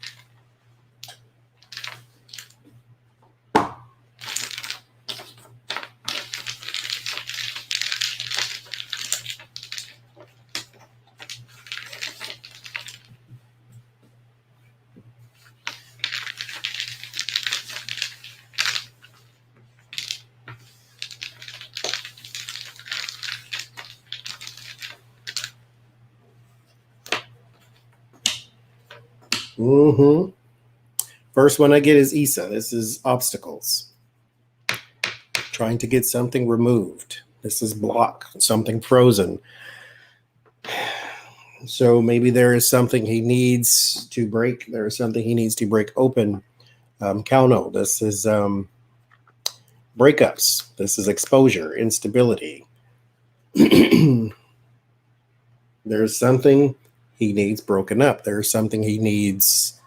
First one I get is Issa. This is obstacles. Trying to get something removed. This is block, something frozen. So maybe there is something he needs to break. There is something he needs to break open. Kauno, this is breakups. This is exposure, instability. There's something he needs broken up. There's something he needs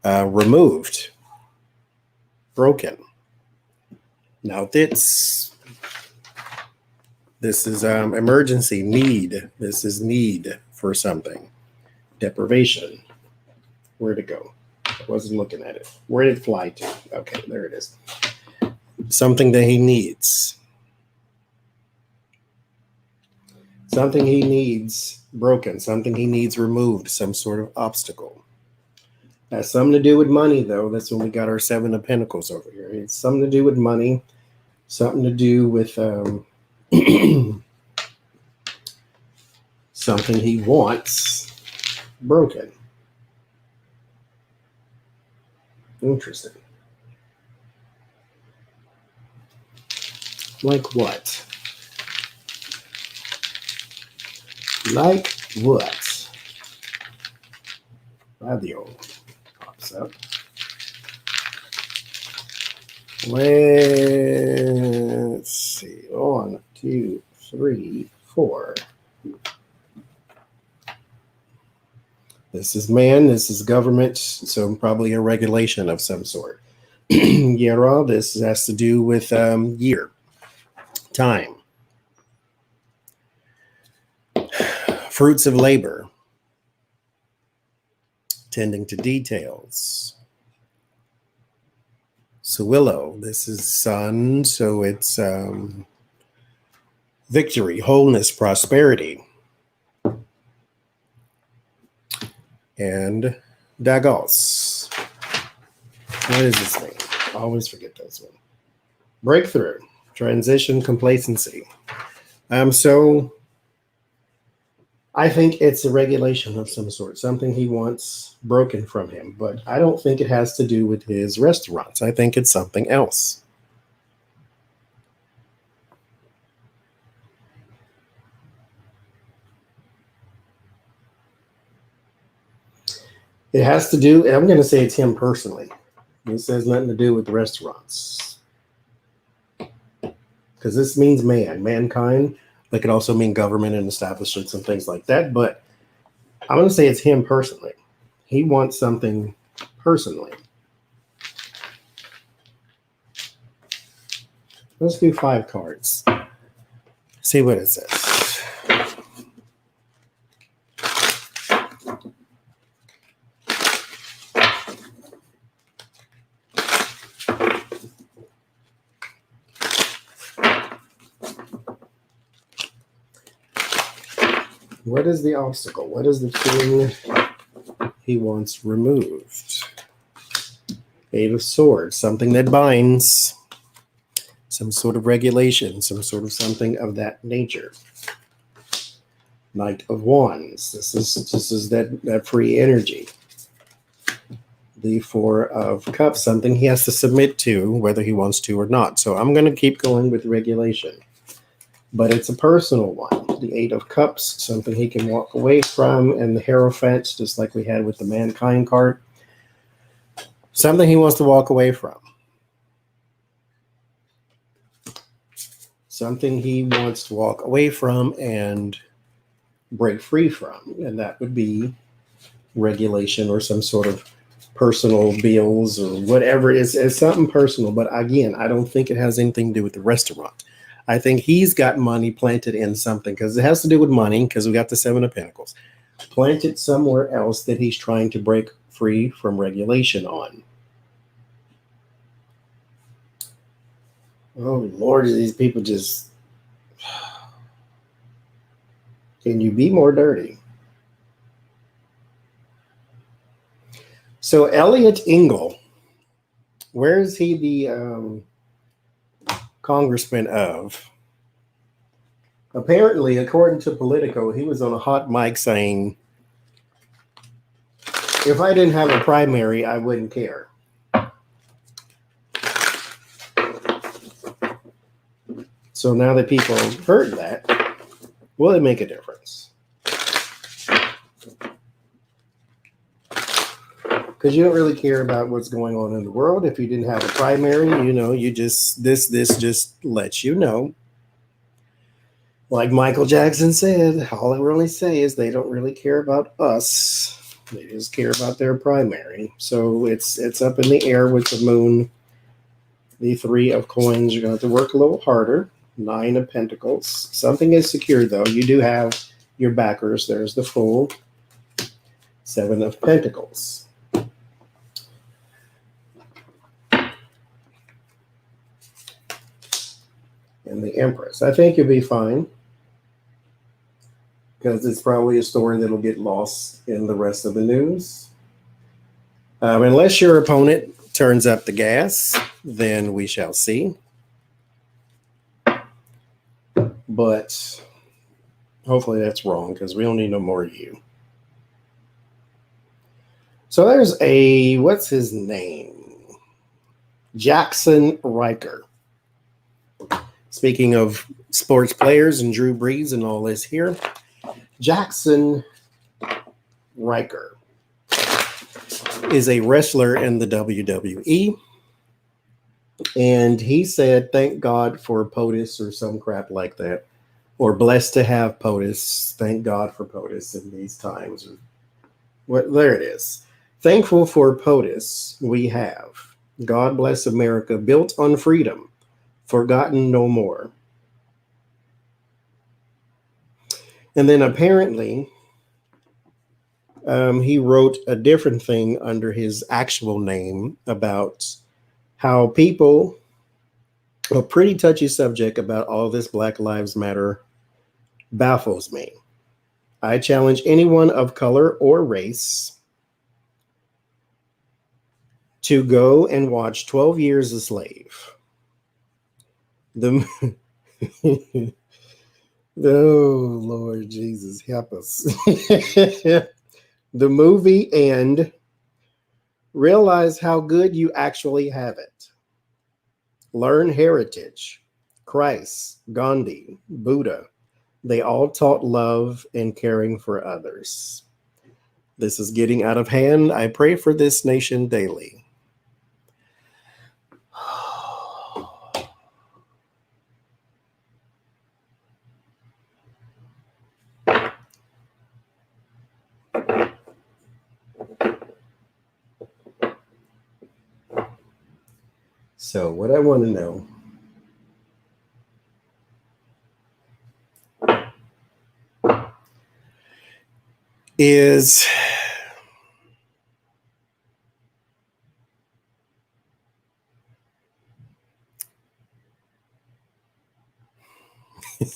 removed, broken. Now this is emergency need. This is need for something. Deprivation. Where'd it go? I wasn't looking at it. Where did it fly to? Okay, there it is. Something that he needs. Something he needs broken. Something he needs removed. Some sort of obstacle. Has something to do with money, though. That's when we got our Seven of Pentacles over here. It's something to do with money. Something to do with something he wants broken. Interesting. Like what? Like what? Radio pops up. Let's see. 1, 2, 3, 4. This is man. This is government. So probably a regulation of some sort. Yera, this has to do with year, time. Fruits of labor. Tending to details. So willow, this is sun, so it's victory, wholeness, prosperity. And Dagos. What does this mean? I always forget this one. Breakthrough, transition, complacency. So I think it's a regulation of some sort, something he wants broken from him, but I don't think it has to do with his restaurants. I think it's something else. It has to do, I'm going to say it's him personally. This has nothing to do with the restaurants. Because this means mankind. It could also mean government and establishments and things like that. But I'm going to say it's him personally. He wants something personally. Let's do 5 cards. See what it says. What is the obstacle? What is the thing he wants removed? Eight of Swords, something that binds, some sort of regulation, some sort of something of that nature. Knight of Wands. This is that free energy. The Four of Cups, something he has to submit to, whether he wants to or not. So I'm going to keep going with regulation. But it's a personal one. The Eight of Cups, something he can walk away from, and the Hierophant, just like we had with the Mankind card, something he wants to walk away from. Something he wants to walk away from and break free from, and that would be regulation or some sort of personal bills or whatever. It's something personal, but again, I don't think it has anything to do with the restaurant. I think he's got money planted in something because it has to do with money, because we got the Seven of Pentacles planted somewhere else that he's trying to break free from regulation on. Oh Lord, these people just, can you be more dirty? So Elliot Engel, where is he the congressman of? Apparently, according to Politico, he was on a hot mic saying, if I didn't have a primary, I wouldn't care. So now that people have heard that, will it make a difference? Because you don't really care about what's going on in the world. If you didn't have a primary, you just, this just lets you know. Like Michael Jackson said, all I really say is they don't really care about us. They just care about their primary. So it's up in the air with the moon. The Three of Coins, you're going to have to work a little harder. Nine of Pentacles. Something is secure, though. You do have your backers. There's the Fool. Seven of Pentacles. And the Empress. I think you'll be fine, because it's probably a story that'll get lost in the rest of the news. Unless your opponent turns up the gas, then we shall see. But hopefully that's wrong, because we don't need no more of you. So there's what's his name? Jackson Riker. Speaking of sports players and Drew Brees and all this here, Jackson Riker is a wrestler in the WWE. And he said, thank God for POTUS or some crap like that. Or blessed to have POTUS. Thank God for POTUS in these times. There it is. Thankful for POTUS we have. God bless America, built on freedom, forgotten no more. And then apparently, he wrote a different thing under his actual name about how people, a pretty touchy subject about all this Black Lives Matter, baffles me. I challenge anyone of color or race to go and watch 12 Years a Slave. Oh, Lord Jesus, help us. The movie, and realize how good you actually have it. Learn heritage. Christ, Gandhi, Buddha, they all taught love and caring for others. This is getting out of hand. I pray for this nation daily. So what I want to know is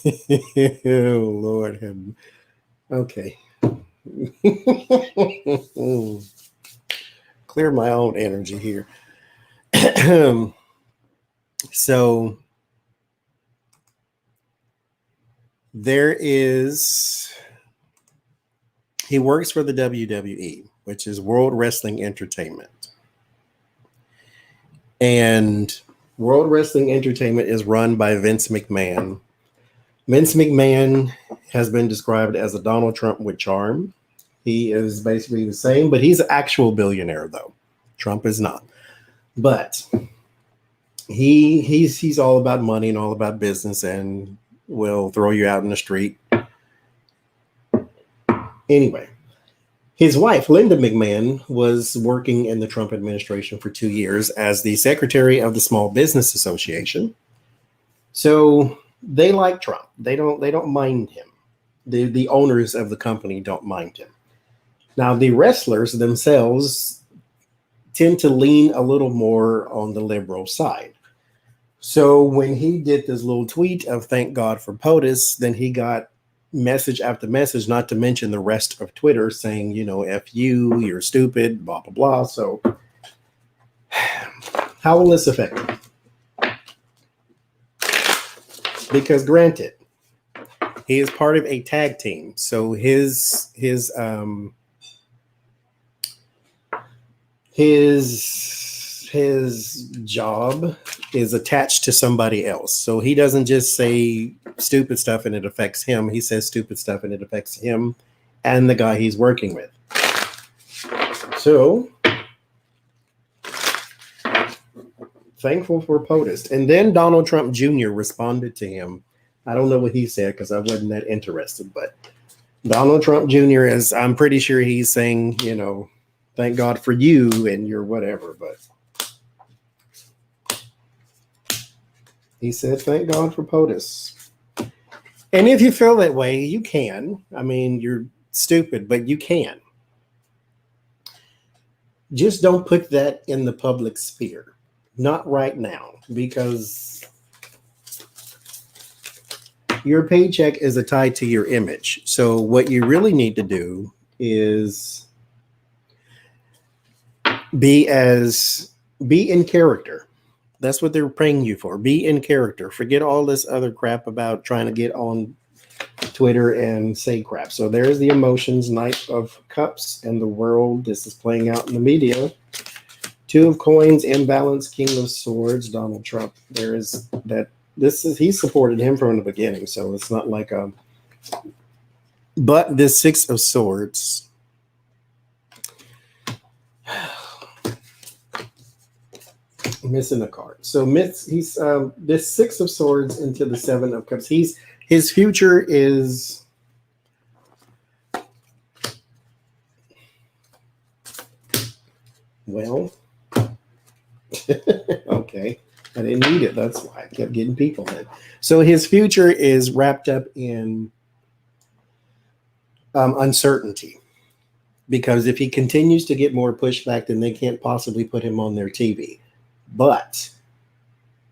oh Lord, Okay. Clear my own energy here. So he works for the WWE, which is World Wrestling Entertainment. And World Wrestling Entertainment is run by Vince McMahon. Vince McMahon has been described as a Donald Trump with charm. He is basically the same, but he's an actual billionaire, though. Trump is not. But he's all about money and all about business and will throw you out in the street. Anyway, his wife, Linda McMahon, was working in the Trump administration for 2 years as the secretary of the Small Business Association. So they like Trump. They don't mind him. The owners of the company don't mind him. Now, the wrestlers themselves tend to lean a little more on the liberal side. So when he did this little tweet of thank God for POTUS, then he got message after message, not to mention the rest of Twitter saying, F you, you're stupid, blah, blah, blah. So how will this affect him? Because granted, he is part of a tag team. So his job is attached to somebody else. So he doesn't just say stupid stuff and it affects him. He says stupid stuff and it affects him and the guy he's working with. So thankful for POTUS. And then Donald Trump Jr. responded to him. I don't know what he said because I wasn't that interested, but Donald Trump Jr. I'm pretty sure he's saying, thank God for you and your whatever, but he said, thank God for POTUS. And if you feel that way, you can. I mean, you're stupid, but you can. Just don't put that in the public sphere. Not right now, because your paycheck is tied to your image. So what you really need to do is be in character. That's what they're paying you for. Be in character. Forget all this other crap about trying to get on Twitter and say crap. So there's the emotions, Knight of Cups and the world. This is playing out in the media. Two of Coins, imbalance, King of Swords, Donald Trump. There is that. He supported him from the beginning, so it's not like but this Six of Swords. Missing a card. So he's this Six of Swords into the Seven of Cups. His future is well. Okay. I didn't need it. That's why I kept getting people in. So his future is wrapped up in uncertainty. Because if he continues to get more pushback, then they can't possibly put him on their TV. But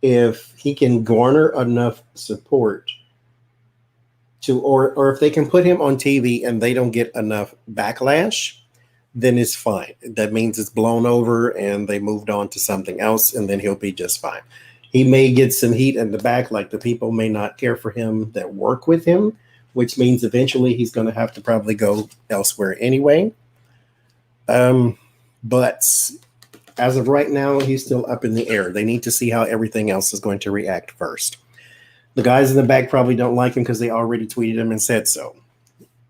if he can garner enough support or if they can put him on TV and they don't get enough backlash, then it's fine. That means it's blown over and they moved on to something else, and then he'll be just fine. He may get some heat in the back, like the people may not care for him that work with him, which means eventually he's going to have to probably go elsewhere anyway. But as of right now, he's still up in the air. They need to see how everything else is going to react first. The guys in the back probably don't like him because they already tweeted him and said so.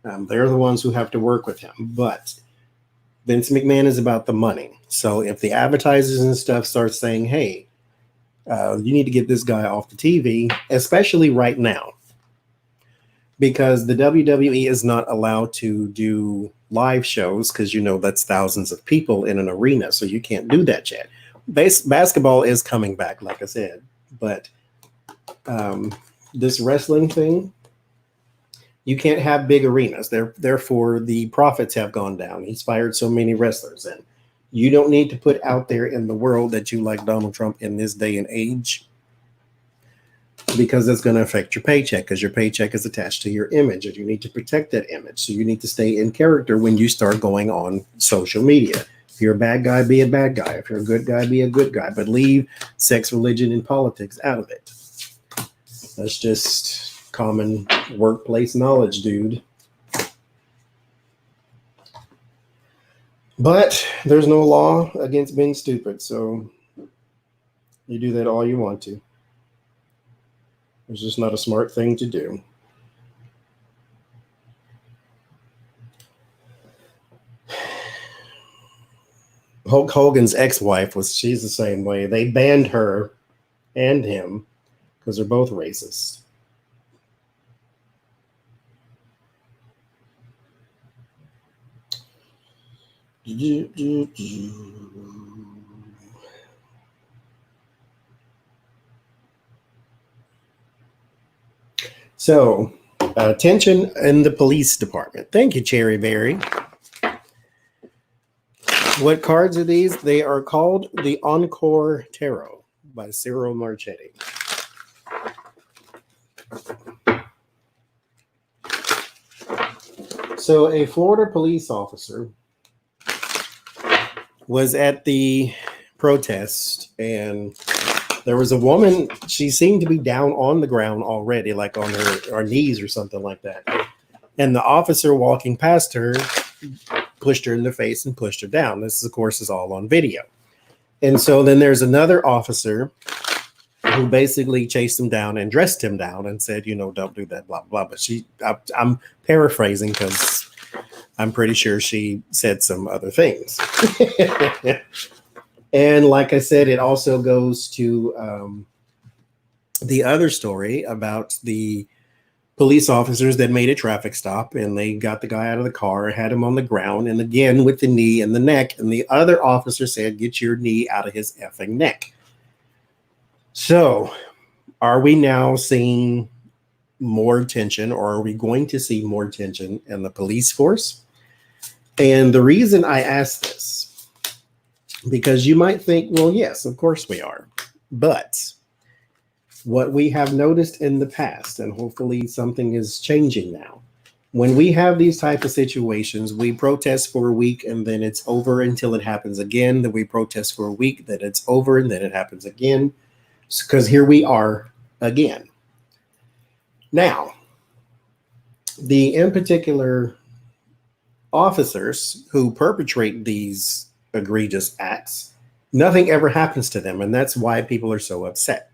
They're the ones who have to work with him. But Vince McMahon is about the money. So if the advertisers and stuff start saying, hey, you need to get this guy off the TV, especially right now, because the WWE is not allowed to do live shows because, that's thousands of people in an arena. So you can't do that yet. Basketball is coming back, like I said. But this wrestling thing, you can't have big arenas. Therefore, the profits have gone down. He's fired so many wrestlers. And you don't need to put out there in the world that you like Donald Trump in this day and age. because it's going to affect your paycheck, because your paycheck is attached to your image and you need to protect that image. So you need to stay in character when you start going on social media. If you're a bad guy, be a bad guy. If you're a good guy, be a good guy. But leave sex, religion, and politics out of it. That's just common workplace knowledge, dude. But there's no law against being stupid, so you do that all you want to. It's just not a smart thing to do. Hulk Hogan's ex-wife she's the same way. They banned her and him because they're both racist. So, tension in the police department. Thank you, Cherry Berry. What cards are these? They are called the Encore Tarot by Cyril Marchetti. So a Florida police officer was at the protest, and there was a woman. She seemed to be down on the ground already, like on her knees or something like that. And the officer walking past her pushed her in the face and pushed her down. This, of course, is all on video. And so then there's another officer who basically chased him down and dressed him down and said, don't do that, blah, blah. But I'm paraphrasing because I'm pretty sure she said some other things. And like I said, it also goes to the other story about the police officers that made a traffic stop, and they got the guy out of the car, had him on the ground, and again with the knee and the neck. And the other officer said, get your knee out of his effing neck. So are we now seeing more tension, or are we going to see more tension in the police force? And the reason I ask this, because you might think, well, yes, of course we are. But what we have noticed in the past, and hopefully something is changing now, when we have these type of situations, we protest for a week and then it's over until it happens again. Then we protest for a week, then it's over, and then it happens again. Because here we are again. Now, the in particular officers who perpetrate these egregious acts, nothing ever happens to them, and that's why people are so upset.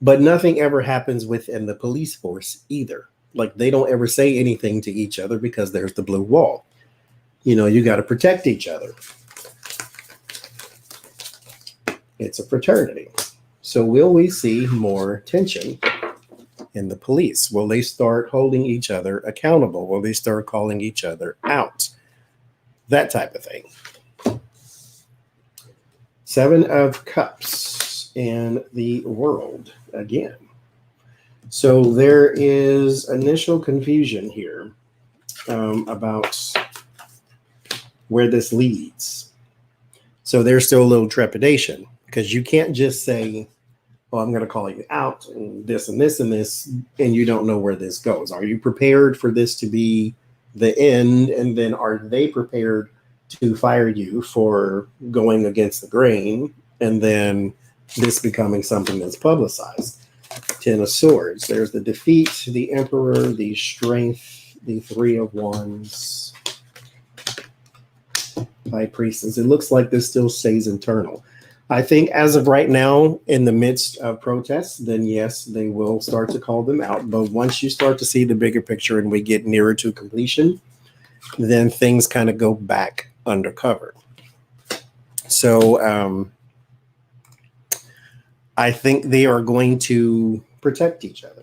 But nothing ever happens within the police force either. Like, they don't ever say anything to each other because there's the blue wall. You got to protect each other. It's a fraternity. So will we see more tension in the police? Will they start holding each other accountable? Will they start calling each other out? That type of thing. 7 of Cups in the World again. So there is initial confusion here about where this leads. So there's still a little trepidation, because you can't just say, well, I'm going to call you out and this and this and this, and you don't know where this goes. Are you prepared for this to be the end? And then are they prepared to fire you for going against the grain, and then this becoming something that's publicized? 10 of Swords. There's the defeat, the Emperor, the strength, the 3 of Wands, High Priestess. It looks like this still stays internal. I think as of right now, in the midst of protests, then yes, they will start to call them out. But once you start to see the bigger picture and we get nearer to completion, then things kind of go back undercover. So I think they are going to protect each other.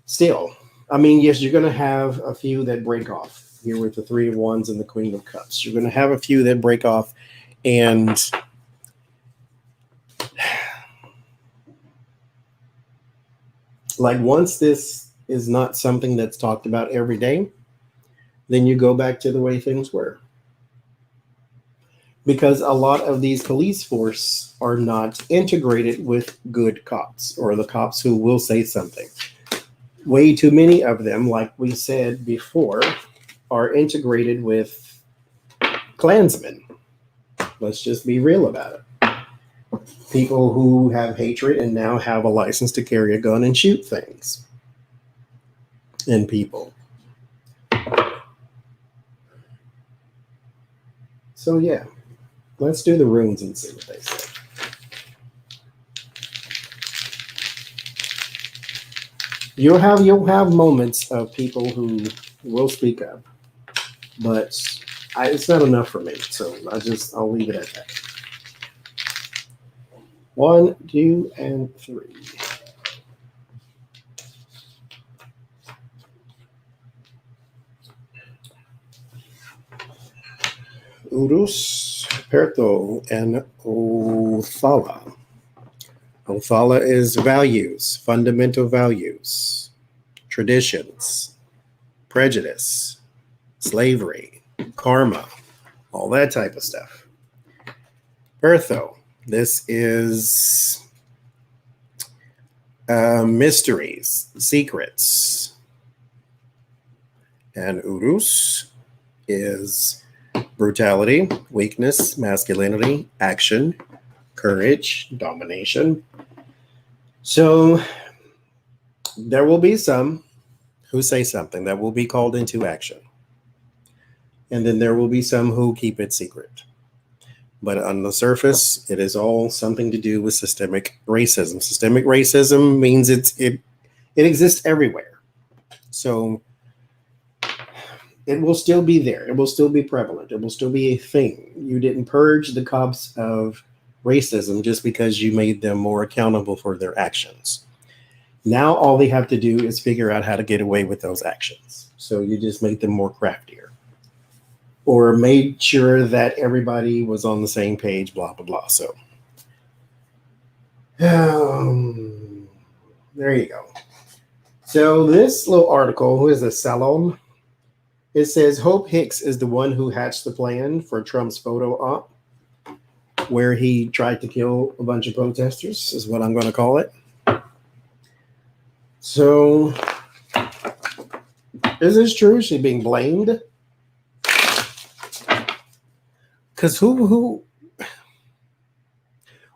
Still, I mean, yes, you're going to have a few that break off here with the 3 of Wands and the Queen of Cups. You're going to have a few that break off, and like, once this is not something that's talked about every day, then you go back to the way things were. because a lot of these police force are not integrated with good cops or the cops who will say something. Way too many of them, like we said before, are integrated with Klansmen. Let's just be real about it. People who have hatred and now have a license to carry a gun and shoot things and people. So yeah, let's do the runes and see what they say. You'll have moments of people who will speak up, but it's not enough for me. So I'll leave it at that. 1, 2, and 3. Urus, Perto, and Othala. Othala is values, fundamental values, traditions, prejudice, slavery, karma, all that type of stuff. Pertho, this is mysteries, secrets. And Urus is brutality, weakness, masculinity, action, courage, domination. So there will be some who say something that will be called into action. And then there will be some who keep it secret. But on the surface, it is all something to do with systemic racism. Systemic racism means it exists everywhere. So it will still be there. It will still be prevalent. It will still be a thing. You didn't purge the cops of racism just because you made them more accountable for their actions. Now all they have to do is figure out how to get away with those actions. So you just made them more craftier. Or made sure that everybody was on the same page, blah, blah, blah. So there you go. So this little article, who is this, Salom? It says, Hope Hicks is the one who hatched the plan for Trump's photo op, where he tried to kill a bunch of protesters, is what I'm going to call it. So, is this true? Is she being blamed? Because what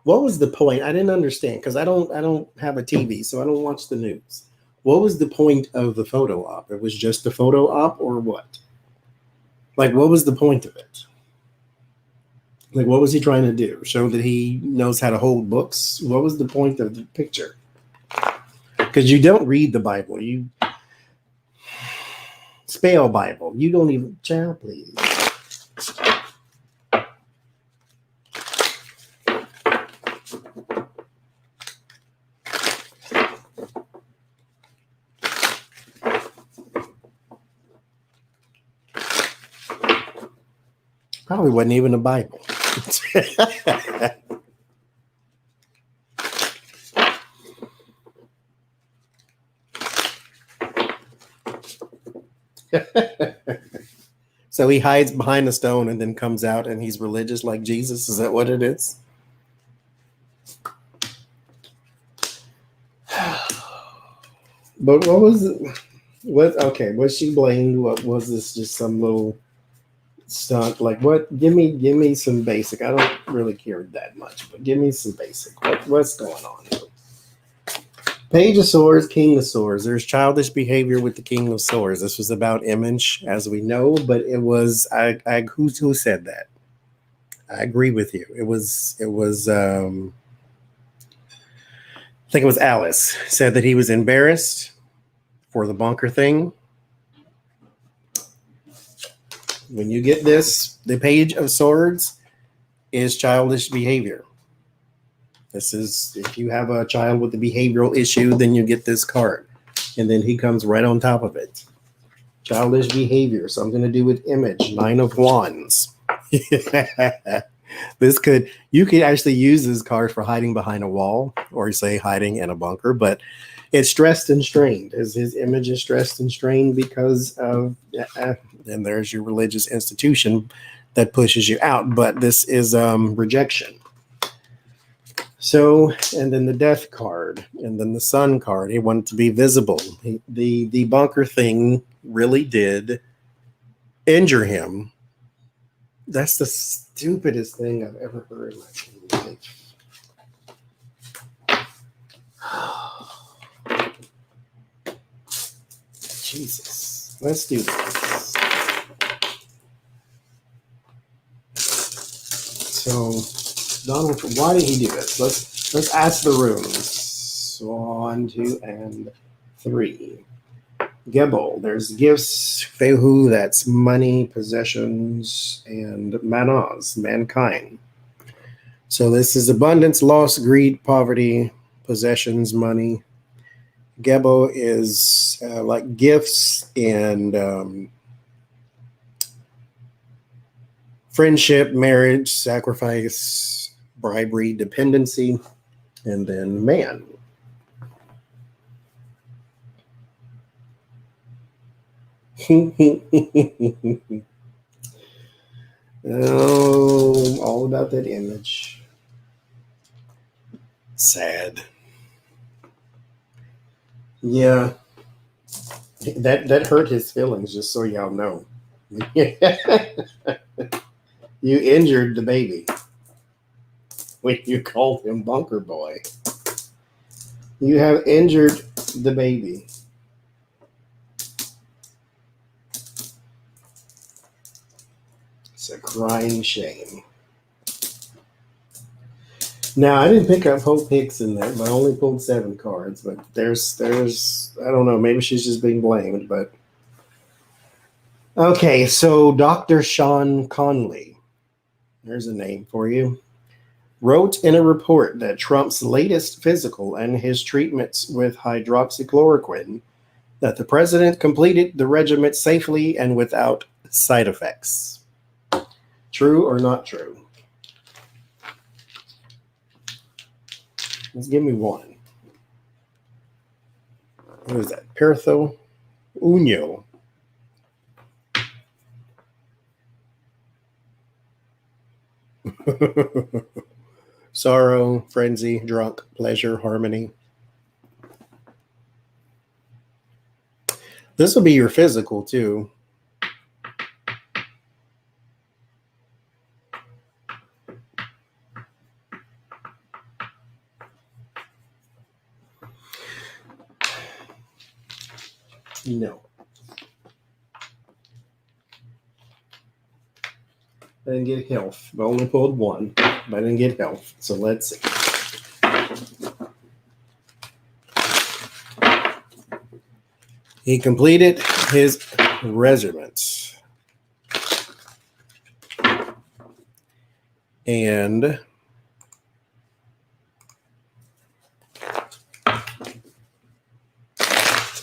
was the point? I didn't understand, because I don't have a TV, so I don't watch the news. What was the point of the photo op? It was just a photo op, or what? Like, what was the point of it? Like, what was he trying to do? Show that he knows how to hold books? What was the point of the picture? Because you don't read the Bible. You spell Bible. You don't even, child, please. Probably wasn't even a Bible. So he hides behind a stone and then comes out and he's religious like Jesus. Is that what it is? But what was it? Okay, was she blamed? What was this? Just some little stunt? Like what? Give me some basic. I don't really care that much, but give me some basic. What's going on here? Page of Swords, King of Swords. There's childish behavior with the King of Swords. This was about image, as we know, but it was who said that? I agree with you. It was I think it was Alice said that he was embarrassed for the bunker thing. When you get this, the Page of Swords is childish behavior. This is, if you have a child with a behavioral issue, then you get this card. And then he comes right on top of it. Childish behavior, something to do with image. 9 of Wands. You could actually use this card for hiding behind a wall, or say hiding in a bunker, but it's stressed and strained. His image is stressed and strained because of, and there's your religious institution that pushes you out, but this is rejection. So, and then the death card, and then the sun card. He wanted to be visible. The bunker thing really did injure him. That's the stupidest thing I've ever heard in my life. Jesus. Let's do this. So, Donald, why did he do this? Let's ask the runes. 1, 2, and 3. Gebel, there's gifts. Fehu, that's money, possessions, and manas, mankind. So this is abundance, loss, greed, poverty, possessions, money. Gebel is like gifts and friendship, marriage, sacrifice, bribery, dependency, and then man. Oh, all about that image. Sad. Yeah. That hurt his feelings, just so y'all know. You injured the baby when you called him Bunker Boy. You have injured the baby. It's a crying shame. Now, I didn't pick up Hope Hicks in there, but I only pulled 7 cards. But there's I don't know, maybe she's just being blamed. But okay, so Dr. Sean Conley, there's a name for you, wrote in a report that Trump's latest physical and his treatments with hydroxychloroquine that the president completed the regimen safely and without side effects. True or not true? Let's give me one. What is that? Pertho Uno. Sorrow, frenzy, drunk, pleasure, harmony. This will be your physical too. No. I didn't get health. I only pulled 1, but I didn't get health. So let's see. He completed his regiment. And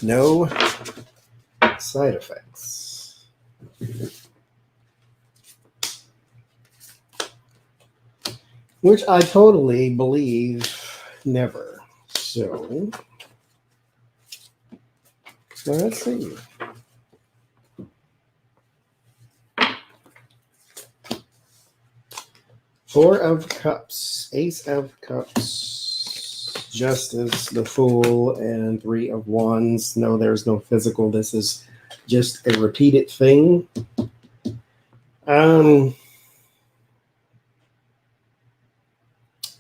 no side effects. Which I totally believe never. So let's see. Four of Cups, Ace of Cups, Justice, the Fool, and 3 of Wands. No, there's no physical. This is just a repeated thing.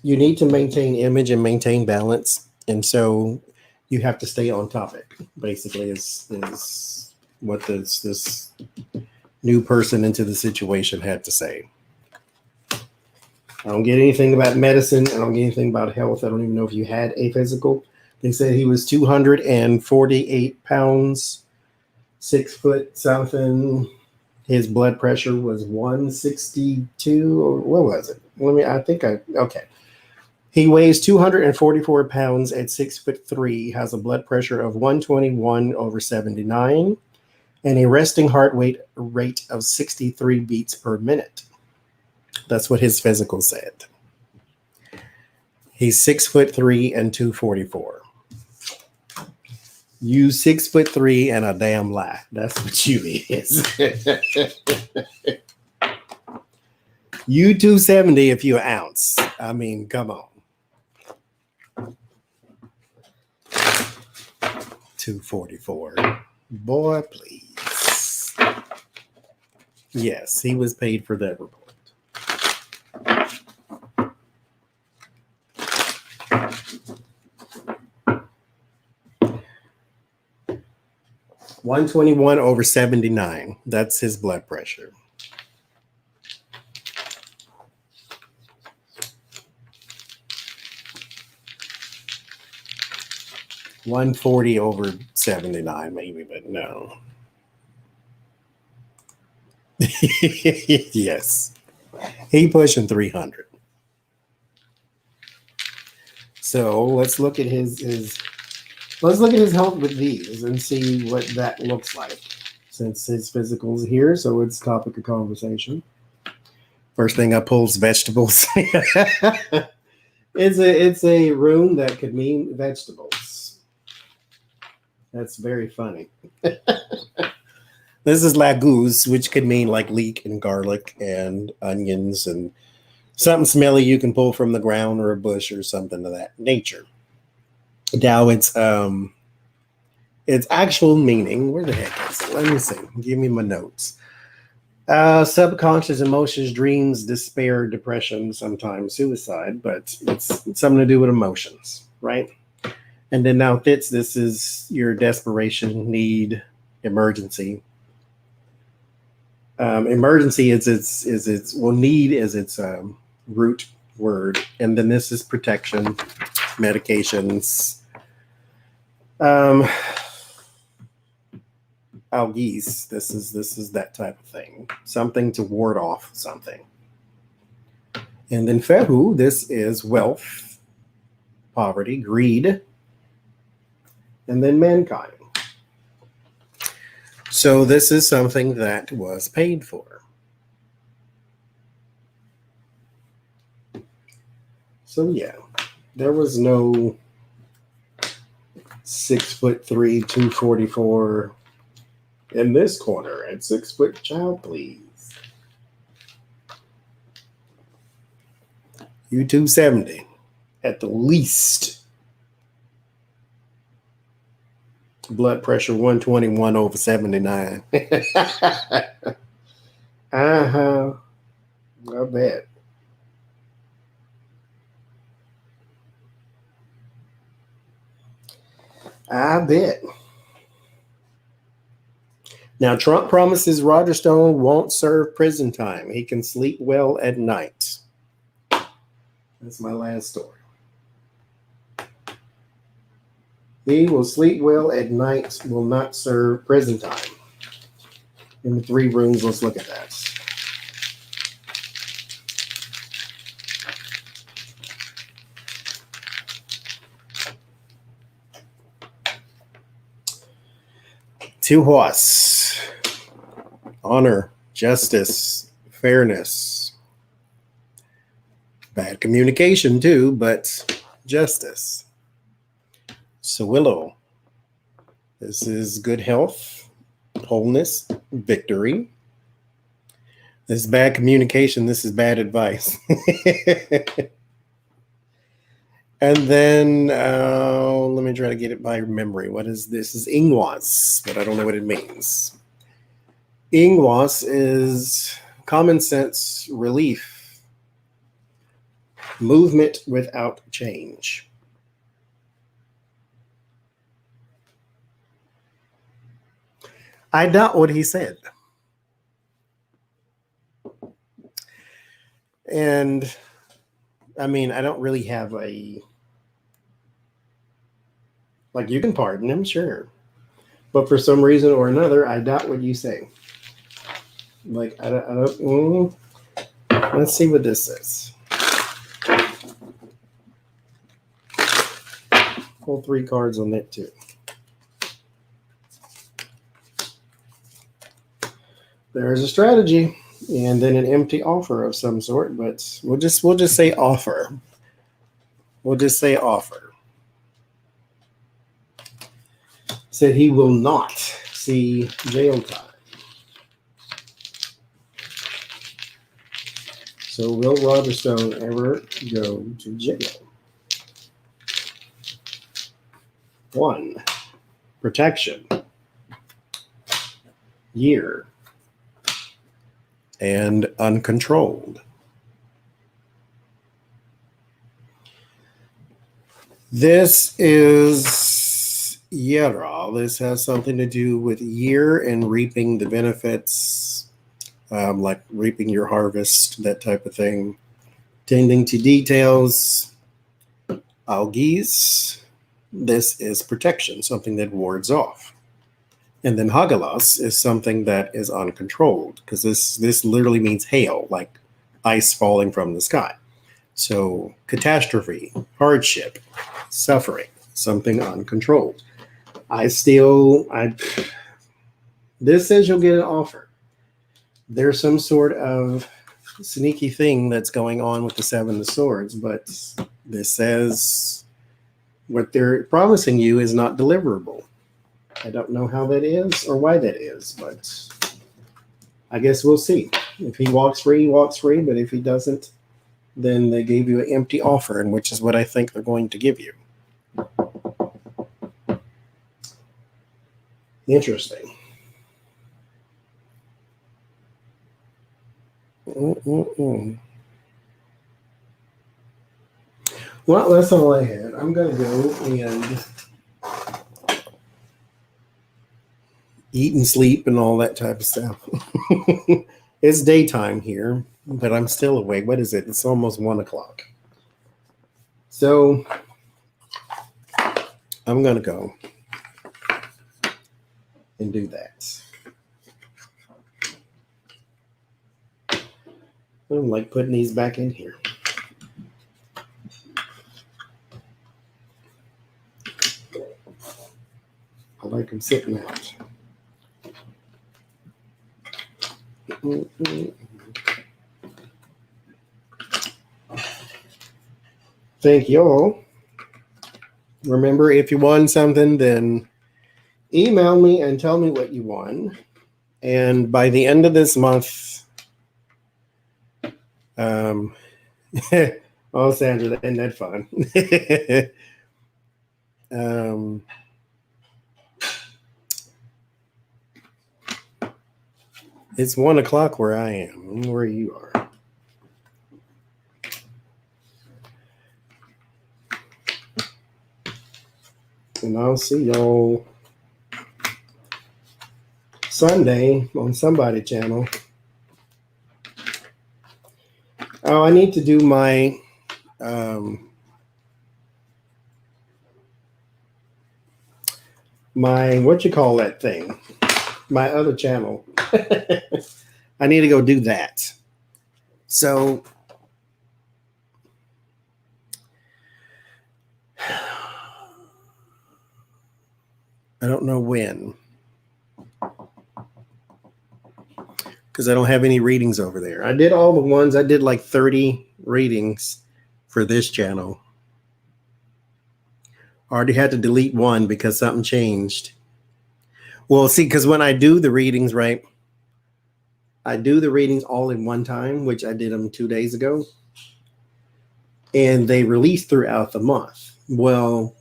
You need to maintain image and maintain balance, and so you have to stay on topic. Basically, is what this new person into the situation had to say. I don't get anything about medicine. I don't get anything about health. I don't even know if you had a physical. They said he was 248 pounds, 6 foot something. His blood pressure was 162, or what was it? Okay. He weighs 244 pounds at 6'3", has a blood pressure of 121/79, and a resting heart rate of 63 beats per minute. That's what his physical said. He's 6'3" and 244. You 6'3" and a damn lie. That's what you is. U270 if you an ounce. I mean, come on. 244. Boy, please. Yes, he was paid for that report. (121/79). That's his blood pressure. (140/79), maybe, but no. Yes, he pushing 300. So let's look at his health with these and see what that looks like. Since his physical's here, so it's topic of conversation. First thing I pull is vegetables. It's a rune that could mean vegetables. That's very funny. This is laguz, which could mean like leek and garlic and onions and something smelly you can pull from the ground or a bush or something of that nature. Now its actual meaning, where the heck is it? Let me see. Give me my notes. Subconscious emotions, dreams, despair, depression, sometimes suicide, but it's something to do with emotions, right? And then now fits, this is your desperation, need, emergency. Emergency is its need is its root word, and then this is protection, medications, algis. This is that type of thing, something to ward off something. And then fehu, this is wealth, poverty, greed, and then mankind. So this is something that was paid for. So yeah, there was no 6'3", 244 in this corner at 6 foot. Child, please. U270 at the least. Blood pressure 121/79. Uh-huh. I bet. I bet. Now, Trump promises Roger Stone won't serve prison time. He can sleep well at night. That's my last story. He will sleep well at night, will not serve prison time. In the 3 rooms, let's look at that. Tuhos. Honor, justice, fairness. Bad communication too, but justice. Sawillo. This is good health, wholeness, victory. This is bad communication. This is bad advice. And then let me try to get it by memory. What is this? This is Ingwas, but I don't know what it means. Ingwas is common sense relief, movement without change. I doubt what he said. And I mean, I don't really have a, like, you can pardon him, sure. But for some reason or another, I doubt what you say. Like, I don't let's see what this says. Pull 3 cards on that too. There's a strategy, and then an empty offer of some sort, but we'll just say offer. We'll just say offer. Said he will not see jail time. So will Roger Stone ever go to jail? 1. Protection. Year. And uncontrolled. This is Yera. This has something to do with year and reaping the benefits, like reaping your harvest, that type of thing. Tending to details. Algies. This is protection, something that wards off. And then Hagalas is something that is uncontrolled, because this literally means hail, like ice falling from the sky. So catastrophe, hardship, suffering, something uncontrolled. This says you'll get an offer. There's some sort of sneaky thing that's going on with the 7 of Swords, but this says what they're promising you is not deliverable. I don't know how that is or why that is, but I guess we'll see. If he walks free, he walks free, but if he doesn't, then they gave you an empty offer, and which is what I think they're going to give you. Interesting. Well, that's all I had. I'm going to go and eat and sleep and all that type of stuff. It's daytime here, but I'm still awake. What is it? It's almost 1 o'clock. So I'm going to go and do that. I'm like putting these back in here. I like them sitting out. Thank you all. Remember, if you won something, then email me and tell me what you won. And by the end of this month, oh, Sandra, isn't that fun? It's 1 o'clock where I am, where you are. And I'll see y'all Sunday on somebody channel. Oh, I need to do my what you call that thing? My other channel. I need to go do that. So I don't know when, because I don't have any readings over there. I did all the ones. I did like 30 readings for this channel. I already had to delete one because something changed. Well, see, because when I do the readings, right, I do the readings all in one time, which I did them 2 days ago. And they release throughout the month. Well,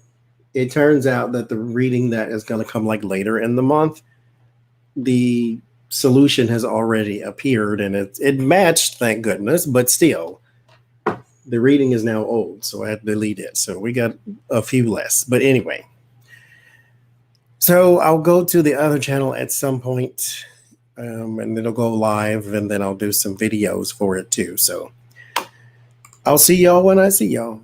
it turns out that the reading that is going to come like later in the month, the solution has already appeared and it matched, thank goodness, but still, the reading is now old, so I had to delete it. So we got a few less. But anyway, so I'll go to the other channel at some point, and it'll go live, and then I'll do some videos for it too. So I'll see y'all when I see y'all.